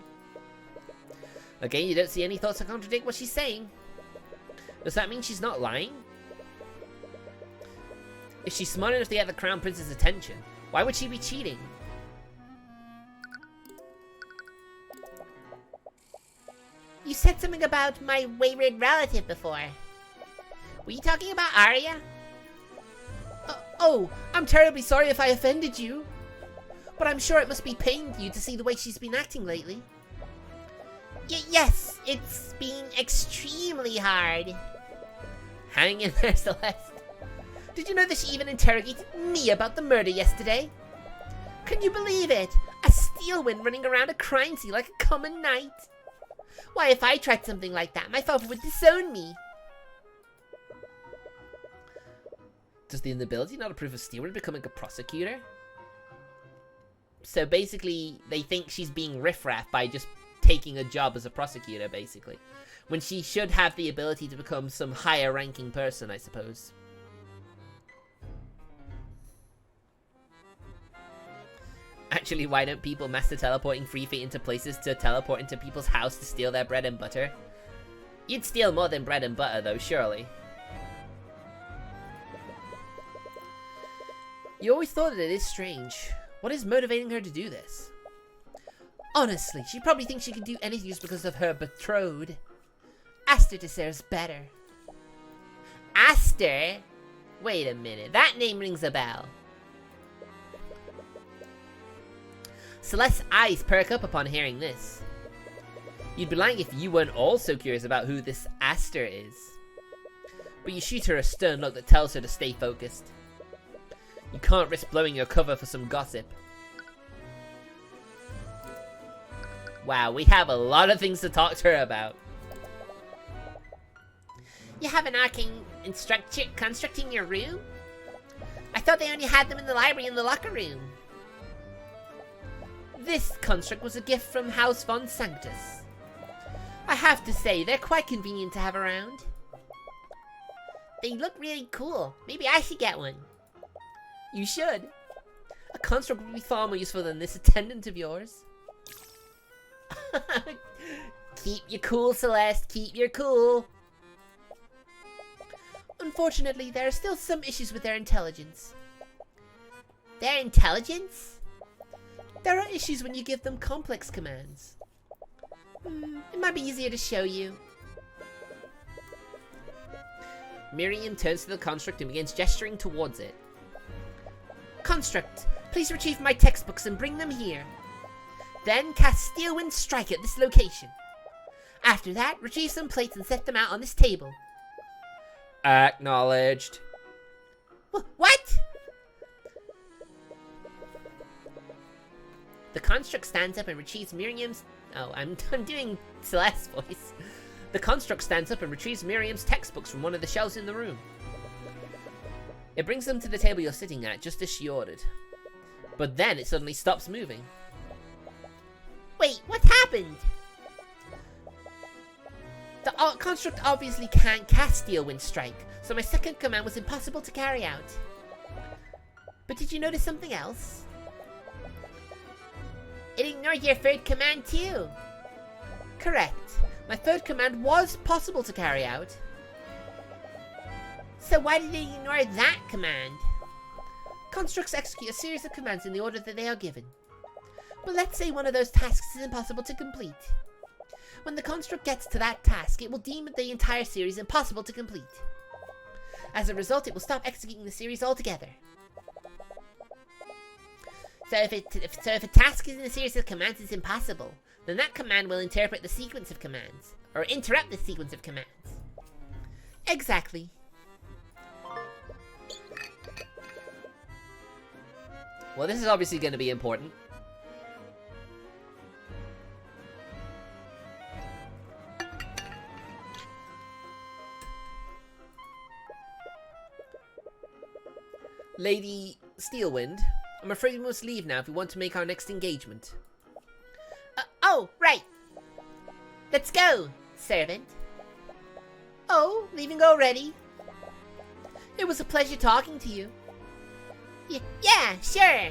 Again, you don't see any thoughts that contradict what she's saying. Does that mean she's not lying? If she's smart enough to get the Crown Prince's attention, why would she be cheating? You said something about my wayward relative before. Were you talking about Arya? Oh, I'm terribly sorry if I offended you. But I'm sure it must be paining you to see the way she's been acting lately. Yes, it's been extremely hard. Hang in there, Celeste. Did you know that she even interrogated me about the murder yesterday? Can you believe it? A Steelwind running around a crime scene like a common knight. Why, if I tried something like that, my father would disown me. Does the inability not approve of Steelwind becoming a prosecutor? So basically, they think she's being riffraff by just taking a job as a prosecutor, basically. When she should have the ability to become some higher ranking person, I suppose. Actually, why don't people master teleporting 3 feet into places to teleport into people's house to steal their bread and butter? You'd steal more than bread and butter, though, surely. You always thought that it is strange. What is motivating her to do this? Honestly, she probably thinks she can do anything just because of her betrothed. Aster deserves better. Aster? Wait a minute, that name rings a bell. Celeste's eyes perk up upon hearing this. You'd be lying if you weren't also curious about who this Aster is. But you shoot her a stern look that tells her to stay focused. You can't risk blowing your cover for some gossip. Wow, we have a lot of things to talk to her about. You have an arcane construct in your room? I thought they only had them in the library and the locker room. This construct was a gift from House von Sanctus. I have to say, they're quite convenient to have around. They look really cool. Maybe I should get one. You should. A construct would be far more useful than this attendant of yours. Keep your cool, Celeste. Keep your cool. Unfortunately, there are still some issues with their intelligence. Their intelligence? There are issues when you give them complex commands. It might be easier to show you. Miriam turns to the construct and begins gesturing towards it. Construct, please retrieve my textbooks and bring them here. Then cast Steelwind Strike at this location. After that, retrieve some plates and set them out on this table. Acknowledged. What? The construct stands up and retrieves Miriam's... Oh, I'm doing Celeste's voice. The construct stands up and retrieves Miriam's textbooks from one of the shelves in the room. It brings them to the table you're sitting at, just as she ordered. But then it suddenly stops moving. Wait, what happened? The construct obviously can't cast Steelwind Strike, so my second command was impossible to carry out. But did you notice something else? It ignored your third command too. Correct. My third command was possible to carry out. So why did it ignore that command? Constructs execute a series of commands in the order that they are given. But let's say one of those tasks is impossible to complete. When the construct gets to that task, it will deem the entire series impossible to complete. As a result, it will stop executing the series altogether. So if a task in a series of commands is impossible, then that command will interpret the sequence of commands, or interrupt the sequence of commands. Exactly. Well, this is obviously going to be important. Lady Steelwind, I'm afraid we must leave now if we want to make our next engagement. Oh, right. Let's go, servant. Oh, leaving already? It was a pleasure talking to you. Yeah, sure.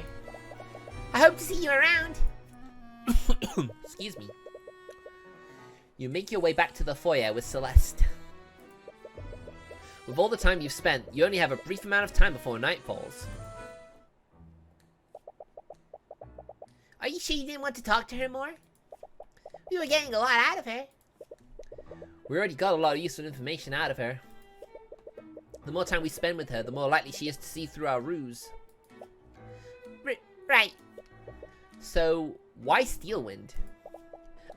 I hope to see you around. Excuse me. You make your way back to the foyer with Celeste. With all the time you've spent, you only have a brief amount of time before night falls. Are you sure you didn't want to talk to her more? We were getting a lot out of her. We already got a lot of useful information out of her. The more time we spend with her, the more likely she is to see through our ruse. Right. So, why Steelwind?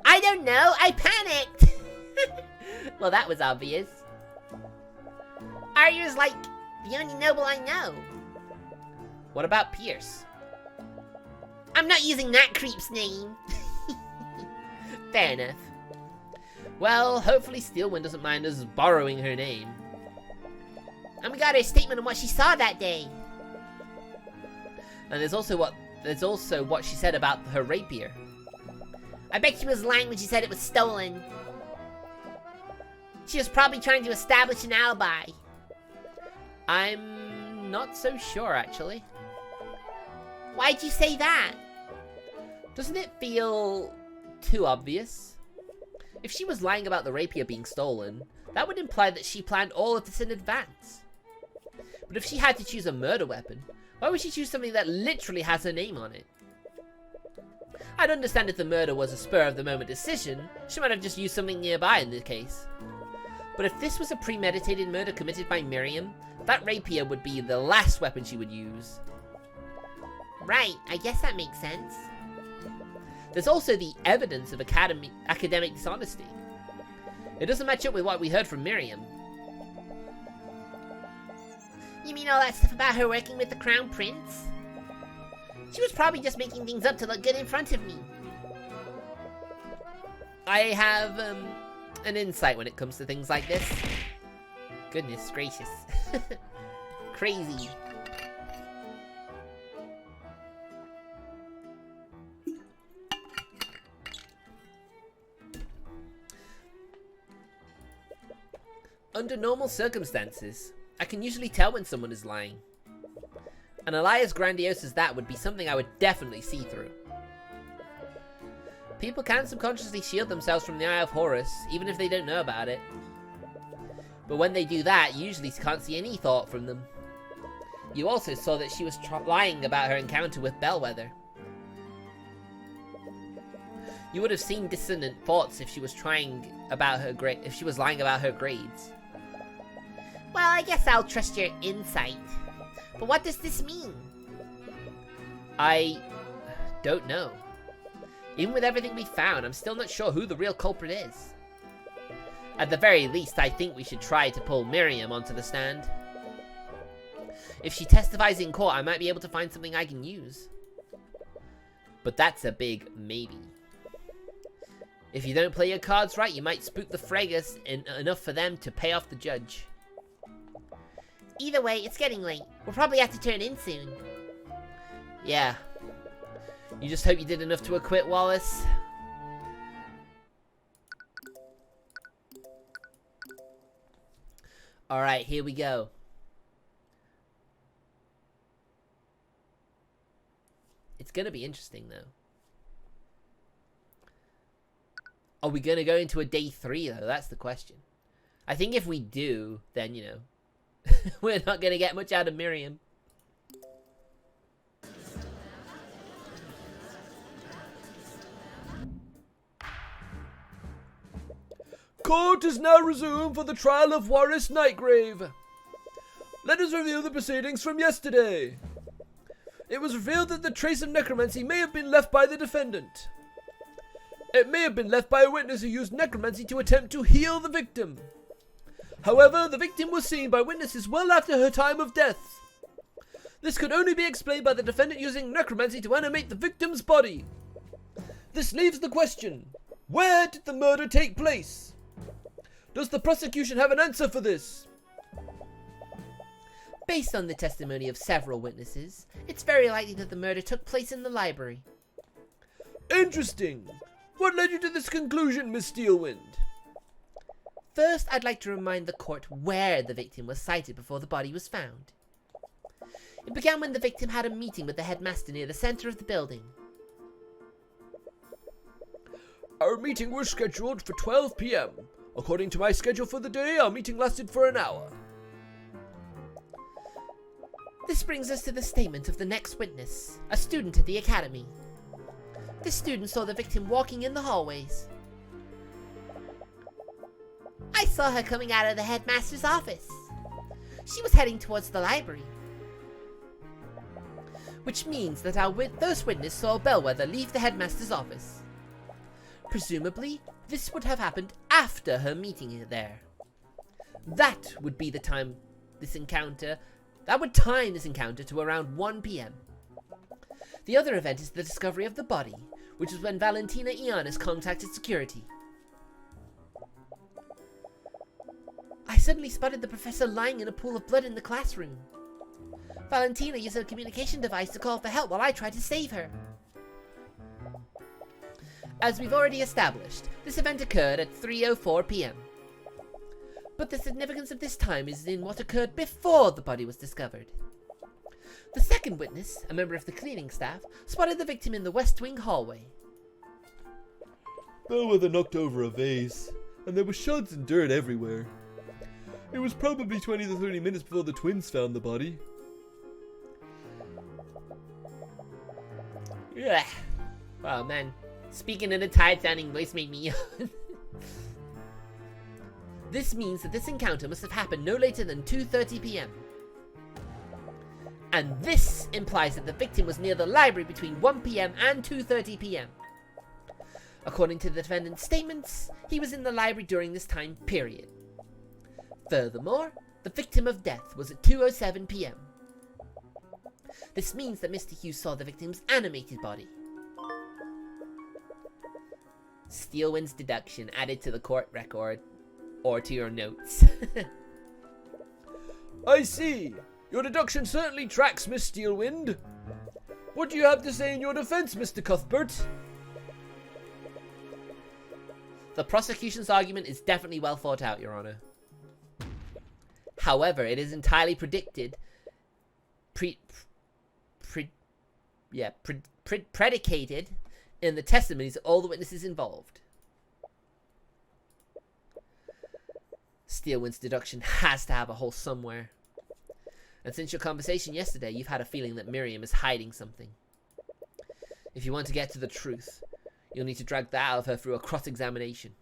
I don't know, I panicked! Well, that was obvious. Arya's like the only noble I know. What about Pierce? I'm not using that creep's name. Fair enough. Well, hopefully Steelwind doesn't mind us borrowing her name. And we got her statement on what she saw that day. And there's also what she said about her rapier. I bet she was lying when she said it was stolen. She was probably trying to establish an alibi. I'm not so sure, actually. Why'd you say that? Doesn't it feel too obvious? If she was lying about the rapier being stolen, that would imply that she planned all of this in advance. But if she had to choose a murder weapon, why would she choose something that literally has her name on it? I'd understand if the murder was a spur-of-the-moment decision. She might have just used something nearby in this case. But if this was a premeditated murder committed by Miriam, that rapier would be the last weapon she would use. Right, I guess that makes sense. There's also the evidence of academic dishonesty. It doesn't match up with what we heard from Miriam. You mean all that stuff about her working with the Crown Prince? She was probably just making things up to look good in front of me. I have, an insight when it comes to things like this. Goodness gracious. Crazy. Under normal circumstances, I can usually tell when someone is lying. And a lie as grandiose as that would be something I would definitely see through. People can subconsciously shield themselves from the eye of Horus, even if they don't know about it. But when they do that, you usually can't see any thought from them. You also saw that she was lying about her encounter with Bellwether. You would have seen dissonant thoughts if she was lying about her grades. Well, I guess I'll trust your insight. But what does this mean? I don't know. Even with everything we found, I'm still not sure who the real culprit is. At the very least, I think we should try to pull Miriam onto the stand. If she testifies in court, I might be able to find something I can use. But that's a big maybe. If you don't play your cards right, you might spook the Fregas enough for them to pay off the judge. Either way, it's getting late. We'll probably have to turn in soon. Yeah. You just hope you did enough to acquit Wallace. Alright, here we go. It's gonna be interesting, though. Are we gonna go into a day 3, though? That's the question. I think if we do, then, you know, we're not gonna get much out of Miriam. Court is now resumed for the trial of Warris Nightgrave. Let us review the proceedings from yesterday. It was revealed that the trace of necromancy may have been left by the defendant. It may have been left by a witness who used necromancy to attempt to heal the victim. However, the victim was seen by witnesses well after her time of death. This could only be explained by the defendant using necromancy to animate the victim's body. This leaves the question, where did the murder take place? Does the prosecution have an answer for this? Based on the testimony of several witnesses, it's very likely that the murder took place in the library. Interesting. What led you to this conclusion, Miss Steelwind? First, I'd like to remind the court where the victim was sighted before the body was found. It began when the victim had a meeting with the headmaster near the center of the building. Our meeting was scheduled for 12 p.m. According to my schedule for the day, our meeting lasted for an hour. This brings us to the statement of the next witness, a student at the academy. This student saw the victim walking in the hallways. I saw her coming out of the headmaster's office. She was heading towards the library. Which means that our first witness saw Bellwether leave the headmaster's office. Presumably, this would have happened after her meeting there. That would be the time this encounter... That would time this encounter to around 1 p.m. The other event is the discovery of the body, which is when Valentina Ioannis contacted security. I suddenly spotted the professor lying in a pool of blood in the classroom. Valentina used her communication device to call for help while I tried to save her. As we've already established, this event occurred at 3:04 p.m. But the significance of this time is in what occurred before the body was discovered. The second witness, a member of the cleaning staff, spotted the victim in the West Wing hallway. Bellwether knocked over a vase, and there were shards and dirt everywhere. It was probably 20 to 30 minutes before the twins found the body. Ugh. Wow, man. Speaking in a tired-sounding voice made me yawn. This means that this encounter must have happened no later than 2:30 p.m. And this implies that the victim was near the library between 1 p.m. and 2:30 p.m. According to the defendant's statements, he was in the library during this time period. Furthermore, the victim of death was at 2:07 p.m. This means that Mr. Hughes saw the victim's animated body. Steelwind's deduction added to the court record, or to your notes. I see. Your deduction certainly tracks, Miss Steelwind. What do you have to say in your defense, Mr. Cuthbert? The prosecution's argument is definitely well thought out, Your Honor. However, it is entirely predicated in the testimonies of all the witnesses involved. Steelwind's deduction has to have a hole somewhere. And since your conversation yesterday, you've had a feeling that Miriam is hiding something. If you want to get to the truth, you'll need to drag that out of her through a cross-examination.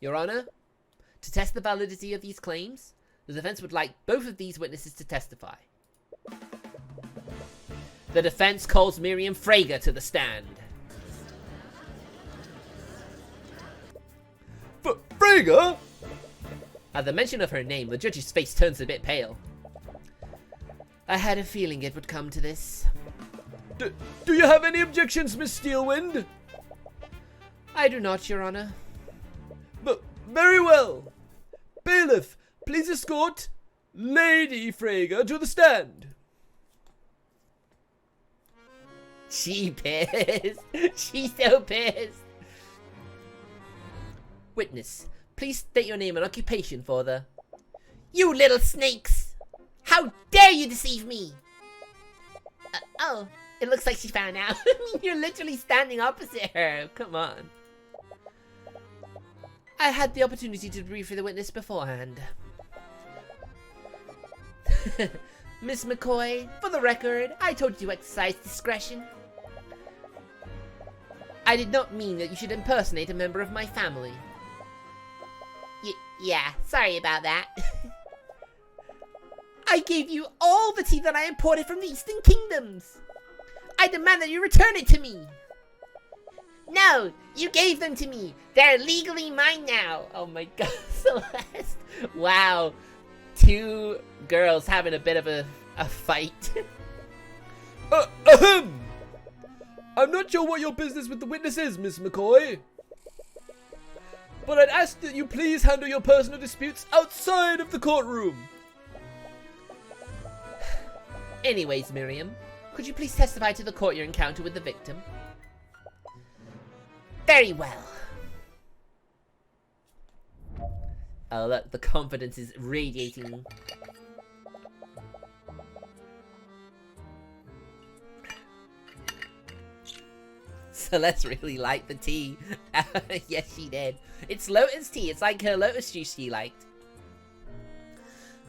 Your Honor, to test the validity of these claims, the defense would like both of these witnesses to testify. The defense calls Miriam Frager to the stand. Frager? At the mention of her name, the judge's face turns a bit pale. I had a feeling it would come to this. Do you have any objections, Miss Steelwind? I do not, Your Honor. But very well. Bailiff, please escort Lady Frager to the stand. She pissed. She's so pissed. Witness, please state your name and occupation for the... You little snakes! How dare you deceive me! Oh, it looks like she found out. I mean, you're literally standing opposite her. Come on. I had the opportunity to brief for the witness beforehand. Miss McCoy, for the record, I told you to exercise discretion. I did not mean that you should impersonate a member of my family. Yeah, sorry about that. I gave you all the tea that I imported from the Eastern Kingdoms. I demand that you return it to me. No, you gave them to me. They're legally mine now. Oh my god, Celeste. Wow. Two girls having a bit of a fight. Ahem! I'm not sure what your business with the witness is, Miss McCoy. But I'd ask that you please handle your personal disputes outside of the courtroom. Anyways, Miriam, could you please testify to the court your encounter with the victim? Very well. Oh, look, the confidence is radiating. Celeste really liked the tea. Yes, she did. It's lotus tea. It's like her lotus juice she liked.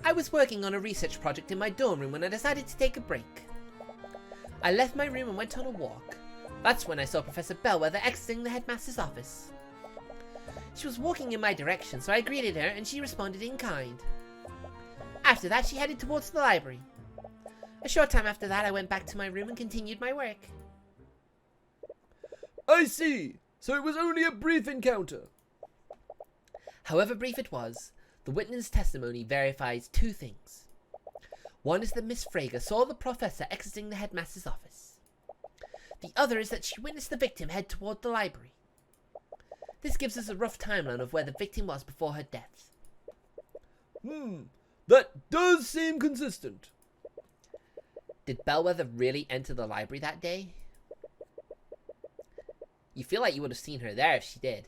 I was working on a research project in my dorm room when I decided to take a break. I left my room and went on a walk. That's when I saw Professor Bellwether exiting the headmaster's office. She was walking in my direction, so I greeted her and she responded in kind. After that, she headed towards the library. A short time after that, I went back to my room and continued my work. I see. So it was only a brief encounter. However brief it was, the witness testimony verifies two things. One is that Miss Frager saw the professor exiting the headmaster's office. The other is that she witnessed the victim head toward the library. This gives us a rough timeline of where the victim was before her death. That does seem consistent. Did Bellwether really enter the library that day? You feel like you would have seen her there if she did.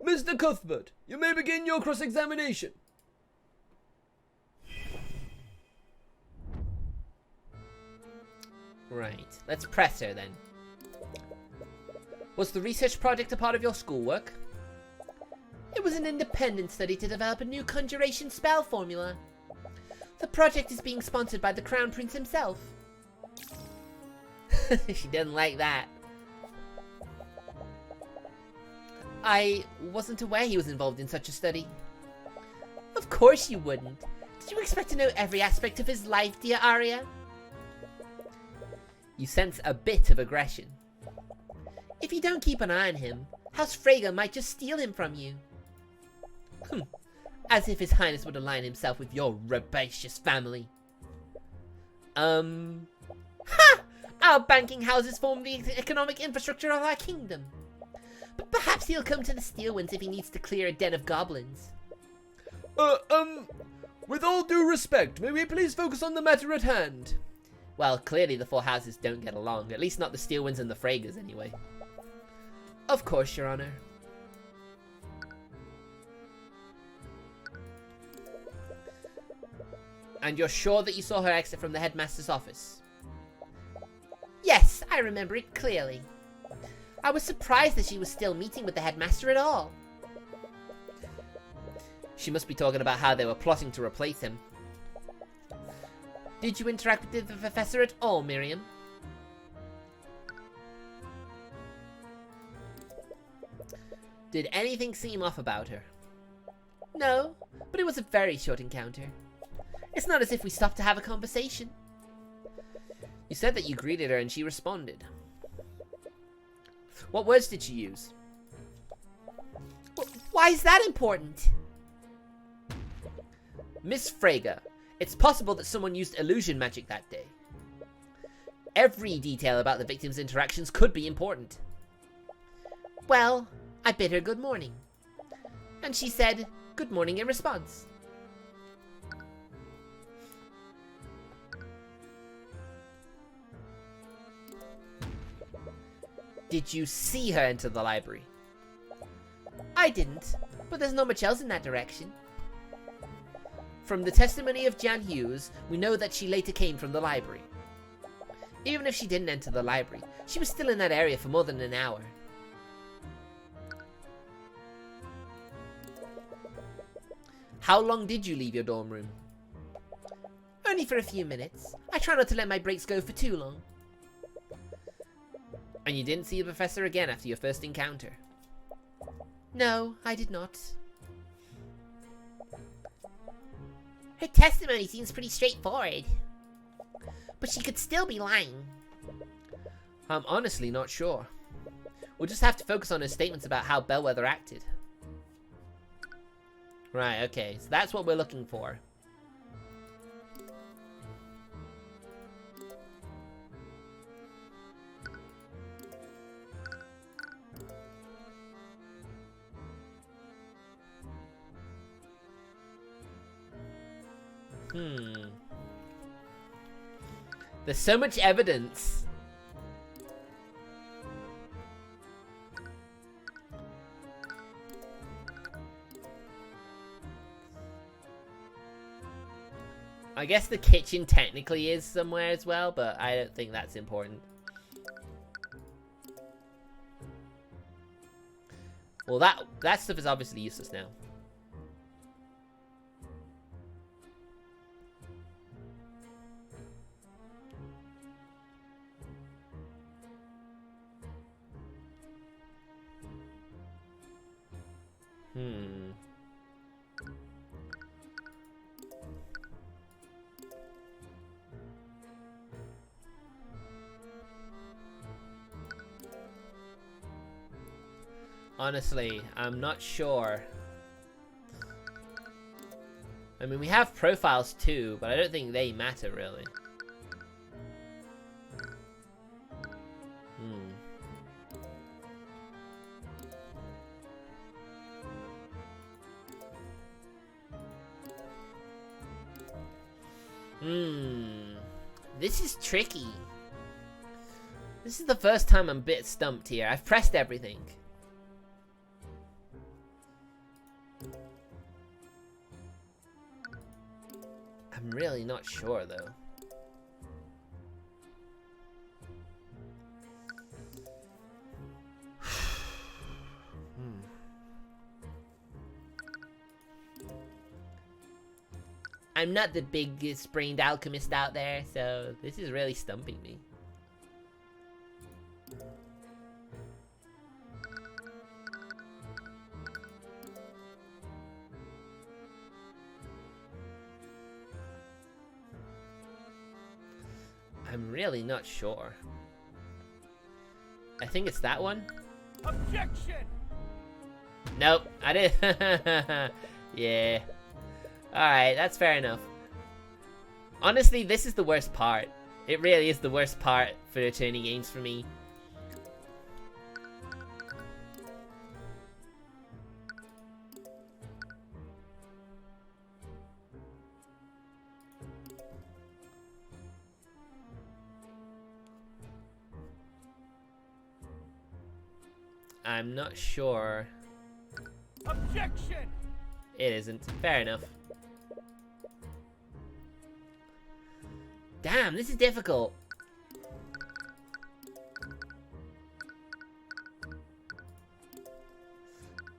Mr. Cuthbert, you may begin your cross-examination. Right, let's press her then. Was the research project a part of your schoolwork? It was an independent study to develop a new conjuration spell formula. The project is being sponsored by the Crown Prince himself. She didn't like that. I wasn't aware he was involved in such a study. Of course you wouldn't. Did you expect to know every aspect of his life, dear Arya? You sense a bit of aggression. If you don't keep an eye on him, House Frager might just steal him from you. As if His Highness would align himself with your herbaceous family. Ha! Our banking houses form the economic infrastructure of our kingdom. But perhaps he'll come to the Steelwinds if he needs to clear a den of goblins. With all due respect, may we please focus on the matter at hand? Well, clearly the four houses don't get along. At least not the Steelwinds and the Fragers, anyway. Of course, Your Honor. And you're sure that you saw her exit from the headmaster's office? Yes, I remember it clearly. I was surprised that she was still meeting with the headmaster at all. She must be talking about how they were plotting to replace him. Did you interact with the professor at all, Miriam? Did anything seem off about her? No, but it was a very short encounter. It's not as if we stopped to have a conversation. You said that you greeted her and she responded. What words did she use? Why is that important? Miss Frager, it's possible that someone used illusion magic that day. Every detail about the victim's interactions could be important. Well, I bid her good morning. And she said, good morning in response. Did you see her enter the library? I didn't, but there's not much else in that direction. From the testimony of Jan Hughes, we know that she later came from the library. Even if she didn't enter the library, she was still in that area for more than an hour. How long did you leave your dorm room? Only for a few minutes. I try not to let my breaks go for too long. And you didn't see the professor again after your first encounter? No, I did not. Her testimony seems pretty straightforward. But she could still be lying. I'm honestly not sure. We'll just have to focus on her statements about how Bellwether acted. Right, okay, so that's what we're looking for. There's so much evidence. I guess the kitchen technically is somewhere as well, but I don't think that's important. Well, that stuff is obviously useless now. Honestly, I'm not sure. I mean, we have profiles too, but I don't think they matter really. This is tricky. This is the first time I'm a bit stumped here. I've pressed everything. I'm really not sure though. I'm not the biggest brained alchemist out there, so this is really stumping me. I'm really not sure. I think it's that one. Objection! Nope, I didn't. Yeah. Alright, that's fair enough. Honestly, this is the worst part. It really is the worst part for attorney games for me. I'm not sure. Objection! It isn't. Fair enough. Damn, this is difficult.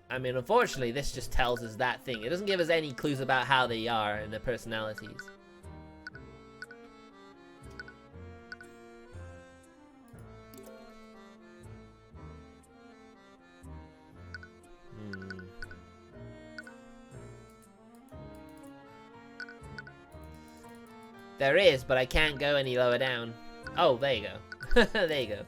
I mean, unfortunately, this just tells us that thing. It doesn't give us any clues about how they are and their personalities. There is, but I can't go any lower down. Oh, there you go. There you go.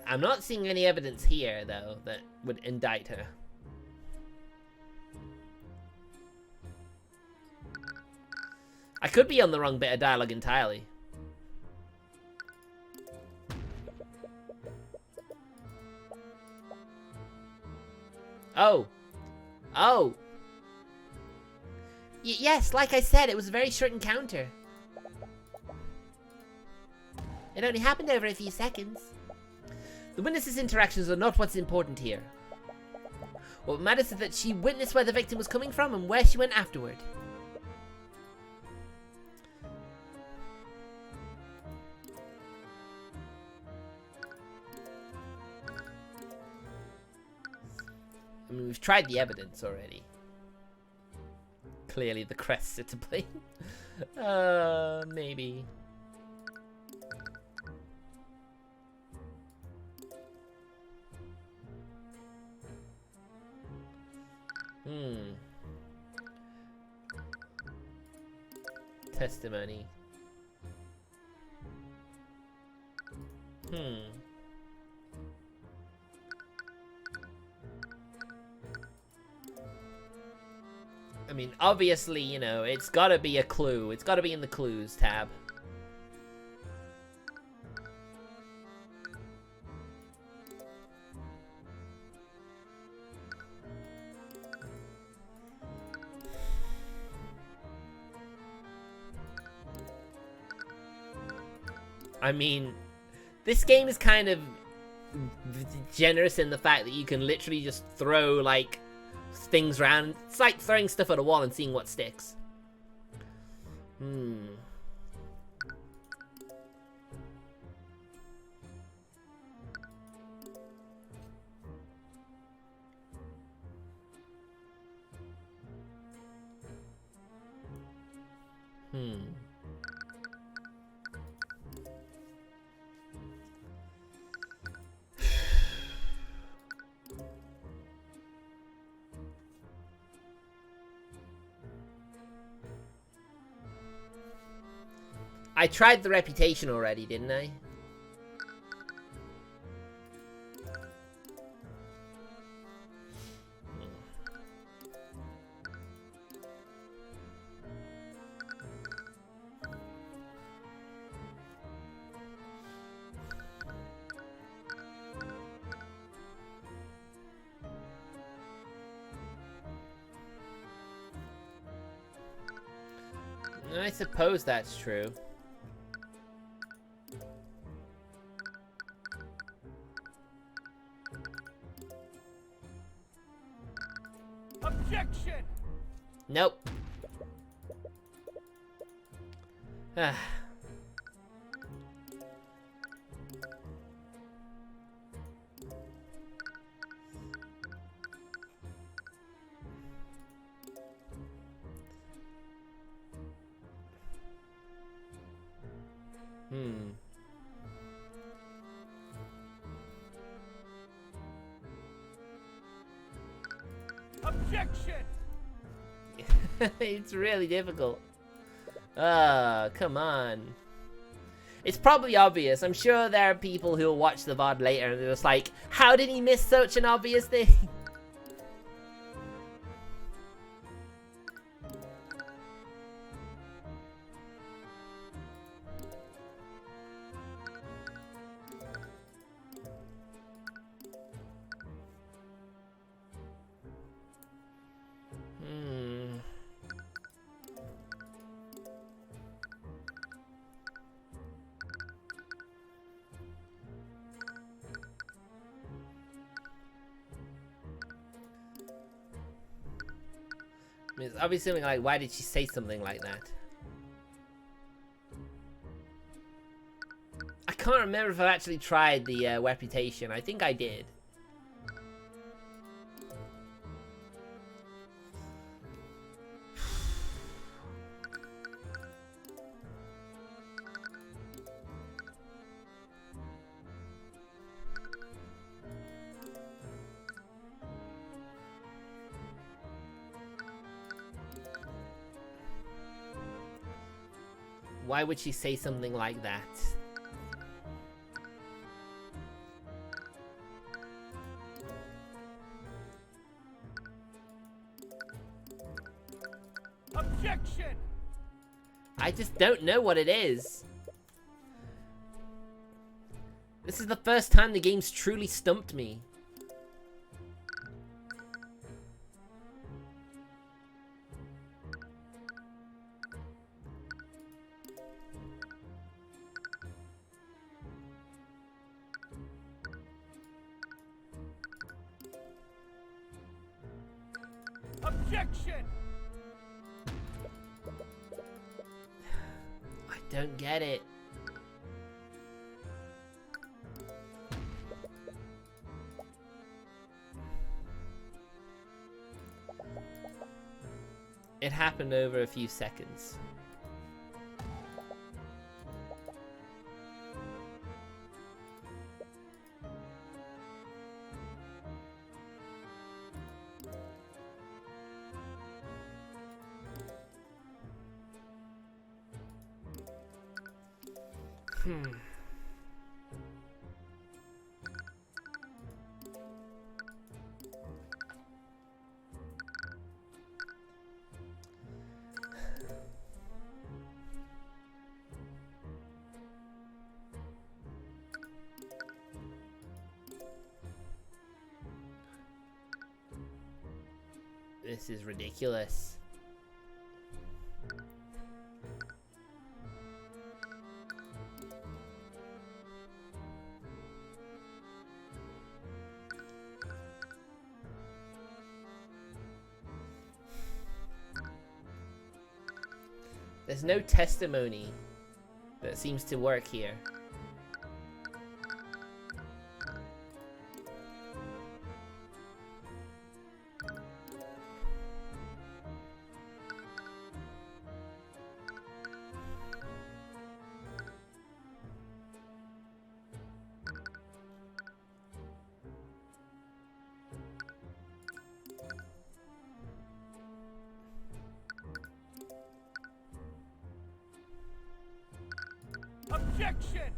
I'm not seeing any evidence here, though, that would indict her. I could be on the wrong bit of dialogue entirely. Oh. Oh. Yes, like I said, it was a very short encounter. It only happened over a few seconds. The witness's interactions are not what's important here. What matters is that she witnessed where the victim was coming from and where she went afterward. I mean, we've tried the evidence already. Clearly the crests are to blame. Maybe. Testimony. I mean, obviously, you know, it's gotta be a clue. It's gotta be in the clues tab. I mean, this game is kind of generous in the fact that you can literally just throw, like, things around. It's like throwing stuff at a wall and seeing what sticks. I tried the reputation already, didn't I? I suppose that's true. Objection! Nope. Ah. Objection! It's really difficult. Come on. It's probably obvious. I'm sure there are people who'll watch the VOD later and they're just like, how did he miss such an obvious thing? It's obviously something like, why did she say something like that? I can't remember if I actually tried the reputation. I think I did. Why would she say something like that? Objection! I just don't know what it is. This is the first time the game's truly stumped me. Objection! I don't get it. It happened over a few seconds. This is ridiculous. There's no testimony that seems to work here. Objection!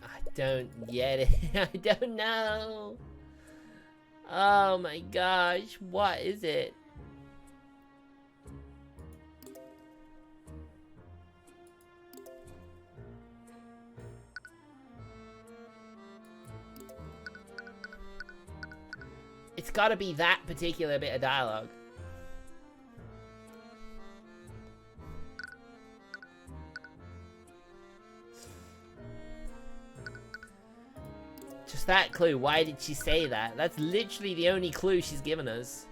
I don't get it. I don't know. Oh my gosh, what is it? It's gotta be that particular bit of dialogue. Just that clue. Why did she say that? That's literally the only clue she's given us.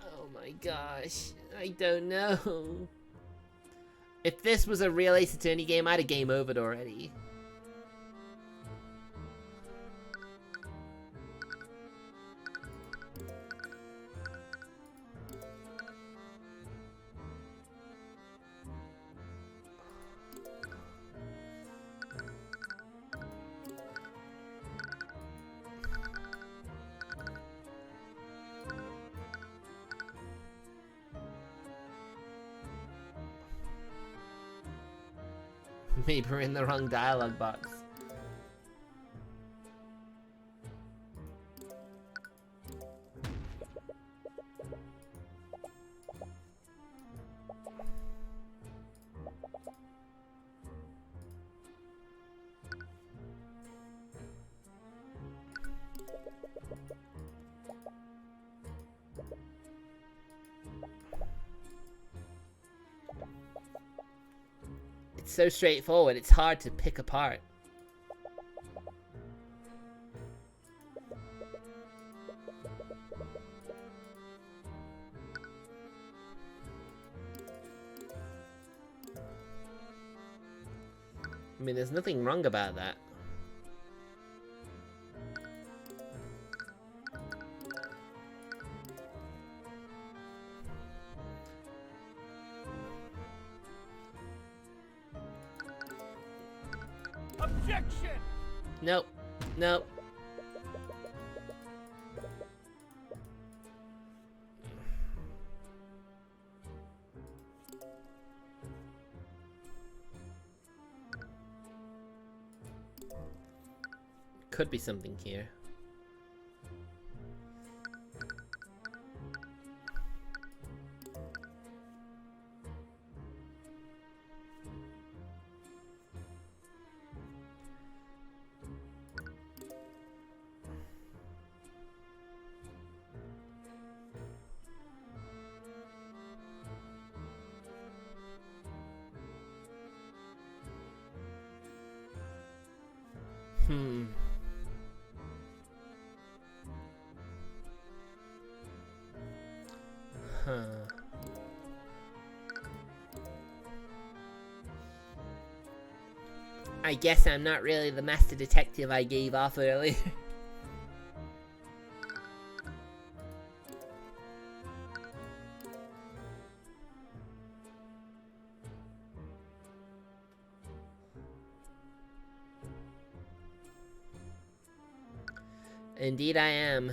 Oh my gosh, I don't know. If this was a real Ace Attorney game, I'd have game overed already. Maybe we're in the wrong dialogue box. It's so straightforward, it's hard to pick apart. I mean, there's nothing wrong about that. Objection! Nope. Nope. Could be something here. Huh. I guess I'm not really the master detective I gave off earlier. Indeed I am.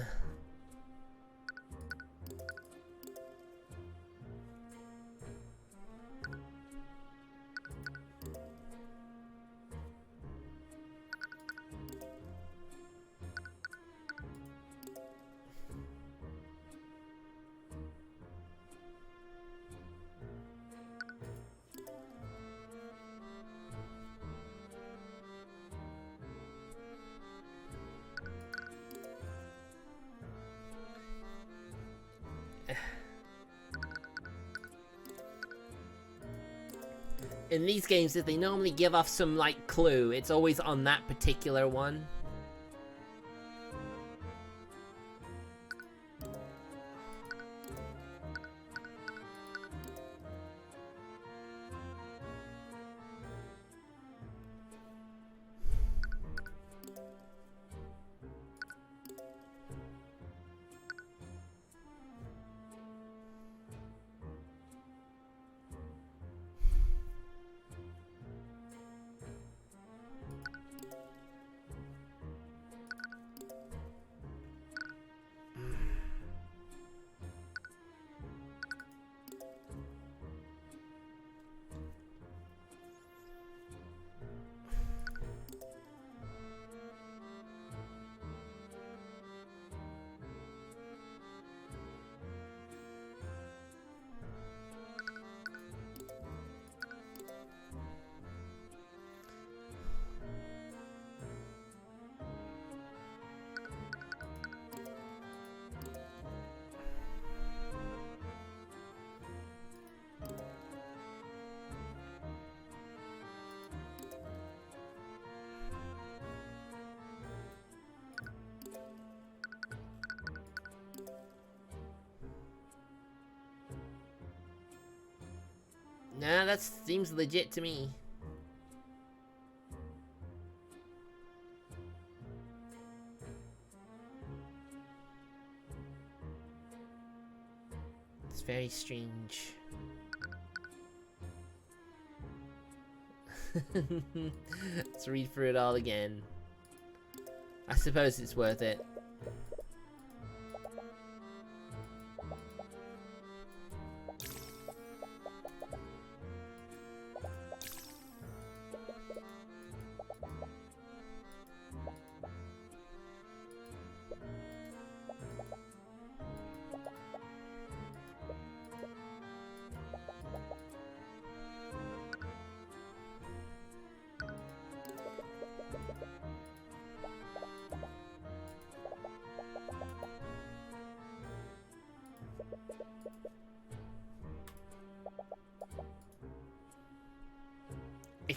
In these games, if they normally give off some, like, clue, it's always on that particular one. Nah, that seems legit to me. It's very strange. Let's read through it all again. I suppose it's worth it.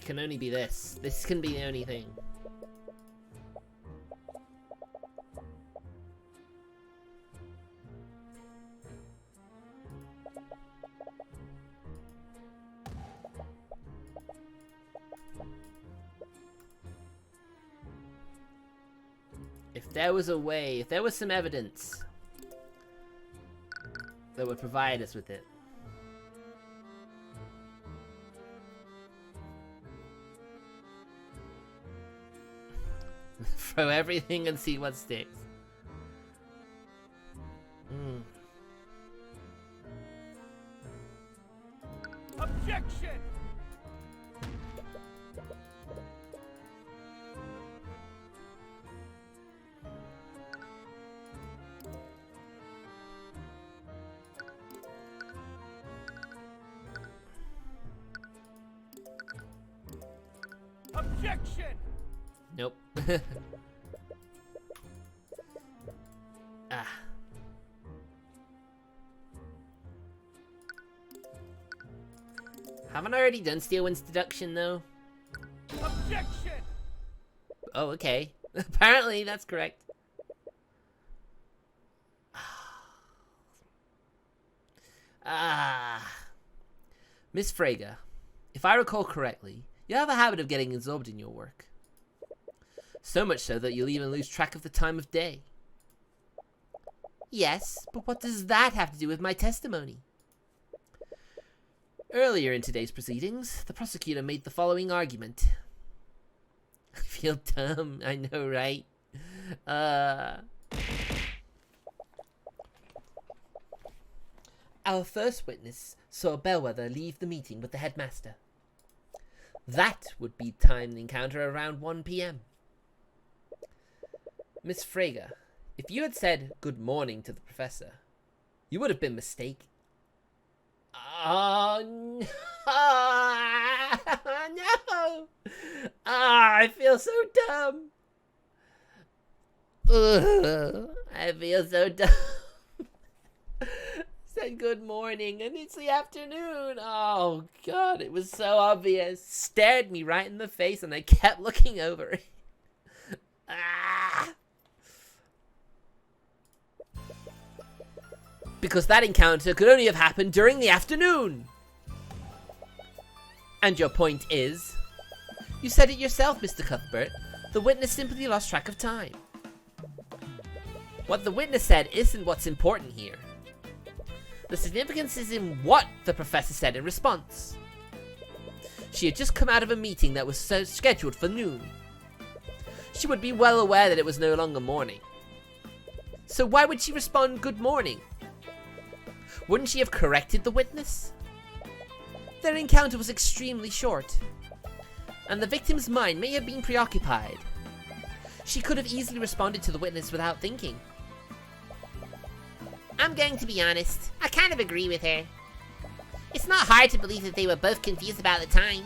can only be this. This can be the only thing. If there was a way, if there was some evidence that would provide us with it. Throw everything and see what sticks. Objection! Objection! Nope. Ah. Haven't I already done Steelwind's deduction, though? Objection! Oh, okay. Apparently, that's correct. Miss Frege, if I recall correctly, you have a habit of getting absorbed in your work. So much so that you'll even lose track of the time of day. Yes, but what does that have to do with my testimony? Earlier in today's proceedings, the prosecutor made the following argument. I feel dumb, I know, right? Our first witness saw Bellwether leave the meeting with the headmaster. That would be timed the encounter around 1 p.m. Miss Frege, if you had said good morning to the professor, you would have been mistaken. Oh, no. No. I feel so dumb. Ugh, I feel so dumb. Said good morning and it's the afternoon. Oh, God, it was so obvious. Stared me right in the face and I kept looking over it. Ah. Because that encounter could only have happened during the afternoon. And your point is? You said it yourself, Mr. Cuthbert. The witness simply lost track of time. What the witness said isn't what's important here. The significance is in what the professor said in response. She had just come out of a meeting that was scheduled for noon. She would be well aware that it was no longer morning. So why would she respond good morning? Wouldn't she have corrected the witness? Their encounter was extremely short, and the victim's mind may have been preoccupied. She could have easily responded to the witness without thinking. I'm going to be honest, I kind of agree with her. It's not hard to believe that they were both confused about the time.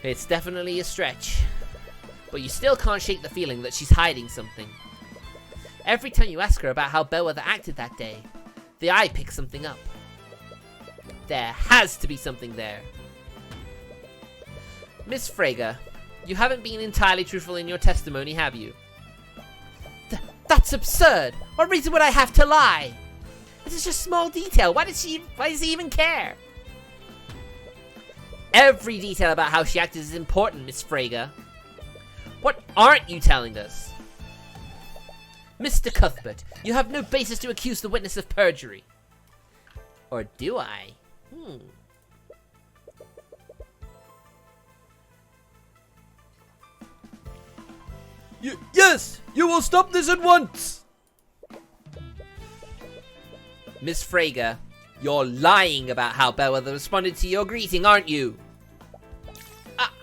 It's definitely a stretch, but you still can't shake the feeling that she's hiding something. Every time you ask her about how Bellwether acted that day, the eye picks something up. There has to be something there. Miss Frege, you haven't been entirely truthful in your testimony, have you? That's absurd! What reason would I have to lie? This is just a small detail. Why does he even care? Every detail about how she acted is important, Miss Frege. What aren't you telling us? Mr. Cuthbert, you have no basis to accuse the witness of perjury. Or do I? Yes! You will stop this at once! Miss Frege, you're lying about how Bellwether responded to your greeting, aren't you?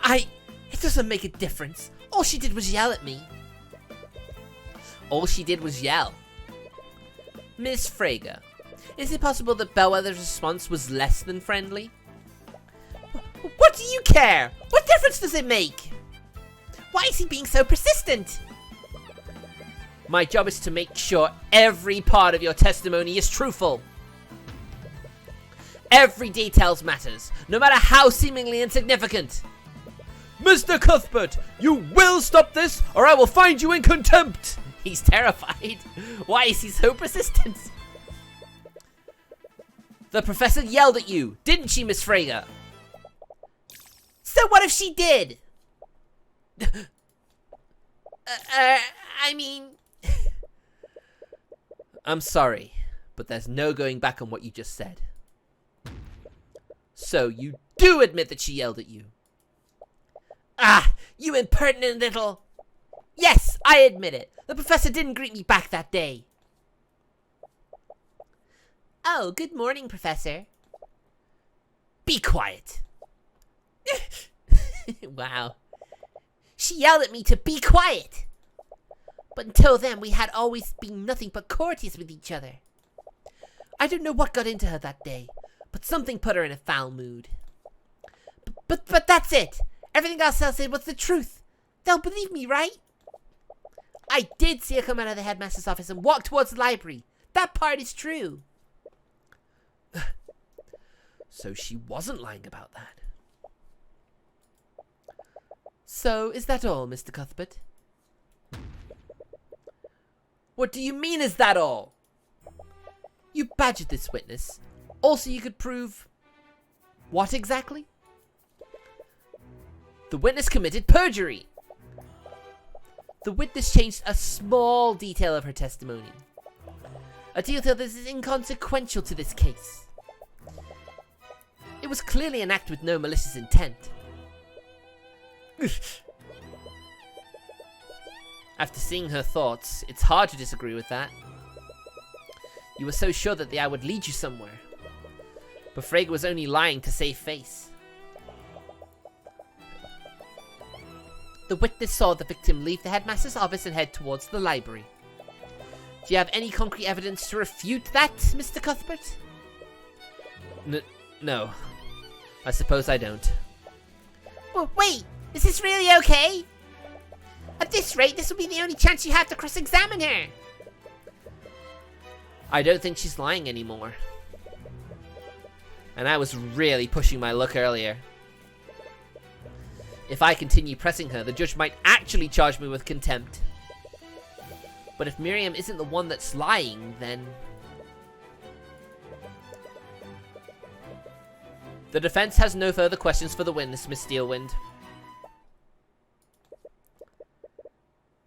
It doesn't make a difference. All she did was yell at me. All she did was yell. Miss Frege, is it possible that Bellwether's response was less than friendly? What do you care? What difference does it make? Why is he being so persistent? My job is to make sure every part of your testimony is truthful. Every detail matters, no matter how seemingly insignificant. Mr. Cuthbert, you will stop this, or I will find you in contempt! He's terrified. Why is he so persistent? The professor yelled at you, didn't she, Miss Frege? So what if she did? I mean... I'm sorry, but there's no going back on what you just said. So, you do admit that she yelled at you? Ah, you impertinent little... Yes, I admit it. The professor didn't greet me back that day. Oh, good morning, Professor. Be quiet. Wow. She yelled at me to be quiet. But until then, we had always been nothing but courteous with each other. I don't know what got into her that day, but something put her in a foul mood. But that's it. Everything else I said was the truth. They'll believe me, right? I did see her come out of the headmaster's office and walk towards the library. That part is true. So she wasn't lying about that. So, is that all, Mr. Cuthbert? What do you mean, is that all? You badgered this witness. Also, you could prove... What exactly? The witness committed perjury. The witness changed a small detail of her testimony. A detail that is inconsequential to this case. It was clearly an act with no malicious intent. After seeing her thoughts, it's hard to disagree with that. You were so sure that the eye would lead you somewhere. But Frege was only lying to save face. The witness saw the victim leave the headmaster's office and head towards the library. Do you have any concrete evidence to refute that, Mr. Cuthbert? No. I suppose I don't. Well, wait! Is this really okay? At this rate, this will be the only chance you have to cross-examine her! I don't think she's lying anymore. And I was really pushing my luck earlier. If I continue pressing her, the judge might actually charge me with contempt. But if Miriam isn't the one that's lying, then... The defense has no further questions for the witness, Miss Steelwind.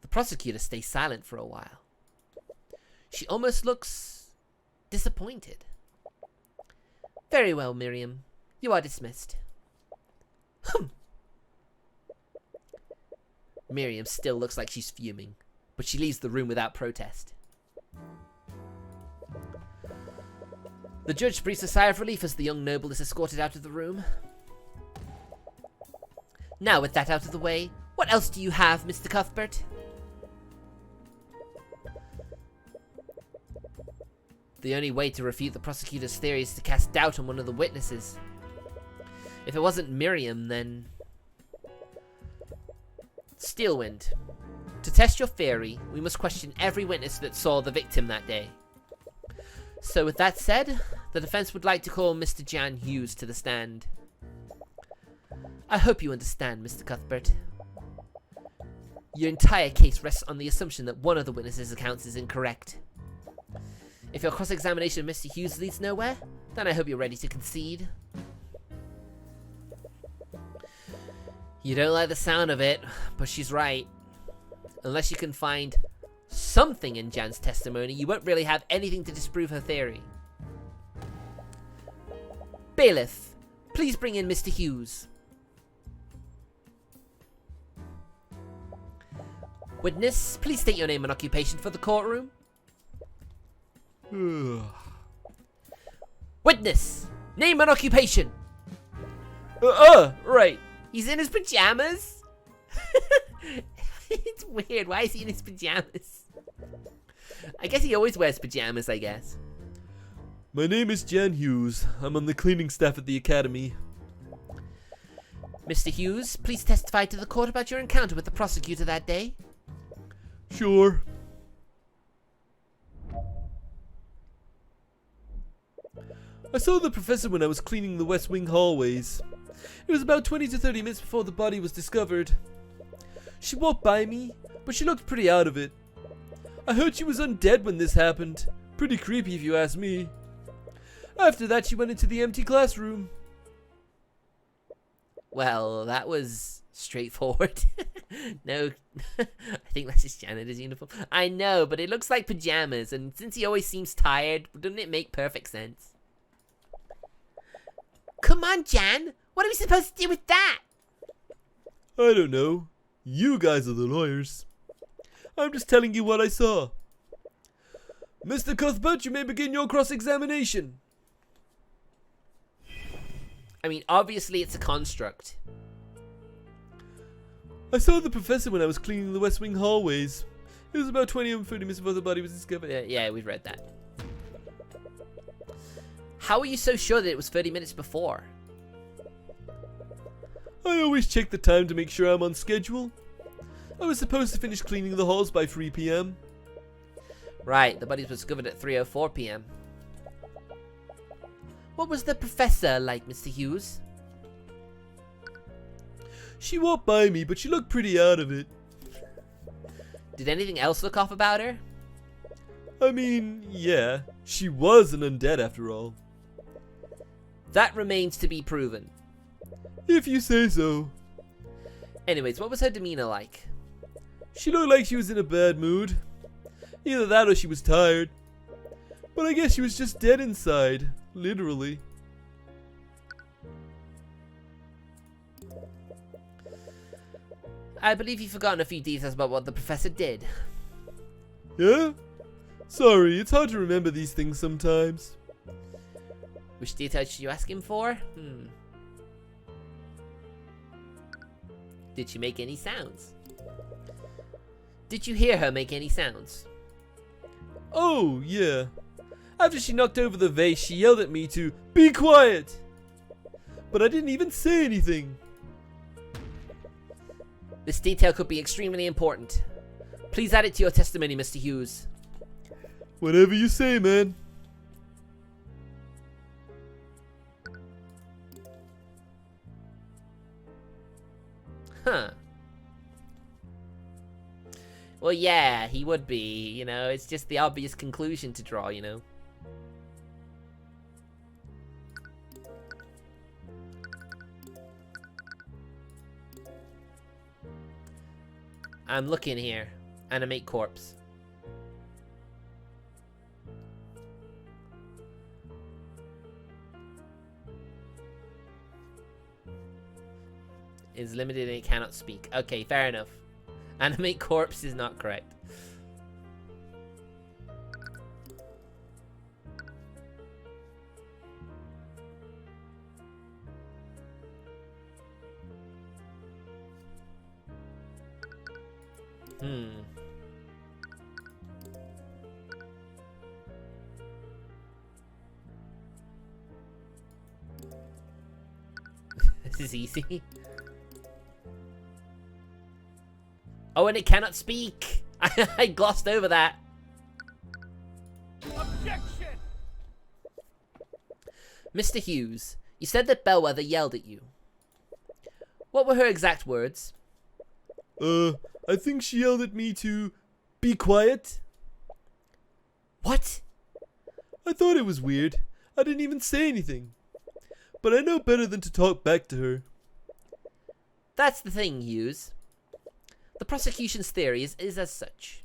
The prosecutor stays silent for a while. She almost looks disappointed. Very well, Miriam. You are dismissed. Miriam still looks like she's fuming, but she leaves the room without protest. The judge breathes a sigh of relief as the young noble is escorted out of the room. Now, with that out of the way, what else do you have, Mr. Cuthbert? The only way to refute the prosecutor's theory is to cast doubt on one of the witnesses. If it wasn't Miriam, then... Steelwind. To test your theory, we must question every witness that saw the victim that day. So with that said, the defense would like to call Mr. Jan Hughes to the stand. I hope you understand, Mr. Cuthbert. Your entire case rests on the assumption that one of the witnesses' accounts is incorrect. If your cross-examination of Mr. Hughes leads nowhere, then I hope you're ready to concede. You don't like the sound of it, but she's right. Unless you can find something in Jan's testimony, you won't really have anything to disprove her theory. Bailiff, please bring in Mr. Hughes. Witness, please state your name and occupation for the courtroom. Witness, name and occupation. Right. He's in his pajamas? It's weird. Why is he in his pajamas? I guess he always wears pajamas, I guess. My name is Jan Hughes. I'm on the cleaning staff at the academy. Mr. Hughes, please testify to the court about your encounter with the prosecutor that day. Sure. I saw the professor when I was cleaning the West Wing hallways. It was about 20 to 30 minutes before the body was discovered. She walked by me, but she looked pretty out of it. I heard she was undead when this happened. Pretty creepy if you ask me. After that, she went into the empty classroom. Well, that was straightforward. No, I think that's his janitor's uniform. I know, but it looks like pajamas, and since he always seems tired, doesn't it make perfect sense? Come on, Jan. What are we supposed to do with that? I don't know. You guys are the lawyers. I'm just telling you what I saw. Mr. Cuthbert, you may begin your cross-examination. I mean, obviously it's a construct. I saw the professor when I was cleaning the West Wing hallways. It was about 20 or 30 minutes before the body was discovered. Yeah, we've read that. How are you so sure that it was 30 minutes before? I always check the time to make sure I'm on schedule. I was supposed to finish cleaning the halls by 3 p.m. Right, the body was discovered at 3:04 p.m. What was the professor like, Mr. Hughes? She walked by me, but she looked pretty out of it. Did anything else look off about her? I mean, yeah, she was an undead after all. That remains to be proven. If you say so. Anyways, what was her demeanor like? She looked like she was in a bad mood. Either that or she was tired. But I guess she was just dead inside, literally. I believe you've forgotten a few details about what the professor did. Yeah? Sorry, it's hard to remember these things sometimes. Which details should you ask him for? Did she make any sounds? Did you hear her make any sounds? Oh, yeah. After she knocked over the vase, she yelled at me to be quiet. But I didn't even say anything. This detail could be extremely important. Please add it to your testimony, Mr. Hughes. Whatever you say, man. Huh. Well, yeah, he would be, you know, it's just the obvious conclusion to draw, you know. I'm looking here. Animate corpse. Is limited and it cannot speak. Okay, fair enough. Animate corpse is not correct. This is easy. Oh, and it cannot speak. I glossed over that. Objection! Mr. Hughes, you said that Bellwether yelled at you. What were her exact words? I think she yelled at me to be quiet. What? I thought it was weird. I didn't even say anything. But I know better than to talk back to her. That's the thing, Hughes. The prosecution's theory is as such.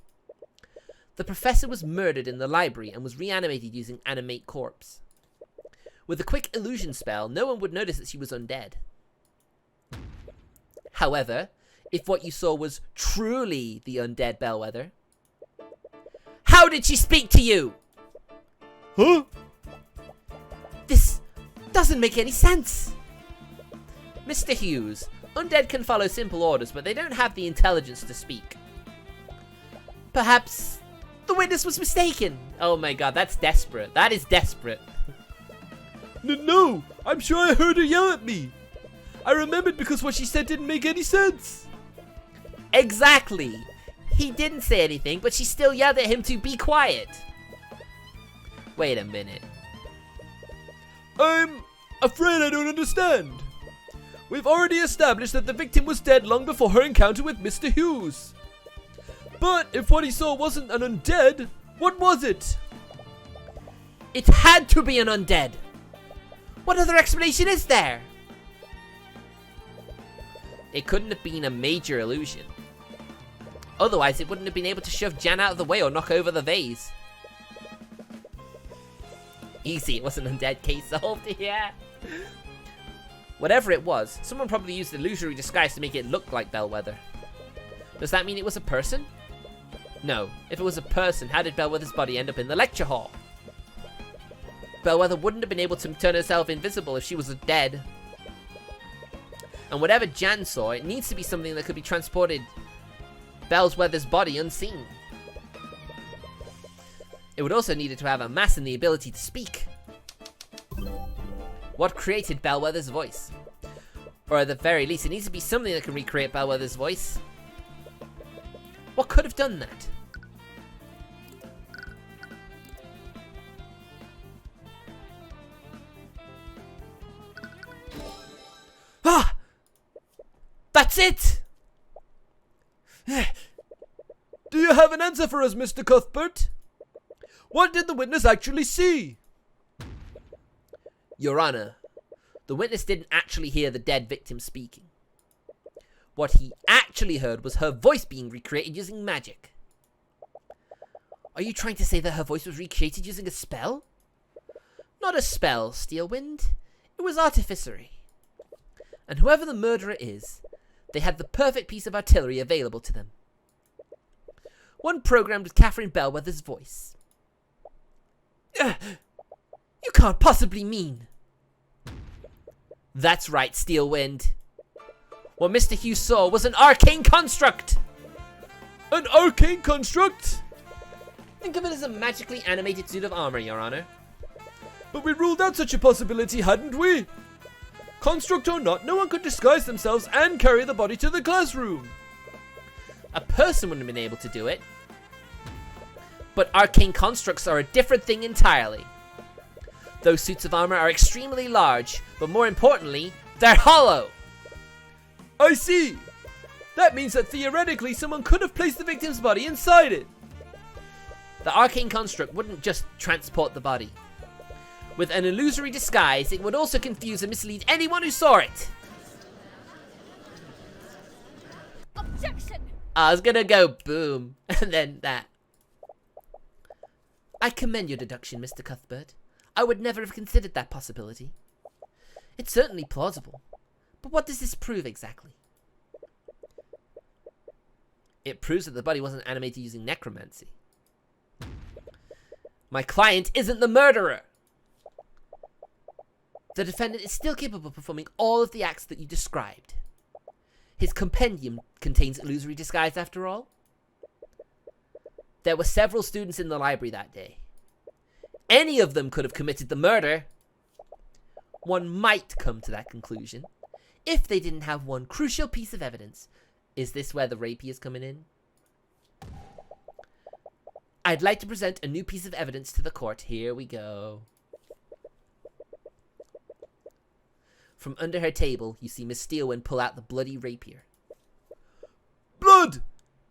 The professor was murdered in the library and was reanimated using animate corpse. With a quick illusion spell, no one would notice that she was undead. However, if what you saw was truly the undead Bellwether, how did she speak to you? Huh? This doesn't make any sense. Mr. Hughes, undead can follow simple orders, but they don't have the intelligence to speak. Perhaps the witness was mistaken. Oh my god, that's desperate. That is desperate. No, I'm sure I heard her yell at me. I remembered because what she said didn't make any sense. Exactly. He didn't say anything, but she still yelled at him to be quiet. Wait a minute. I'm afraid I don't understand. We've already established that the victim was dead long before her encounter with Mr. Hughes. But if what he saw wasn't an undead, what was it? It had to be an undead! What other explanation is there? It couldn't have been a major illusion. Otherwise, it wouldn't have been able to shove Jan out of the way or knock over the vase. Easy, it was an undead case solved, yeah. Whatever it was, someone probably used illusory disguise to make it look like Bellwether. Does that mean it was a person? No. If it was a person, how did Bellwether's body end up in the lecture hall? Bellwether wouldn't have been able to turn herself invisible if she was dead. And whatever Jan saw, it needs to be something that could be transported Bellwether's body unseen. It would also need to have a mass and the ability to speak. What created Bellwether's voice? Or at the very least, it needs to be something that can recreate Bellwether's voice. What could have done that? Ah! That's it! Do you have an answer for us, Mr. Cuthbert? What did the witness actually see? Your Honor, the witness didn't actually hear the dead victim speaking. What he actually heard was her voice being recreated using magic. Are you trying to say that her voice was recreated using a spell? Not a spell, Steelwind. It was artificery. And whoever the murderer is, they had the perfect piece of artillery available to them. One programmed with Catherine Bellwether's voice. You can't possibly mean... That's right, Steelwind. What Mr. Hughes saw was an arcane construct! An arcane construct? Think of it as a magically animated suit of armor, Your Honor. But we ruled out such a possibility, hadn't we? Construct or not, no one could disguise themselves and carry the body to the classroom. A person wouldn't have been able to do it. But arcane constructs are a different thing entirely. Those suits of armor are extremely large, but more importantly, they're hollow! I see! That means that theoretically someone could have placed the victim's body inside it. The arcane construct wouldn't just transport the body. With an illusory disguise, it would also confuse and mislead anyone who saw it. Objection! I was gonna go boom, and then that. I commend your deduction, Mr. Cuthbert. I would never have considered that possibility. It's certainly plausible. But what does this prove exactly? It proves that the body wasn't animated using necromancy. My client isn't the murderer! The defendant is still capable of performing all of the acts that you described. His compendium contains illusory disguise after all. There were several students in the library that day. Any of them could have committed the murder. One might come to that conclusion if they didn't have one crucial piece of evidence. Is this where the rapier is coming in? I'd like to present a new piece of evidence to the court. Here we go. From under her table, you see Miss Steelwind pull out the bloody rapier. Blood!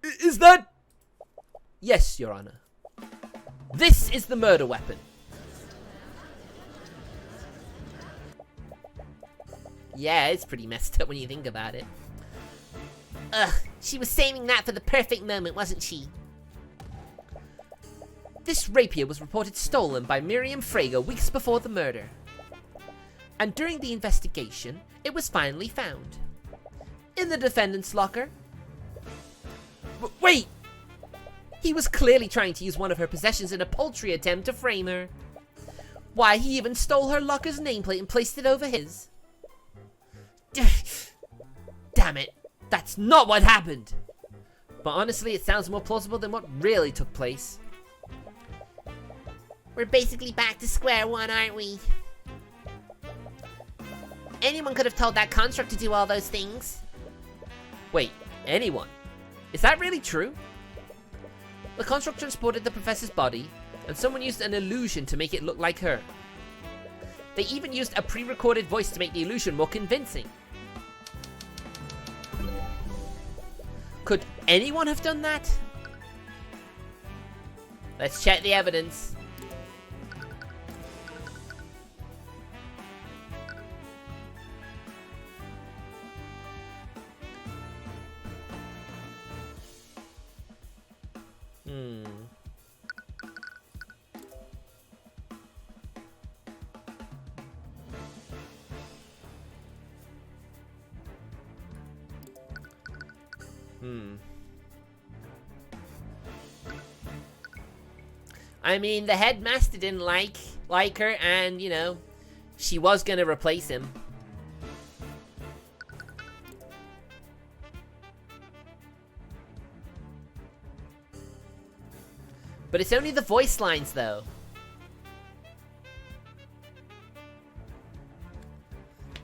Is that... Yes, Your Honor. This is the murder weapon. Yeah, it's pretty messed up when you think about it. Ugh, she was saving that for the perfect moment, wasn't she? This rapier was reported stolen by Miriam Frager weeks before the murder. And during the investigation, it was finally found. In the defendant's locker. Wait! He was clearly trying to use one of her possessions in a paltry attempt to frame her. Why, he even stole her locker's nameplate and placed it over his. Damn it, that's not what happened! But honestly, it sounds more plausible than what really took place. We're basically back to square one, aren't we? Anyone could have told that construct to do all those things. Wait, anyone? Is that really true? The construct transported the professor's body, and someone used an illusion to make it look like her. They even used a pre-recorded voice to make the illusion more convincing. Could anyone have done that? Let's check the evidence. I mean, the headmaster didn't like her, and, you know, she was gonna replace him. But it's only the voice lines, though.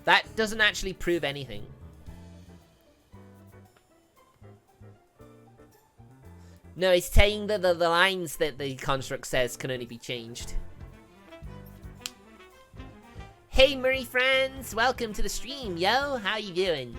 That doesn't actually prove anything. No, it's saying that the lines that the construct says can only be changed. Hey, Murray friends! Welcome to the stream, yo! How you doing?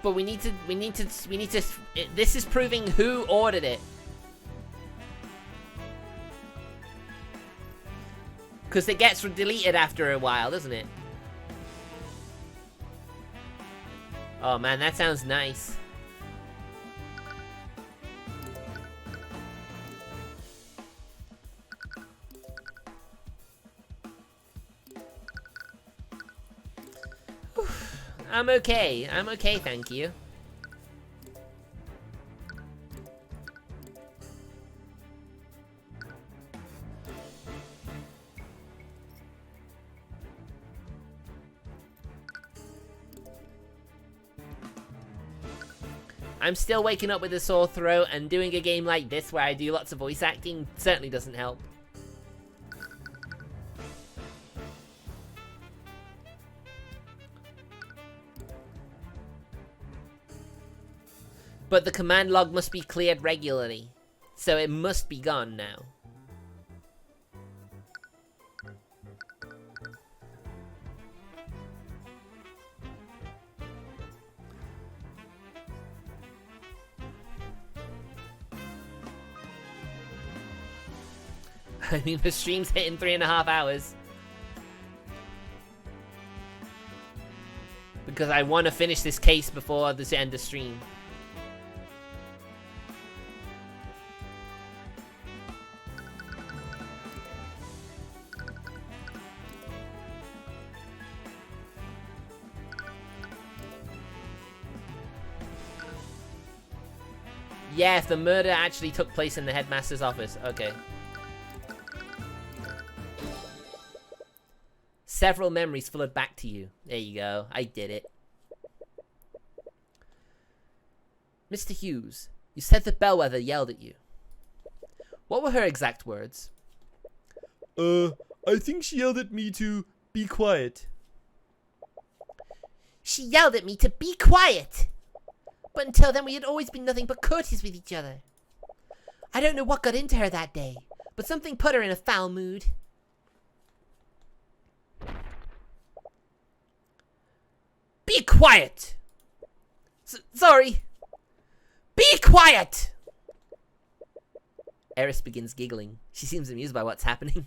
But we need to, this is proving who ordered it. Because it gets deleted after a while, doesn't it? Oh man, that sounds nice. I'm okay, thank you. I'm still waking up with a sore throat, and doing a game like this where I do lots of voice acting certainly doesn't help. But the command log must be cleared regularly, so it must be gone now. I mean, the stream's hitting 3.5 hours. Because I want to finish this case before the end of stream. Yeah, if the murder actually took place in the headmaster's office. Okay. Several memories flood back to you. There you go. I did it. Mr. Hughes, you said the bellwether yelled at you. What were her exact words? I think she yelled at me to be quiet. She yelled at me to be quiet! But until then we had always been nothing but courteous with each other. I don't know what got into her that day, but something put her in a foul mood. Be quiet! Sorry. Be quiet! Eris begins giggling. She seems amused by what's happening.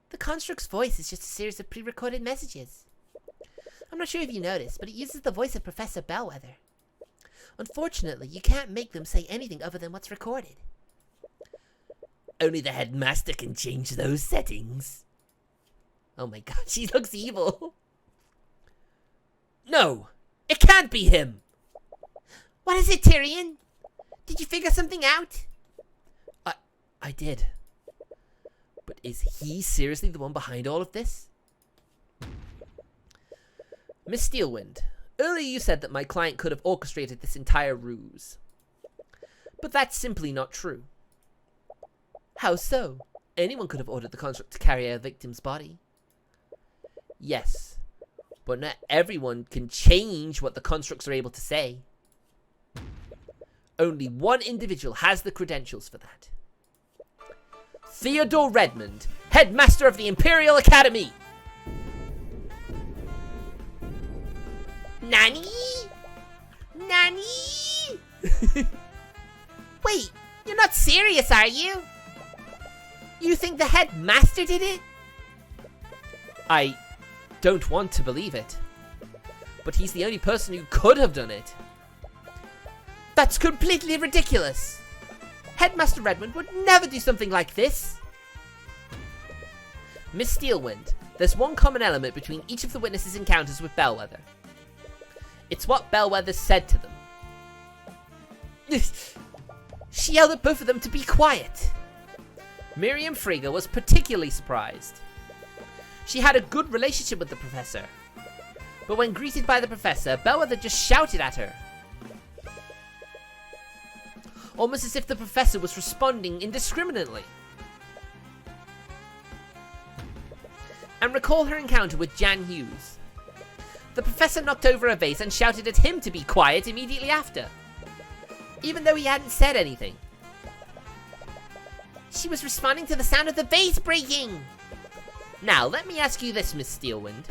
The construct's voice is just a series of pre-recorded messages. I'm not sure if you noticed, but it uses the voice of Professor Bellwether. Unfortunately, you can't make them say anything other than what's recorded. Only the headmaster can change those settings. Oh my god, she looks evil. No, it can't be him. What is it, Tyrion? Did you figure something out? I did. But is he seriously the one behind all of this? Miss Steelwind, earlier you said that my client could have orchestrated this entire ruse. But that's simply not true. How so? Anyone could have ordered the construct to carry a victim's body. Yes, but not everyone can change what the constructs are able to say. Only one individual has the credentials for that. Theodore Redmond, headmaster of the Imperial Academy! Nani? Nani? Wait, you're not serious, are you? You think the headmaster did it? I don't want to believe it. But he's the only person who could have done it. That's completely ridiculous. Headmaster Redmond would never do something like this. Miss Steelwind, there's one common element between each of the witnesses' encounters with Bellwether. It's what Bellwether said to them. She yelled at both of them to be quiet. Miriam Frigga was particularly surprised. She had a good relationship with the professor. But when greeted by the professor, Bellwether just shouted at her. Almost as if the professor was responding indiscriminately. And recall her encounter with Jan Hughes. The professor knocked over a vase and shouted at him to be quiet immediately after, even though he hadn't said anything. She was responding to the sound of the vase breaking. Now, let me ask you this, Miss Steelwind.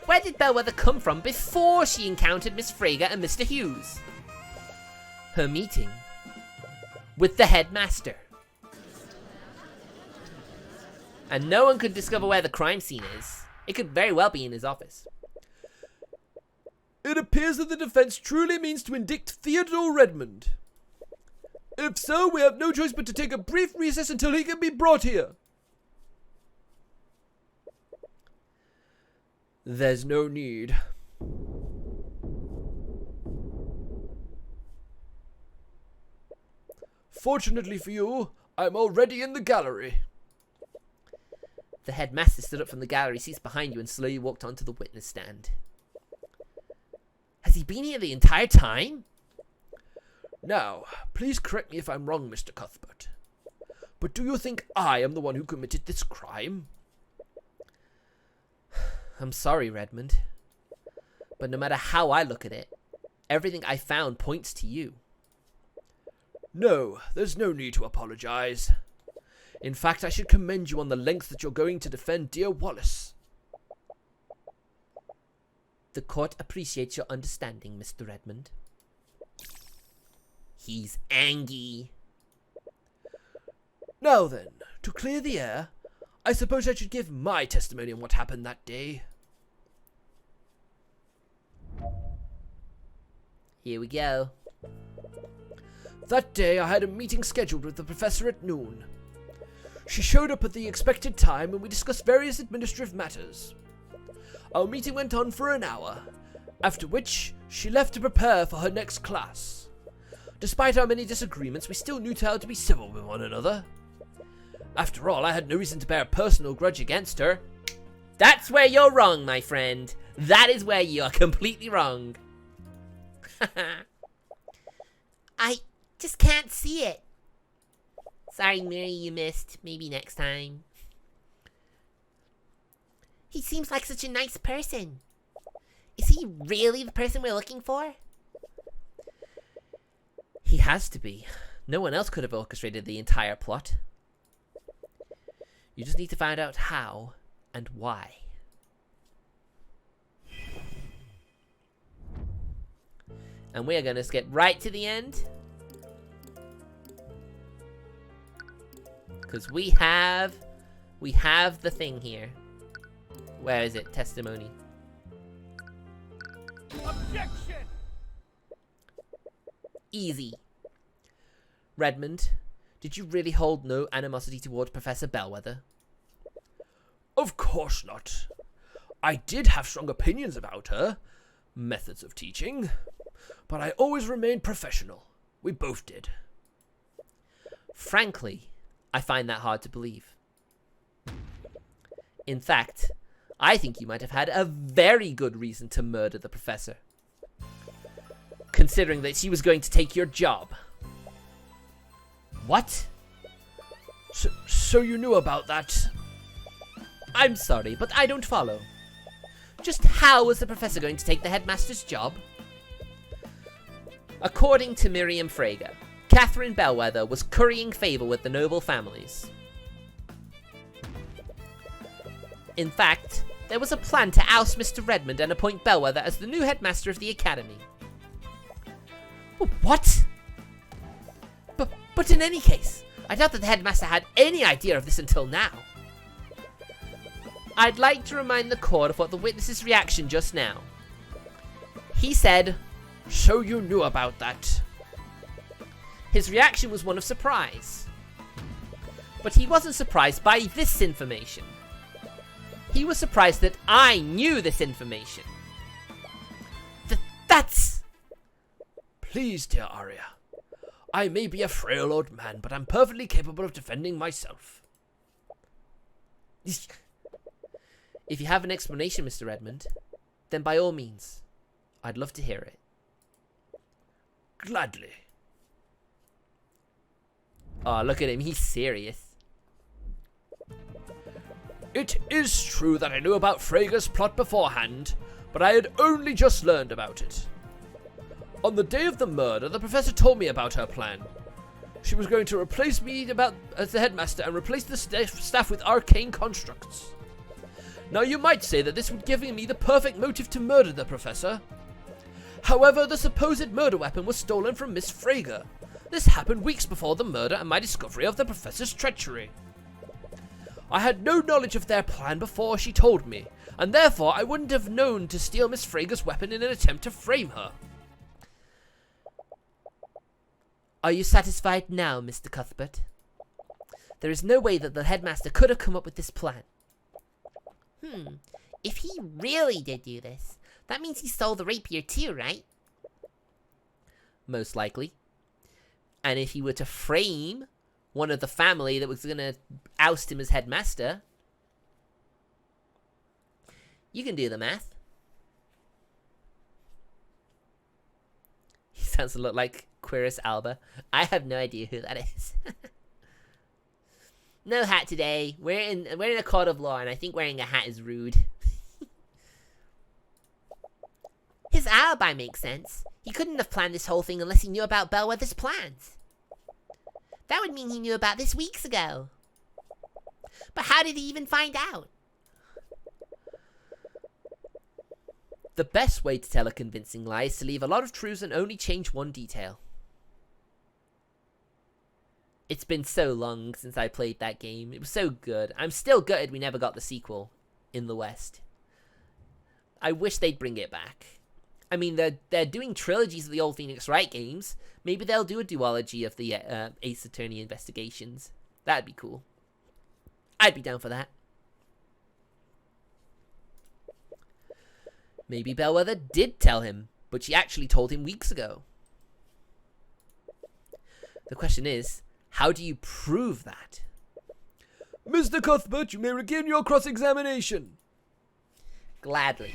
Where did Bellwether come from before she encountered Miss Frigga and Mr. Hughes? Her meeting with the headmaster. And no one could discover where the crime scene is. It could very well be in his office. It appears that the defense truly means to indict Theodore Redmond. If so, we have no choice but to take a brief recess until he can be brought here. There's no need. Fortunately for you, I'm already in the gallery. The headmaster stood up from the gallery seats behind you and slowly walked onto the witness stand. Has he been here the entire time? Now, please correct me if I'm wrong, Mr. Cuthbert. But do you think I am the one who committed this crime? I'm sorry, Redmond. But no matter how I look at it, everything I found points to you. No, there's no need to apologize. In fact, I should commend you on the length that you're going to defend dear Wallace. The court appreciates your understanding, Mr. Redmond. He's angry. Now then, to clear the air, I suppose I should give my testimony on what happened that day. Here we go. That day I had a meeting scheduled with the professor at noon. She showed up at the expected time and we discussed various administrative matters. Our meeting went on for an hour, after which she left to prepare for her next class. Despite our many disagreements, we still knew how to be civil with one another. After all, I had no reason to bear a personal grudge against her. That's where you're wrong, my friend. That is where you are completely wrong. I just can't see it. Sorry, Mary, you missed. Maybe next time. He seems like such a nice person. Is he really the person we're looking for? He has to be. No one else could have orchestrated the entire plot. You just need to find out how and why. And we are going to skip right to the end. Because we have the thing here. Where is it? Testimony. Objection! Easy. Redmond, did you really hold no animosity towards Professor Bellwether? Of course not. I did have strong opinions about her methods of teaching, but I always remained professional. We both did. Frankly, I find that hard to believe. In fact, I think you might have had a very good reason to murder the professor. Considering that she was going to take your job. What? So you knew about that? I'm sorry, but I don't follow. Just how was the professor going to take the headmaster's job? According to Miriam Frager, Catherine Bellwether was currying favor with the noble families. In fact, there was a plan to oust Mr. Redmond and appoint Bellwether as the new headmaster of the academy. What? But in any case, I doubt that the headmaster had any idea of this until now. I'd like to remind the court of what the witness's reaction just now. He said, "So you knew about that?" His reaction was one of surprise. But he wasn't surprised by this information. He was surprised that I knew this information. That's... Please, dear Arya. I may be a frail old man, but I'm perfectly capable of defending myself. If you have an explanation, Mr. Redmond, then by all means, I'd love to hear it. Gladly. Oh, look at him, he's serious. It is true that I knew about Frager's plot beforehand, but I had only just learned about it. On the day of the murder, the professor told me about her plan. She was going to replace me as the headmaster and replace the staff with arcane constructs. Now you might say that this would give me the perfect motive to murder the professor. However, the supposed murder weapon was stolen from Miss Frager. This happened weeks before the murder and my discovery of the professor's treachery. I had no knowledge of their plan before she told me, and therefore I wouldn't have known to steal Miss Frager's weapon in an attempt to frame her. Are you satisfied now, Mr. Cuthbert? There is no way that the headmaster could have come up with this plan. If he really did do this, that means he stole the rapier too, right? Most likely. And if he were to frame one of the family that was going to oust him as headmaster, you can do the math. He sounds a lot like Quiris Alba. I have no idea who that is. No hat today. We're in a court of law, and I think wearing a hat is rude. His alibi makes sense. He couldn't have planned this whole thing unless he knew about Bellwether's plans. That would mean he knew about this weeks ago. But how did he even find out? The best way to tell a convincing lie is to leave a lot of truths and only change one detail. It's been so long since I played that game. It was so good. I'm still gutted we never got the sequel in the West. I wish they'd bring it back. I mean, they're doing trilogies of the old Phoenix Wright games. Maybe they'll do a duology of the Ace Attorney investigations. That'd be cool. I'd be down for that. Maybe Bellwether did tell him, but she actually told him weeks ago. The question is, how do you prove that? Mr. Cuthbert, you may begin your cross-examination. Gladly.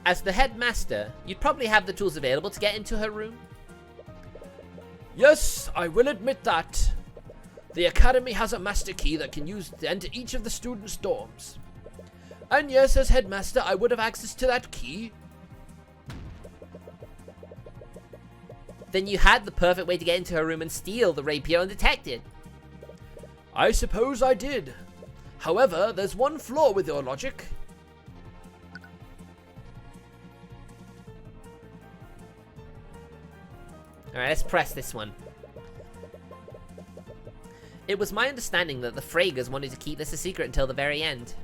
As the headmaster, you'd probably have the tools available to get into her room. Yes, I will admit that. The academy has a master key that can use to enter each of the students' dorms. And yes, as headmaster, I would have access to that key. Then you had the perfect way to get into her room and steal the rapier undetected. I suppose I did. However, there's one flaw with your logic. Alright, let's press this one. It was my understanding that the Fragers wanted to keep this a secret until the very end.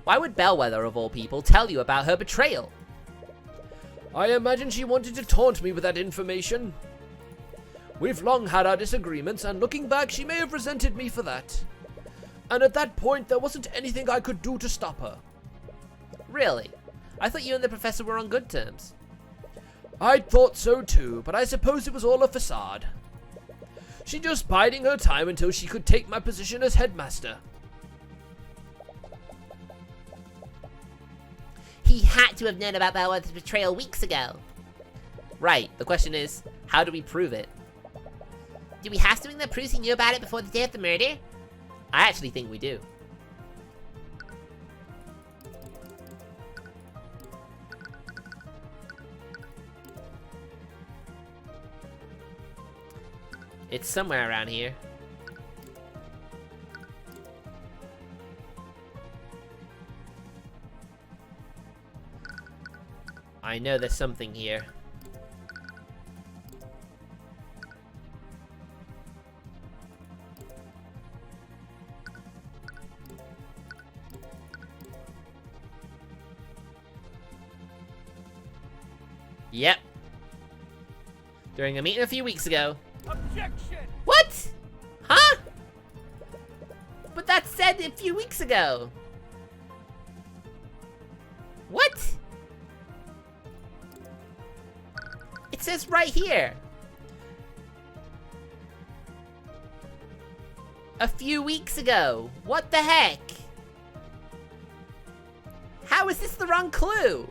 Why would Bellwether, of all people, tell you about her betrayal? I imagine she wanted to taunt me with that information. We've long had our disagreements, and looking back, she may have resented me for that. And at that point, there wasn't anything I could do to stop her. Really? I thought you and the professor were on good terms. I thought so too, but I suppose it was all a facade. She just biding her time until she could take my position as headmaster. He had to have known about Bellwether's betrayal weeks ago. Right, the question is, how do we prove it? Do we have something that proves he knew about it before the day of the murder? I actually think we do. It's somewhere around here. I know there's something here. Yep. During a meeting a few weeks ago. Objection! What? Huh? But that said a few weeks ago. What? It says right here. A few weeks ago. What the heck? How is this the wrong clue?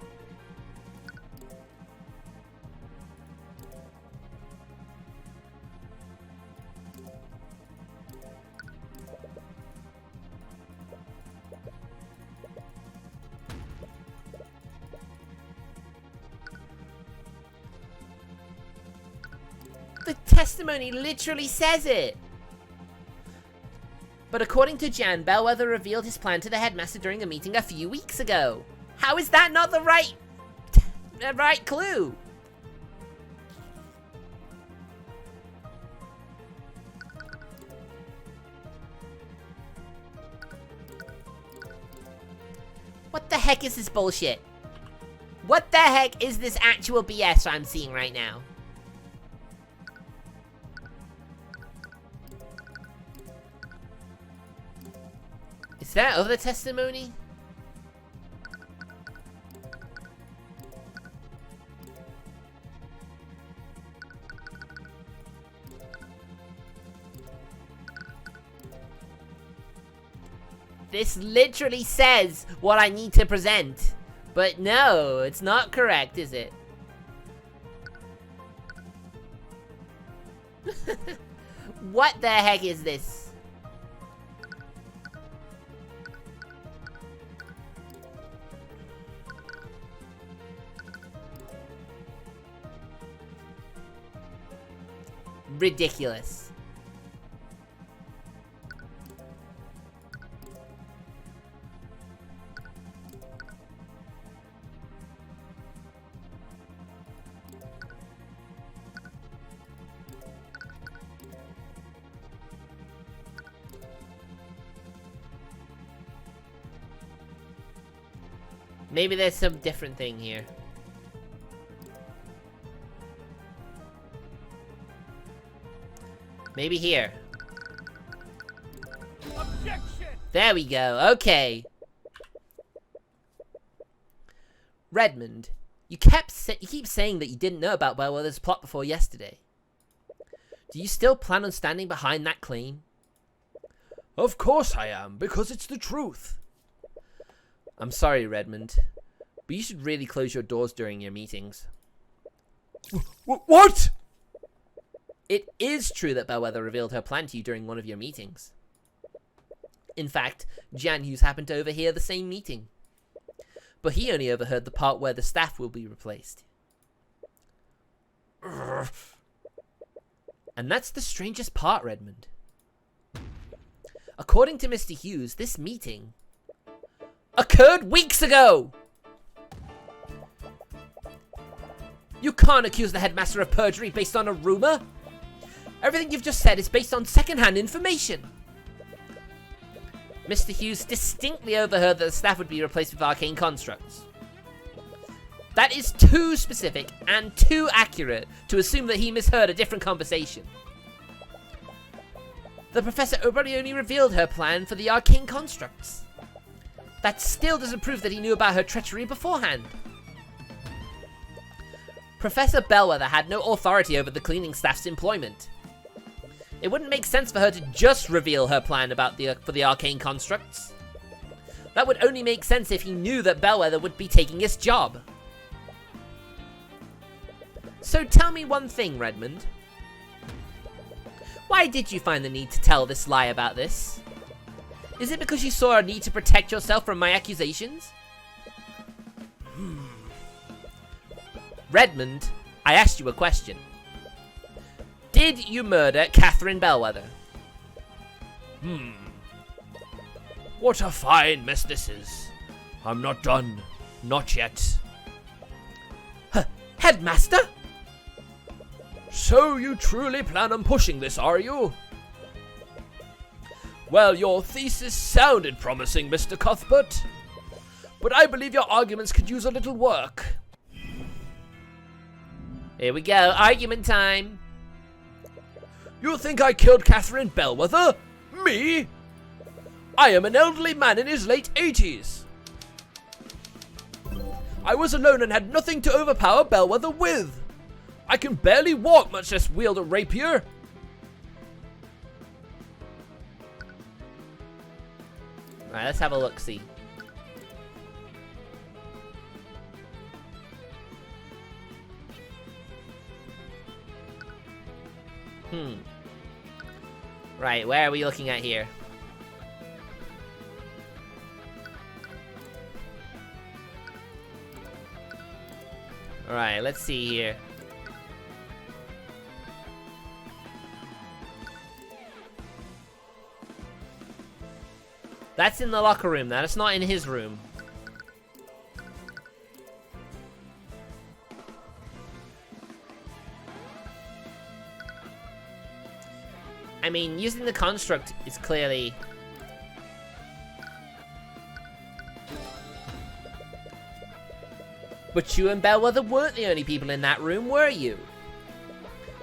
The testimony literally says it. But according to Jan, Bellwether revealed his plan to the headmaster during a meeting a few weeks ago. How is that not the right clue? What the heck is this bullshit? What the heck is this actual BS I'm seeing right now? Is there other testimony? This literally says what I need to present. But no, it's not correct, is it? What the heck is this? Ridiculous. Maybe there's some different thing here. Maybe here. Objection! There we go. Okay. Redmond, you keep saying that you didn't know about Bellwether's plot before yesterday. Do you still plan on standing behind that claim? Of course I am, because it's the truth. I'm sorry, Redmond, but you should really close your doors during your meetings. What? It is true that Bellwether revealed her plan to you during one of your meetings. In fact, Jan Hughes happened to overhear the same meeting. But he only overheard the part where the staff will be replaced. And that's the strangest part, Redmond. According to Mr. Hughes, this meeting occurred weeks ago! You can't accuse the headmaster of perjury based on a rumor! Everything you've just said is based on second-hand information! Mr. Hughes distinctly overheard that the staff would be replaced with arcane constructs. That is too specific and too accurate to assume that he misheard a different conversation. The Professor O'Brien only revealed her plan for the arcane constructs. That still doesn't prove that he knew about her treachery beforehand. Professor Bellwether had no authority over the cleaning staff's employment. It wouldn't make sense for her to just reveal her plan for the arcane constructs. That would only make sense if he knew that Bellwether would be taking his job. So tell me one thing, Redmond. Why did you find the need to tell this lie about this? Is it because you saw a need to protect yourself from my accusations? Redmond, I asked you a question. Did you murder Catherine Bellwether? What a fine mess this is. I'm not done. Not yet. Headmaster? So you truly plan on pushing this, are you? Well, your thesis sounded promising, Mr. Cuthbert. But I believe your arguments could use a little work. Here we go, argument time. You think I killed Catherine Bellwether? Me? I am an elderly man in his late 80s. I was alone and had nothing to overpower Bellwether with. I can barely walk, much less wield a rapier. Alright, let's have a look-see. Right, where are we looking at here? Alright, let's see here. That's in the locker room, that's not in his room. I mean, using the construct is clearly... But you and Bellwether weren't the only people in that room, were you?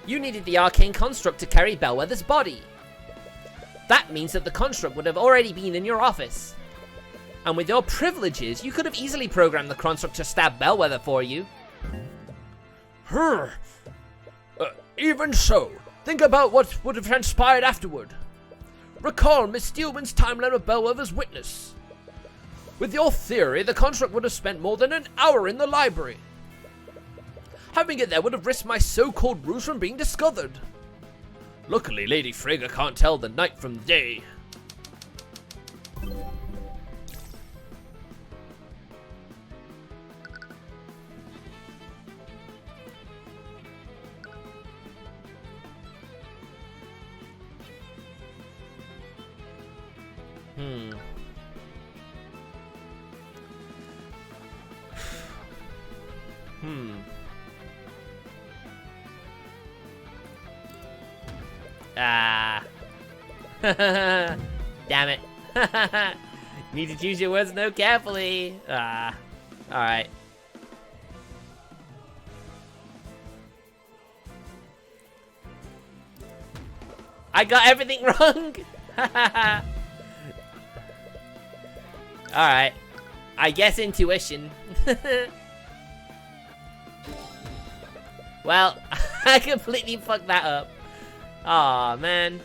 You needed the arcane construct to carry Bellwether's body. That means that the construct would have already been in your office. And with your privileges, you could have easily programmed the construct to stab Bellwether for you. Even so, think about what would have transpired afterward. Recall Miss Steelwind's timeline of Bellwether's witness. With your theory, the construct would have spent more than an hour in the library. Having it there would have risked my so-called ruse from being discovered. Luckily, Lady Frigga can't tell the night from the day. Damn it. Need to choose your words no carefully. Alright. I got everything wrong. Alright. I guess intuition. Well, I completely fucked that up. Aw, man.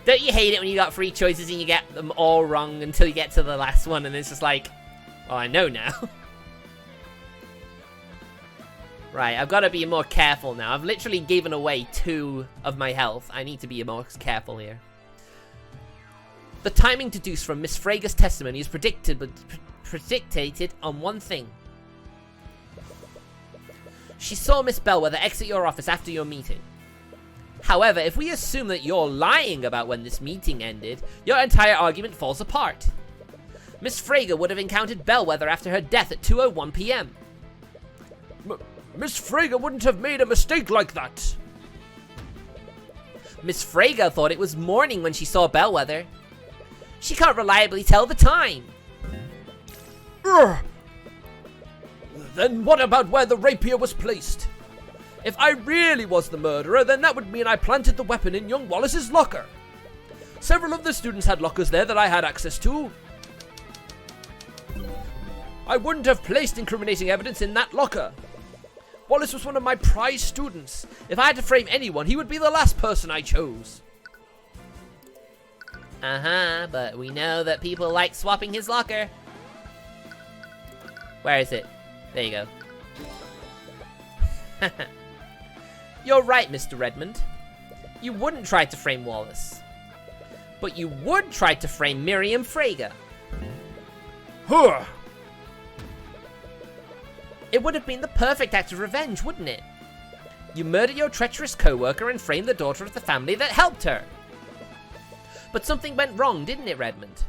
Don't you hate it when you got 3 choices and you get them all wrong until you get to the last one and it's just like, oh, I know now. Right, I've got to be more careful now. I've literally given away 2 of my health. I need to be more careful here. The timing deduced from Miss Fraga's testimony is predicted on one thing. She saw Miss Bellwether exit your office after your meeting. However, if we assume that you're lying about when this meeting ended, your entire argument falls apart. Miss Frega would have encountered Bellwether after her death at 2:01 p.m. Miss Frega wouldn't have made a mistake like that. Miss Frega thought it was morning when she saw Bellwether. She can't reliably tell the time. Then what about where the rapier was placed? If I really was the murderer, then that would mean I planted the weapon in young Wallace's locker. Several of the students had lockers there that I had access to. I wouldn't have placed incriminating evidence in that locker. Wallace was one of my prize students. If I had to frame anyone, he would be the last person I chose. Uh-huh, but we know that people like swapping his locker. Where is it? There you go. You're right, Mr. Redmond. You wouldn't try to frame Wallace. But you would try to frame Miriam Frager. Huh. It would have been the perfect act of revenge, wouldn't it? You murdered your treacherous co-worker and framed the daughter of the family that helped her. But something went wrong, didn't it, Redmond?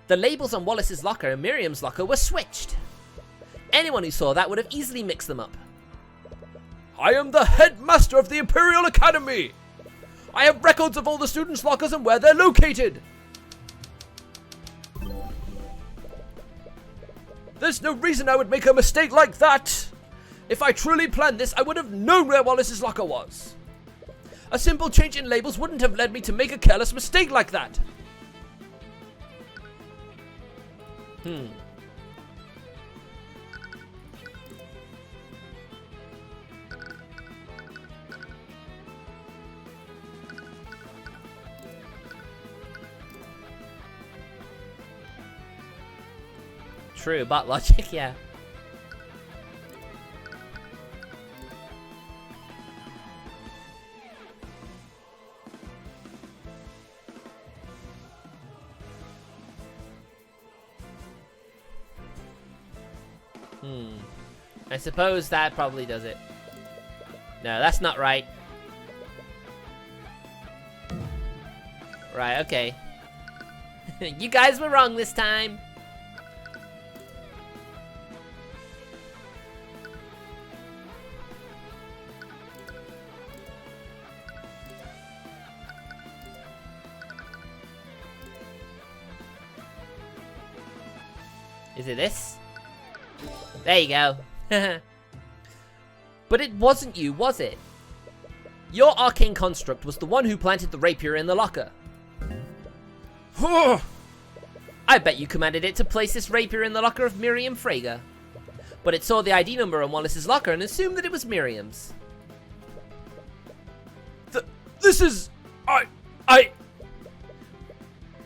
The labels on Wallace's locker and Miriam's locker were switched. Anyone who saw that would have easily mixed them up. I am the headmaster of the Imperial Academy. I have records of all the students' lockers and where they're located. There's no reason I would make a mistake like that. If I truly planned this, I would have known where Wallace's locker was. A simple change in labels wouldn't have led me to make a careless mistake like that. True, bot logic, yeah. I suppose that probably does it. No, that's not right. Right, okay. You guys were wrong this time. Is it this? There you go. But it wasn't you, was it? Your arcane construct was the one who planted the rapier in the locker. I bet you commanded it to place this rapier in the locker of Miriam Frager. But it saw the ID number on Wallace's locker and assumed that it was Miriam's. This is...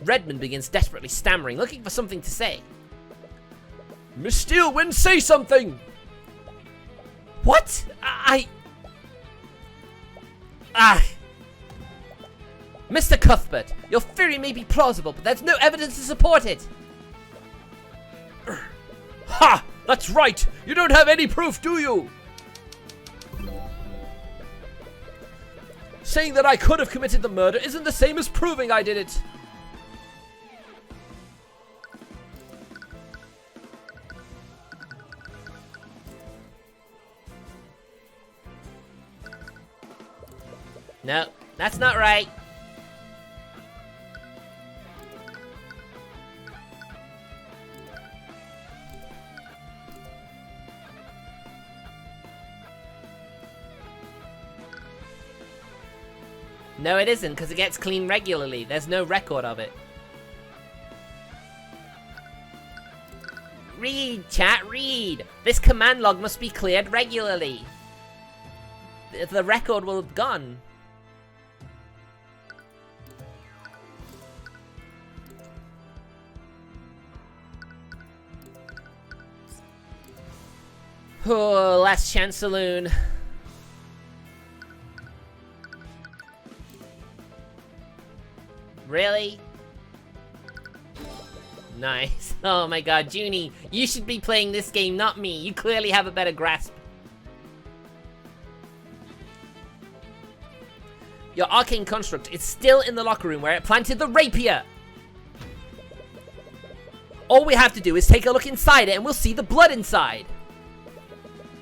Redmond begins desperately stammering, looking for something to say. Miss Steelwind, say something! What? Mr. Cuthbert, your theory may be plausible, but there's no evidence to support it. Ha! That's right! You don't have any proof, do you? Saying that I could have committed the murder isn't the same as proving I did it. No, that's not right. No, it isn't, because it gets cleaned regularly. There's no record of it. Read, chat, read! This command log must be cleared regularly. The record will have gone. Oh, last chance saloon. Really? Nice. Oh my god, Junie, you should be playing this game, not me. You clearly have a better grasp. Your arcane construct is still in the locker room where it planted the rapier. All we have to do is take a look inside it and we'll see the blood inside.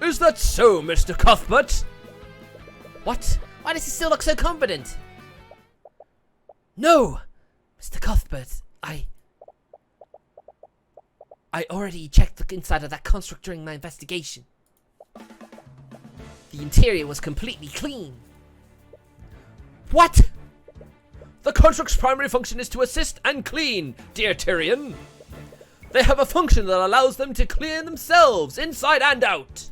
Is that so, Mr. Cuthbert? What? Why does he still look so confident? No! Mr. Cuthbert, I already checked the inside of that construct during my investigation. The interior was completely clean. What? The construct's primary function is to assist and clean, dear Tyrion. They have a function that allows them to clean themselves, inside and out.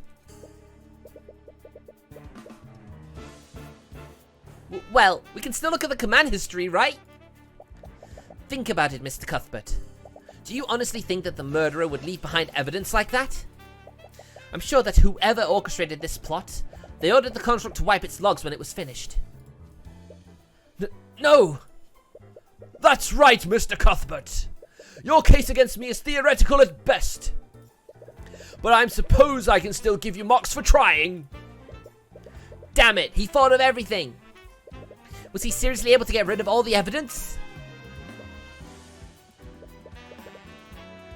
Well, we can still look at the command history, right? Think about it, Mr. Cuthbert. Do you honestly think that the murderer would leave behind evidence like that? I'm sure that whoever orchestrated this plot, they ordered the construct to wipe its logs when it was finished. No! That's right, Mr. Cuthbert. Your case against me is theoretical at best. But I suppose I can still give you marks for trying. Damn it, he thought of everything! Was he seriously able to get rid of all the evidence?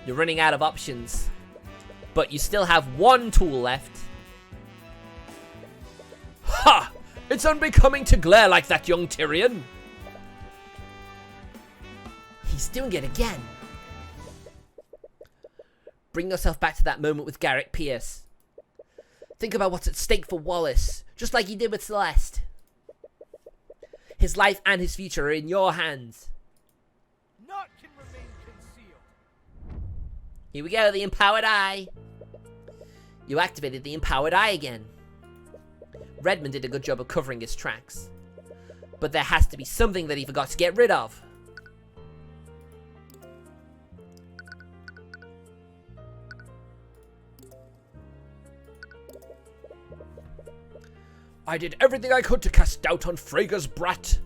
You're running out of options. But you still have one tool left. Ha! It's unbecoming to glare like that, young Tyrion. He's doing it again. Bring yourself back to that moment with Garrick Pierce. Think about what's at stake for Wallace, just like you did with Celeste. His life and his future are in your hands. Naught can remain concealed. Here we go, the Empowered Eye. You activated the Empowered Eye again. Redmond did a good job of covering his tracks. But there has to be something that he forgot to get rid of. I did everything I could to cast doubt on Freyga's brat.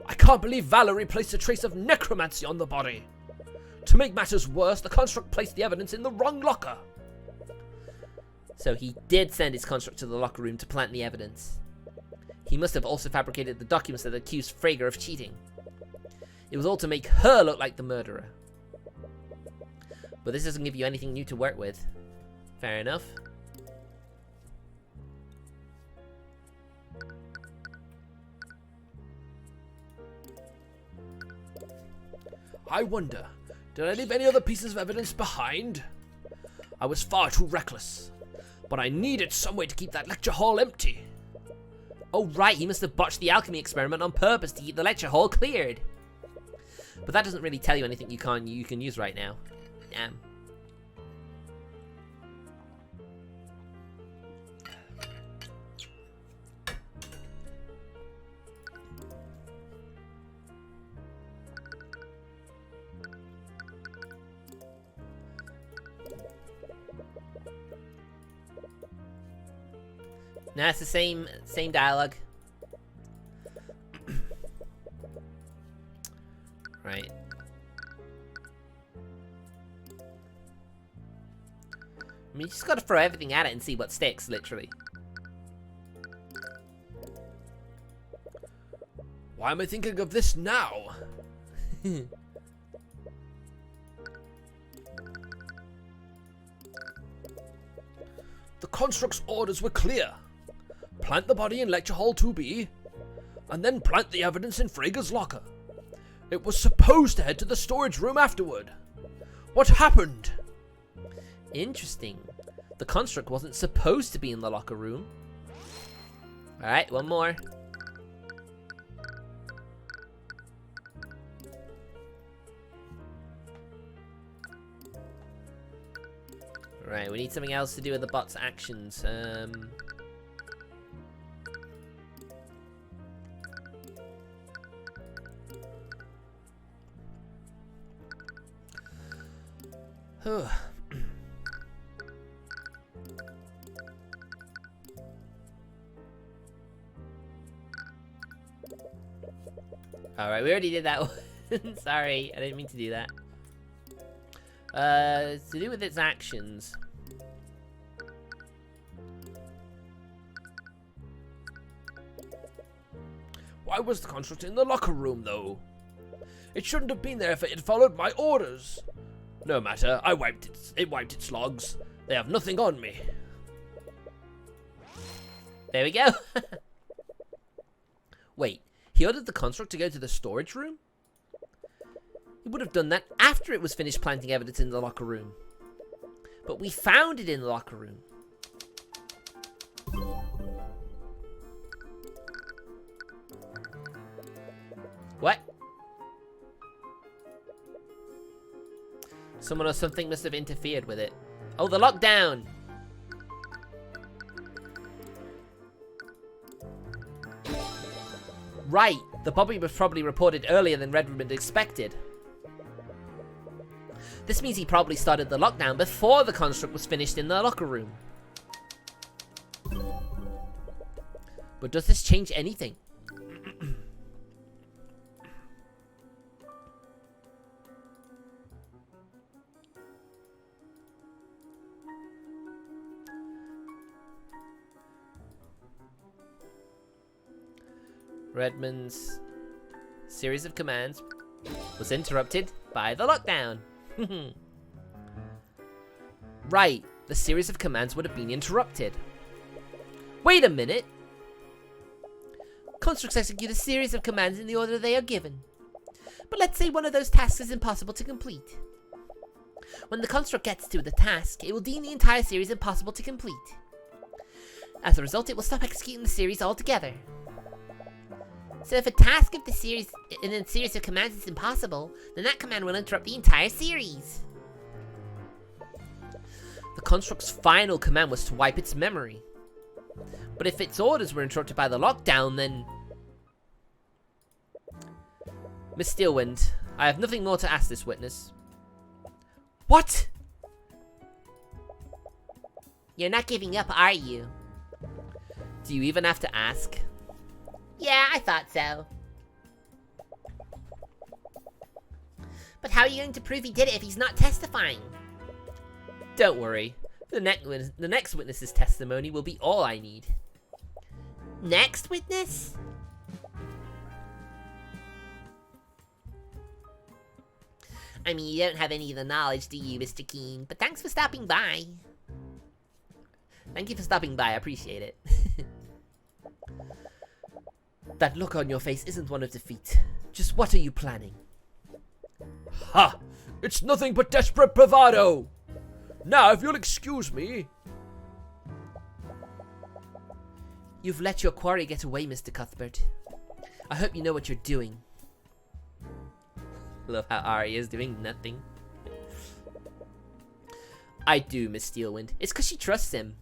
I can't believe Valerie placed a trace of necromancy on the body. To make matters worse, the construct placed the evidence in the wrong locker. So he did send his construct to the locker room to plant the evidence. He must have also fabricated the documents that accused Freyga of cheating. It was all to make her look like the murderer. But this doesn't give you anything new to work with. Fair enough. I wonder, did I leave any other pieces of evidence behind? I was far too reckless, but I needed some way to keep that lecture hall empty. Oh right, he must have botched the alchemy experiment on purpose to keep the lecture hall cleared. But that doesn't really tell you anything you can use right now. Damn. No, it's the same dialogue. Right. I mean, you just gotta throw everything at it and see what sticks, literally. Why am I thinking of this now? The construct's orders were clear. Plant the body in lecture hall 2B, and then plant the evidence in Freyga's locker. It was supposed to head to the storage room afterward. What happened? Interesting. The construct wasn't supposed to be in the locker room. Alright, one more. Right, we need something else to do with the bot's actions. Alright, we already did that one. Sorry, I didn't mean to do that. To do with its actions. Why was the construct in the locker room, though? It shouldn't have been there if it had followed my orders. No matter, it wiped its logs. They have nothing on me. There we go. Wait, he ordered the construct to go to the storage room? He would have done that after it was finished planting evidence in the locker room. But we found it in the locker room. What? Someone or something must have interfered with it. Oh, the lockdown! Right, the bombing was probably reported earlier than Redmond expected. This means he probably started the lockdown before the construct was finished in the locker room. But does this change anything? Redmond's series of commands was interrupted by the lockdown. Right, the series of commands would have been interrupted. Wait a minute! Constructs execute a series of commands in the order they are given. But let's say one of those tasks is impossible to complete. When the construct gets to the task, it will deem the entire series impossible to complete. As a result, it will stop executing the series altogether. So if a task of the series in a series of commands is impossible, then that command will interrupt the entire series. The construct's final command was to wipe its memory. But if its orders were interrupted by the lockdown, then... Miss Steelwind, I have nothing more to ask this witness. What? You're not giving up, are you? Do you even have to ask? Yeah, I thought so. But how are you going to prove he did it if he's not testifying? Don't worry. The next witness's testimony will be all I need. Next witness? I mean, you don't have any of the knowledge, do you, Mr. Keen? But thanks for stopping by. Thank you for stopping by, I appreciate it. That look on your face isn't one of defeat. Just what are you planning? Ha! It's nothing but desperate bravado! Now, if you'll excuse me... You've let your quarry get away, Mr. Cuthbert. I hope you know what you're doing. Love how Ari is doing nothing. I do, Miss Steelwind. It's because she trusts him.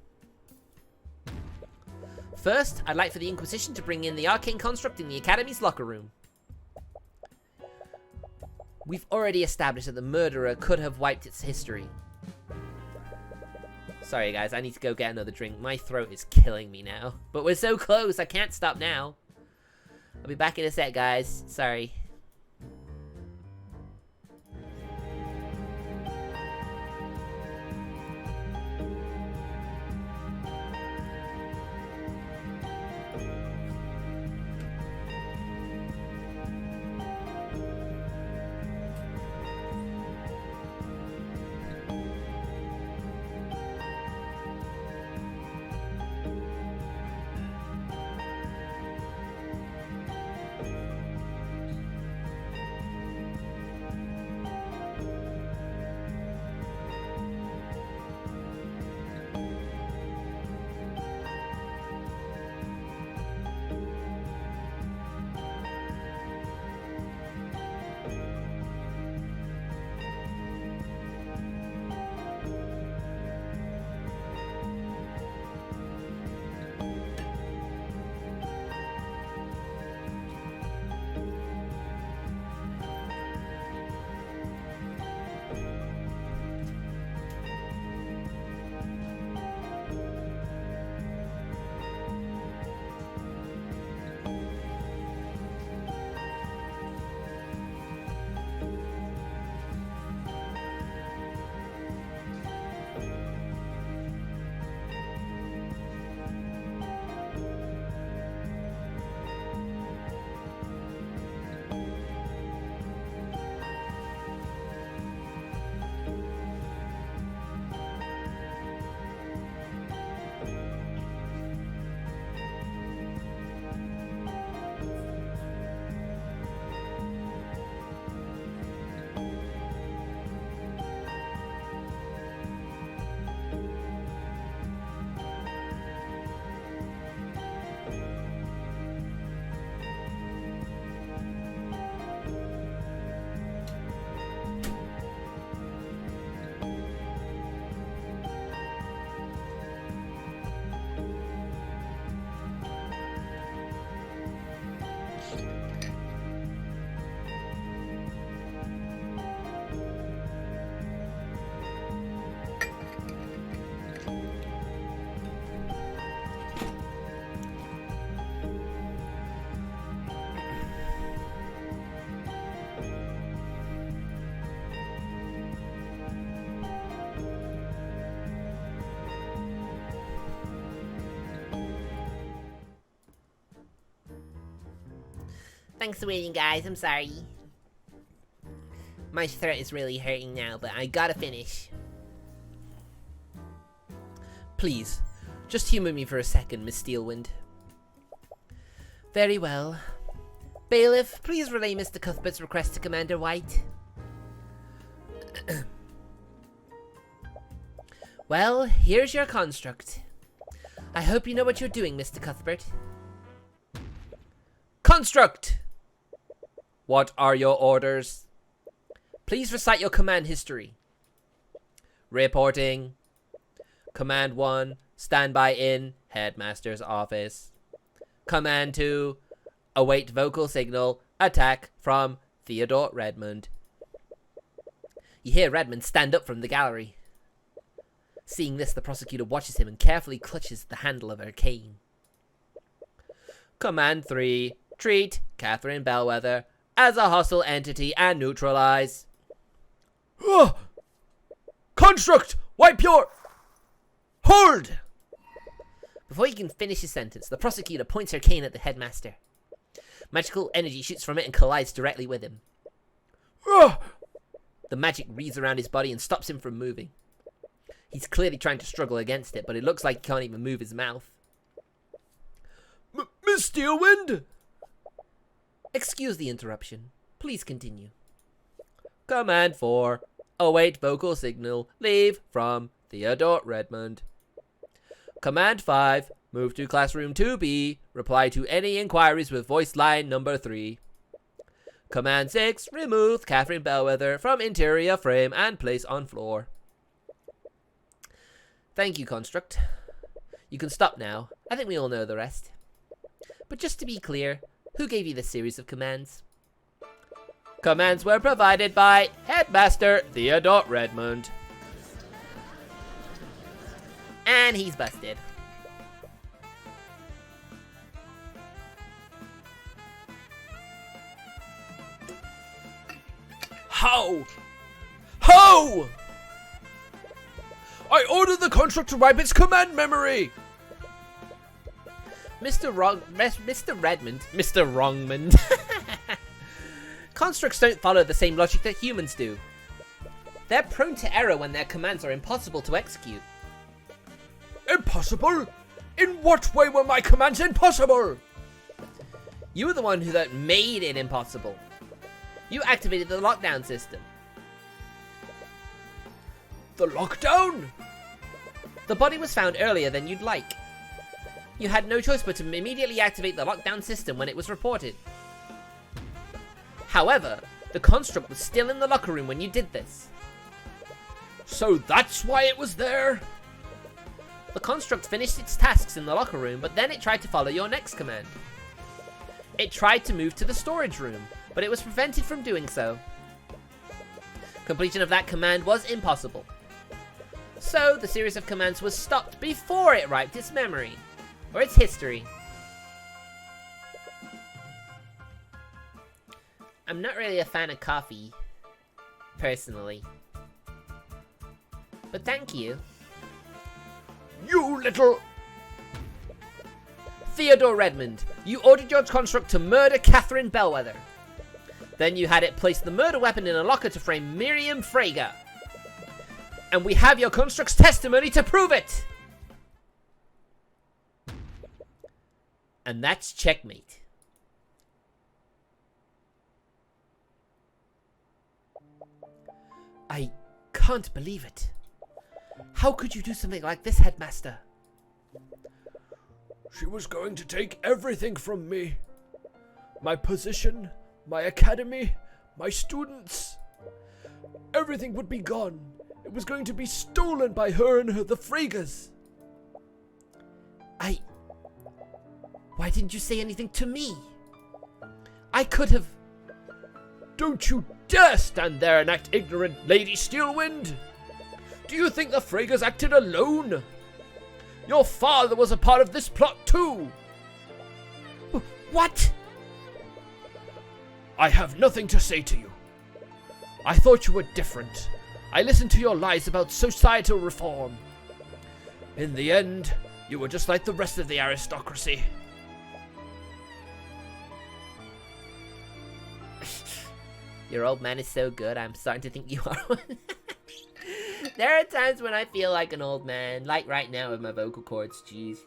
First, I'd like for the Inquisition to bring in the Arcane construct in the Academy's locker room. We've already established that the murderer could have wiped its history. Sorry guys, I need to go get another drink. My throat is killing me now. But we're so close, I can't stop now. I'll be back in a sec, guys. Sorry. Thanks for waiting, guys. I'm sorry. My throat is really hurting now, but I gotta finish. Please, just humor me for a second, Miss Steelwind. Very well. Bailiff, please relay Mr. Cuthbert's request to Commander White. Well, here's your construct. I hope you know what you're doing, Mr. Cuthbert. Construct! What are your orders? Please recite your command history. Reporting. Command 1, standby in Headmaster's office. Command 2, await vocal signal, attack from Theodore Redmond. You hear Redmond stand up from the gallery. Seeing this, the prosecutor watches him and carefully clutches the handle of Arcane. Command 3, treat Catherine Bellwether as a hostile entity and neutralize. Construct! Wipe your... Hold! Before he can finish his sentence, the prosecutor points her cane at the headmaster. Magical energy shoots from it and collides directly with him. The magic wreathes around his body and stops him from moving. He's clearly trying to struggle against it, but it looks like he can't even move his mouth. Miss Steelwind? Excuse the interruption. Please continue. Command 4. Await vocal signal. Leave from Theodore Redmond. Command 5. Move to classroom 2B. Reply to any inquiries with voice line number 3. Command 6. Remove Catherine Bellwether from interior frame and place on floor. Thank you, Construct. You can stop now. I think we all know the rest. But just to be clear, who gave you this series of commands? Commands were provided by Headmaster Theodore Redmond. And he's busted. How? How? I ordered the construct to wipe its command memory! Mr. Wrongmond. Constructs don't follow the same logic that humans do. They're prone to error when their commands are impossible to execute. Impossible? In what way were my commands impossible? You were the one that made it impossible. You activated the lockdown system. The lockdown? The body was found earlier than you'd like. You had no choice but to immediately activate the lockdown system when it was reported. However, the construct was still in the locker room when you did this. So that's why it was there? The construct finished its tasks in the locker room, but then it tried to follow your next command. It tried to move to the storage room, but it was prevented from doing so. Completion of that command was impossible. So, the series of commands was stopped before it wiped its memory, or its history. I'm not really a fan of coffee, personally. But thank you. You little... Theodore Redmond, you ordered your construct to murder Catherine Bellwether. Then you had it place the murder weapon in a locker to frame Miriam Frager. And we have your construct's testimony to prove it! And that's checkmate. I can't believe it. How could you do something like this, Headmaster? She was going to take everything from me. My position, my academy, my students. Everything would be gone. It was going to be stolen by her and the Fragers. Why didn't you say anything to me? I could have... Don't you dare stand there and act ignorant, Lady Steelwind! Do you think the Fragers acted alone? Your father was a part of this plot too! What? I have nothing to say to you. I thought you were different. I listened to your lies about societal reform. In the end, you were just like the rest of the aristocracy. Your old man is so good, I'm starting to think you are one. There are times when I feel like an old man, like right now with my vocal cords, jeez.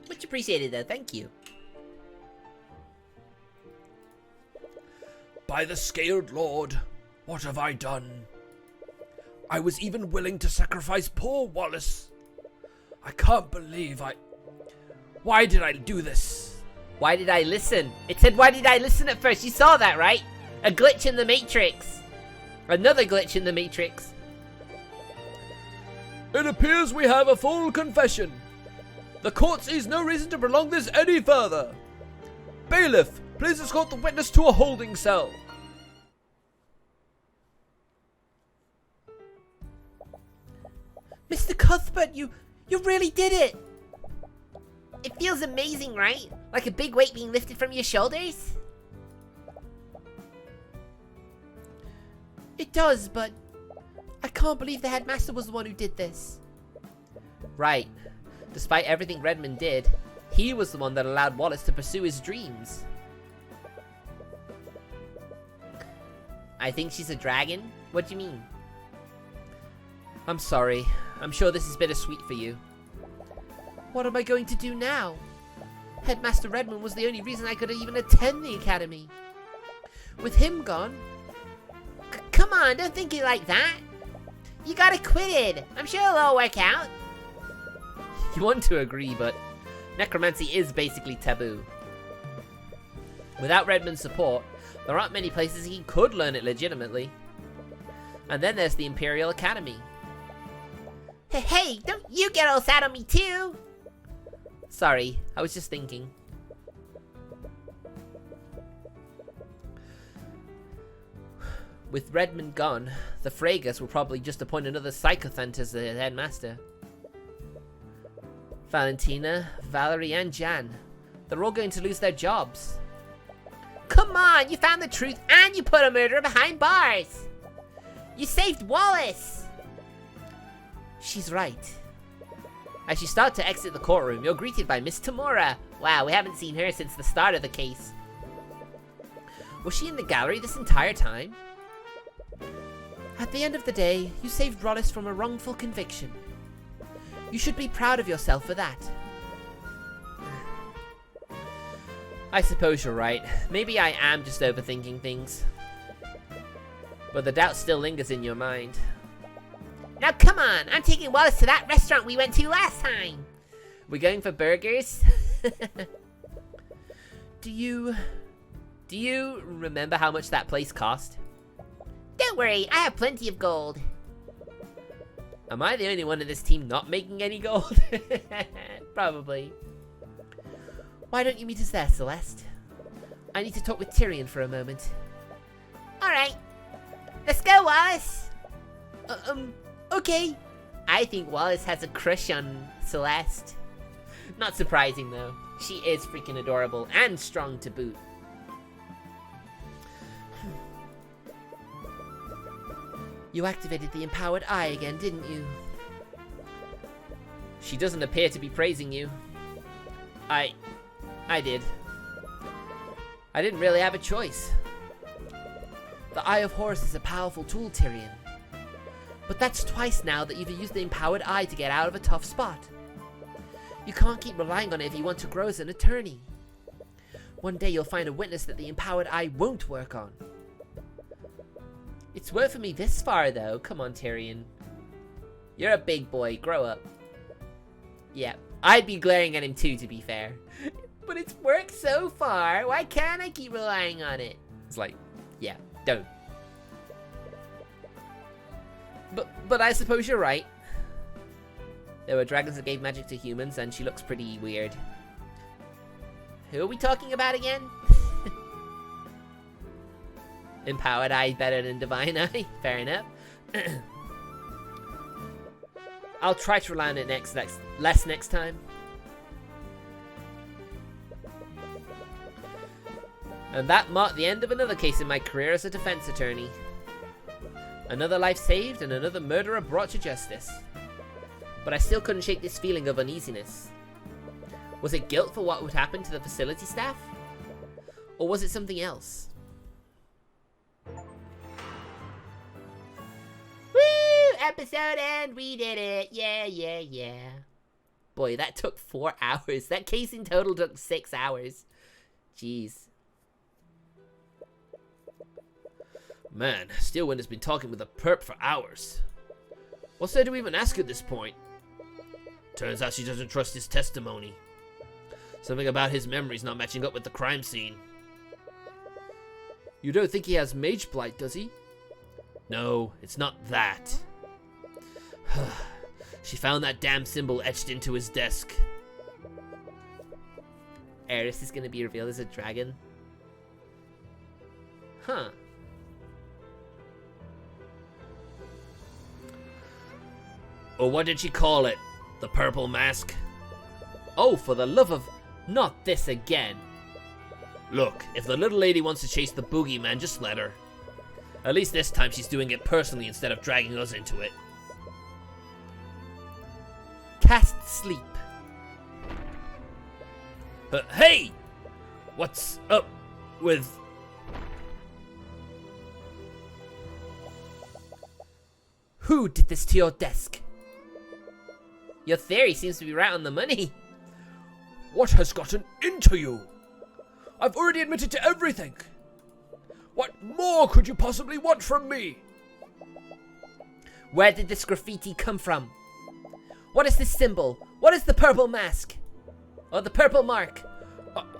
Much appreciated though, thank you. By the Scaled Lord, what have I done? I was even willing to sacrifice poor Wallace. I can't believe Why did I do this? Why did I listen? It said, why did I listen at first? You saw that, right? A glitch in the Matrix. Another glitch in the Matrix. It appears we have a full confession. The court sees no reason to prolong this any further. Bailiff, please escort the witness to a holding cell. Mr. Cuthbert, you really did it! It feels amazing, right? Like a big weight being lifted from your shoulders? It does, but I can't believe the headmaster was the one who did this. Right. Despite everything Redmond did, he was the one that allowed Wallace to pursue his dreams. I think she's a dragon? What do you mean? I'm sorry. I'm sure this is bittersweet for you. What am I going to do now? Headmaster Redmond was the only reason I could even attend the academy. With him gone... Come on, don't think it like that. You got acquitted. I'm sure it'll all work out. You want to agree, but necromancy is basically taboo. Without Redmond's support, there aren't many places he could learn it legitimately. And then there's the Imperial Academy. Hey, don't you get all sad on me too! Sorry, I was just thinking. With Redmond gone, the Fragas will probably just appoint another Psychothant as the headmaster. Valentina, Valerie, and Jan. They're all going to lose their jobs. Come on, you found the truth and you put a murderer behind bars! You saved Wallace! She's right. As you start to exit the courtroom, you're greeted by Miss Tamora. Wow, we haven't seen her since the start of the case. Was she in the gallery this entire time? At the end of the day, you saved Wallace from a wrongful conviction. You should be proud of yourself for that. I suppose you're right. Maybe I am just overthinking things. But the doubt still lingers in your mind. Now come on, I'm taking Wallace to that restaurant we went to last time. We're going for burgers? Do you remember how much that place cost? Don't worry, I have plenty of gold. Am I the only one in this team not making any gold? Probably. Why don't you meet us there, Celeste? I need to talk with Tyrion for a moment. Alright. Let's go, Wallace! Okay. I think Wallace has a crush on Celeste. Not surprising, though. She is freaking adorable and strong to boot. You activated the empowered eye again, didn't you? She doesn't appear to be praising you. I did. I didn't really have a choice. The Eye of Horus is a powerful tool, Tyrion. But that's twice now that you've used the empowered eye to get out of a tough spot. You can't keep relying on it if you want to grow as an attorney. One day you'll find a witness that the empowered eye won't work on. It's worked for me this far, though. Come on, Tyrion. You're a big boy. Grow up. Yeah, I'd be glaring at him too, to be fair. But it's worked so far. Why can't I keep relying on it? It's like, yeah, don't. But I suppose you're right. There were dragons that gave magic to humans, and she looks pretty weird. Who are we talking about again? Empowered eye better than divine eye. Fair enough. I'll try to rely on it less next time. And that marked the end of another case in my career as a defense attorney. Another life saved and another murderer brought to justice. But I still couldn't shake this feeling of uneasiness. Was it guilt for what would happen to the facility staff? Or was it something else? Woo! Episode end! We did it! Yeah, yeah, yeah. Boy, that took 4 hours. That case in total took 6 hours. Jeez. Man, Steelwind has been talking with the perp for hours. What's there to even ask at this point? Turns out she doesn't trust his testimony. Something about his memories not matching up with the crime scene. You don't think he has mage blight, does he? No, it's not that. She found that damn symbol etched into his desk. Eris is going to be revealed as a dragon. Huh. Or what did she call it? The purple mask? Oh, for the love of... Not this again. Look, if the little lady wants to chase the boogeyman, just let her. At least this time she's doing it personally instead of dragging us into it. Cast sleep. Hey! What's up with... Who did this to your desk? Your theory seems to be right on the money. What has gotten into you? I've already admitted to everything. What more could you possibly want from me? Where did this graffiti come from? What is this symbol? What is the purple mask? Or the purple mark?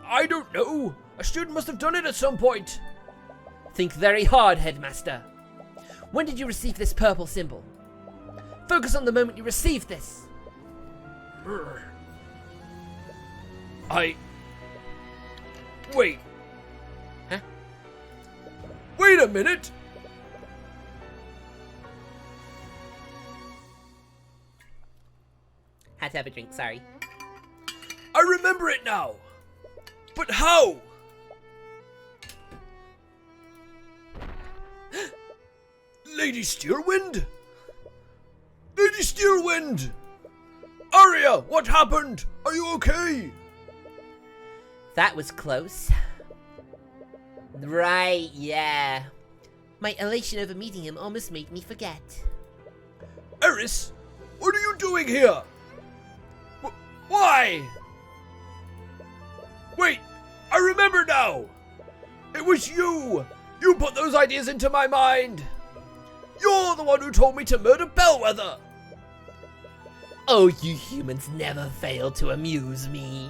I don't know. A student must have done it at some point. Think very hard, Headmaster. When did you receive this purple symbol? Focus on the moment you received this. Wait. Huh? Wait a minute. Had to have a drink, sorry. I remember it now. But how? Lady Steelwind? Lady Steelwind! Arya, what happened? Are you okay? That was close. Right, yeah. My elation over meeting him almost made me forget. Eris, what are you doing here? Why? Wait, I remember now. It was you. You put those ideas into my mind. You're the one who told me to murder Bellwether. Oh, you humans never fail to amuse me.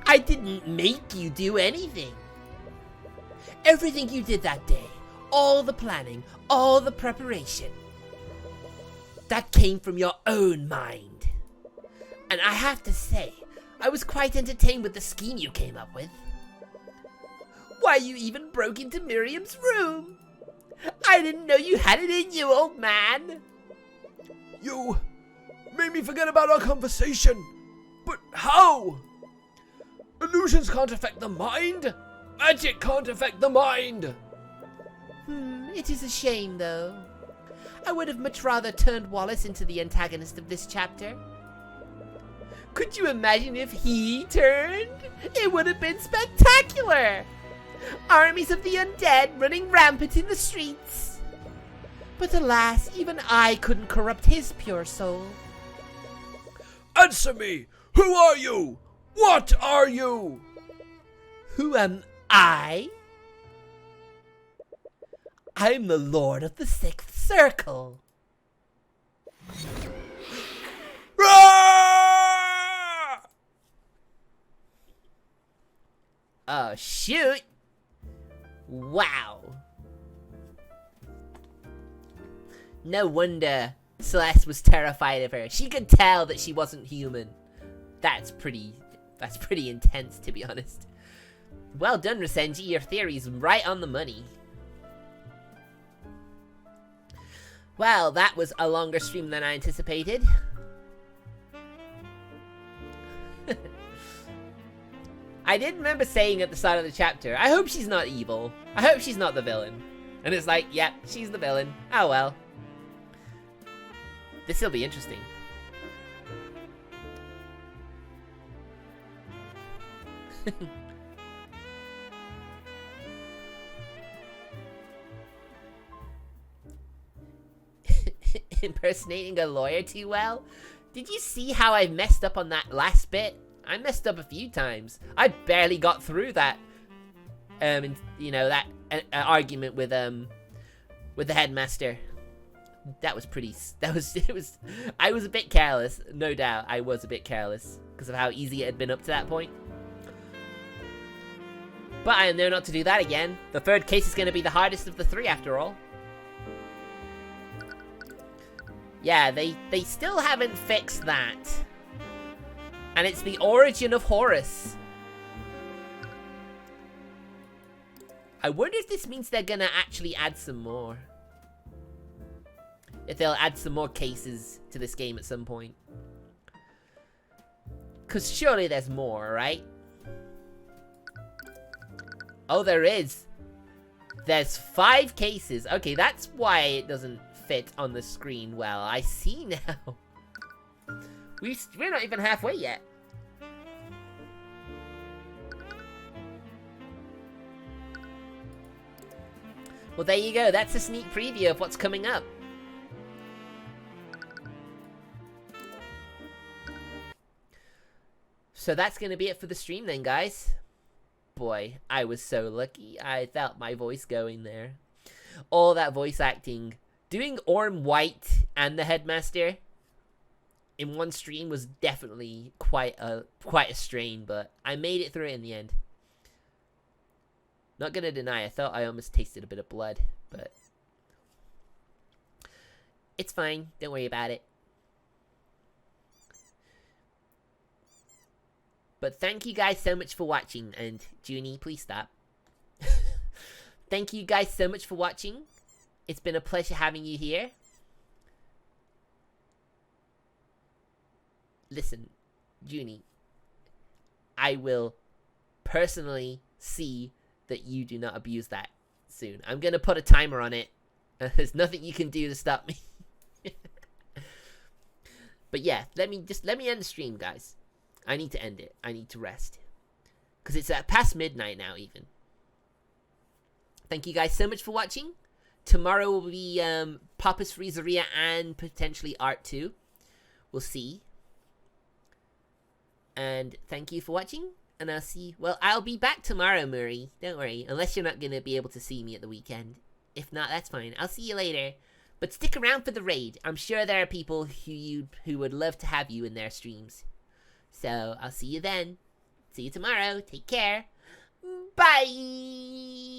I didn't make you do anything. Everything you did that day, all the planning, all the preparation, that came from your own mind. And I have to say, I was quite entertained with the scheme you came up with. Why, you even broke into Miriam's room. I didn't know you had it in you, old man. You made me forget about our conversation. But how? Illusions can't affect the mind. Magic can't affect the mind. It is a shame, though. I would have much rather turned Wallace into the antagonist of this chapter. Could you imagine if he turned? It would have been spectacular! Armies of the undead running rampant in the streets. But alas, even I couldn't corrupt his pure soul. Answer me! Who are you? What are you? Who am I? I'm the Lord of the Sixth Circle. Ah! Oh, shoot! Wow. No wonder Celeste was terrified of her. She could tell that she wasn't human. That's pretty intense, to be honest. Well done, Rasenji. Your theory's right on the money. Well, that was a longer stream than I anticipated. I did remember saying at the start of the chapter, I hope she's not evil. I hope she's not the villain. And it's like, yep, she's the villain. Oh well. This'll be interesting. Impersonating a lawyer too well? Did you see how I messed up on that last bit? I messed up a few times. I barely got through that, you know, that argument with the headmaster. That was pretty, I was a bit careless, no doubt. I was a bit careless because of how easy it had been up to that point. But I am there not to do that again. The third case is going to be the hardest of the three after all. Yeah, they still haven't fixed that. And it's the origin of Horus. I wonder if this means they're gonna actually add some more. If they'll add some more cases to this game at some point. Because surely there's more, right? Oh, there is. There's 5 cases. Okay, that's why it doesn't fit on the screen well. I see now. We're not even halfway yet. Well, there you go. That's a sneak preview of what's coming up. So that's going to be it for the stream then, guys. Boy, I was so lucky. I felt my voice going there. All that voice acting. Doing Orm White and the Headmaster in one stream was definitely quite a strain, but I made it through it in the end. Not gonna deny, I thought I almost tasted a bit of blood, but it's fine. Don't worry about it. But thank you guys so much for watching, and Junie, please stop. Thank you guys so much for watching. It's been a pleasure having you here. Listen, Junie, I will personally see that you do not abuse that soon. I'm gonna put a timer on it. There's nothing you can do to stop me. But yeah, let me end the stream, guys. I need to end it. I need to rest. Because it's past midnight now, even. Thank you guys so much for watching. Tomorrow will be Papa's Freezeria and potentially Art 2. We'll see. And thank you for watching. And I'll see... Well, I'll be back tomorrow, Murray. Don't worry. Unless you're not going to be able to see me at the weekend. If not, that's fine. I'll see you later. But stick around for the raid. I'm sure there are people who would love to have you in their streams. So, I'll see you then. See you tomorrow. Take care. Bye!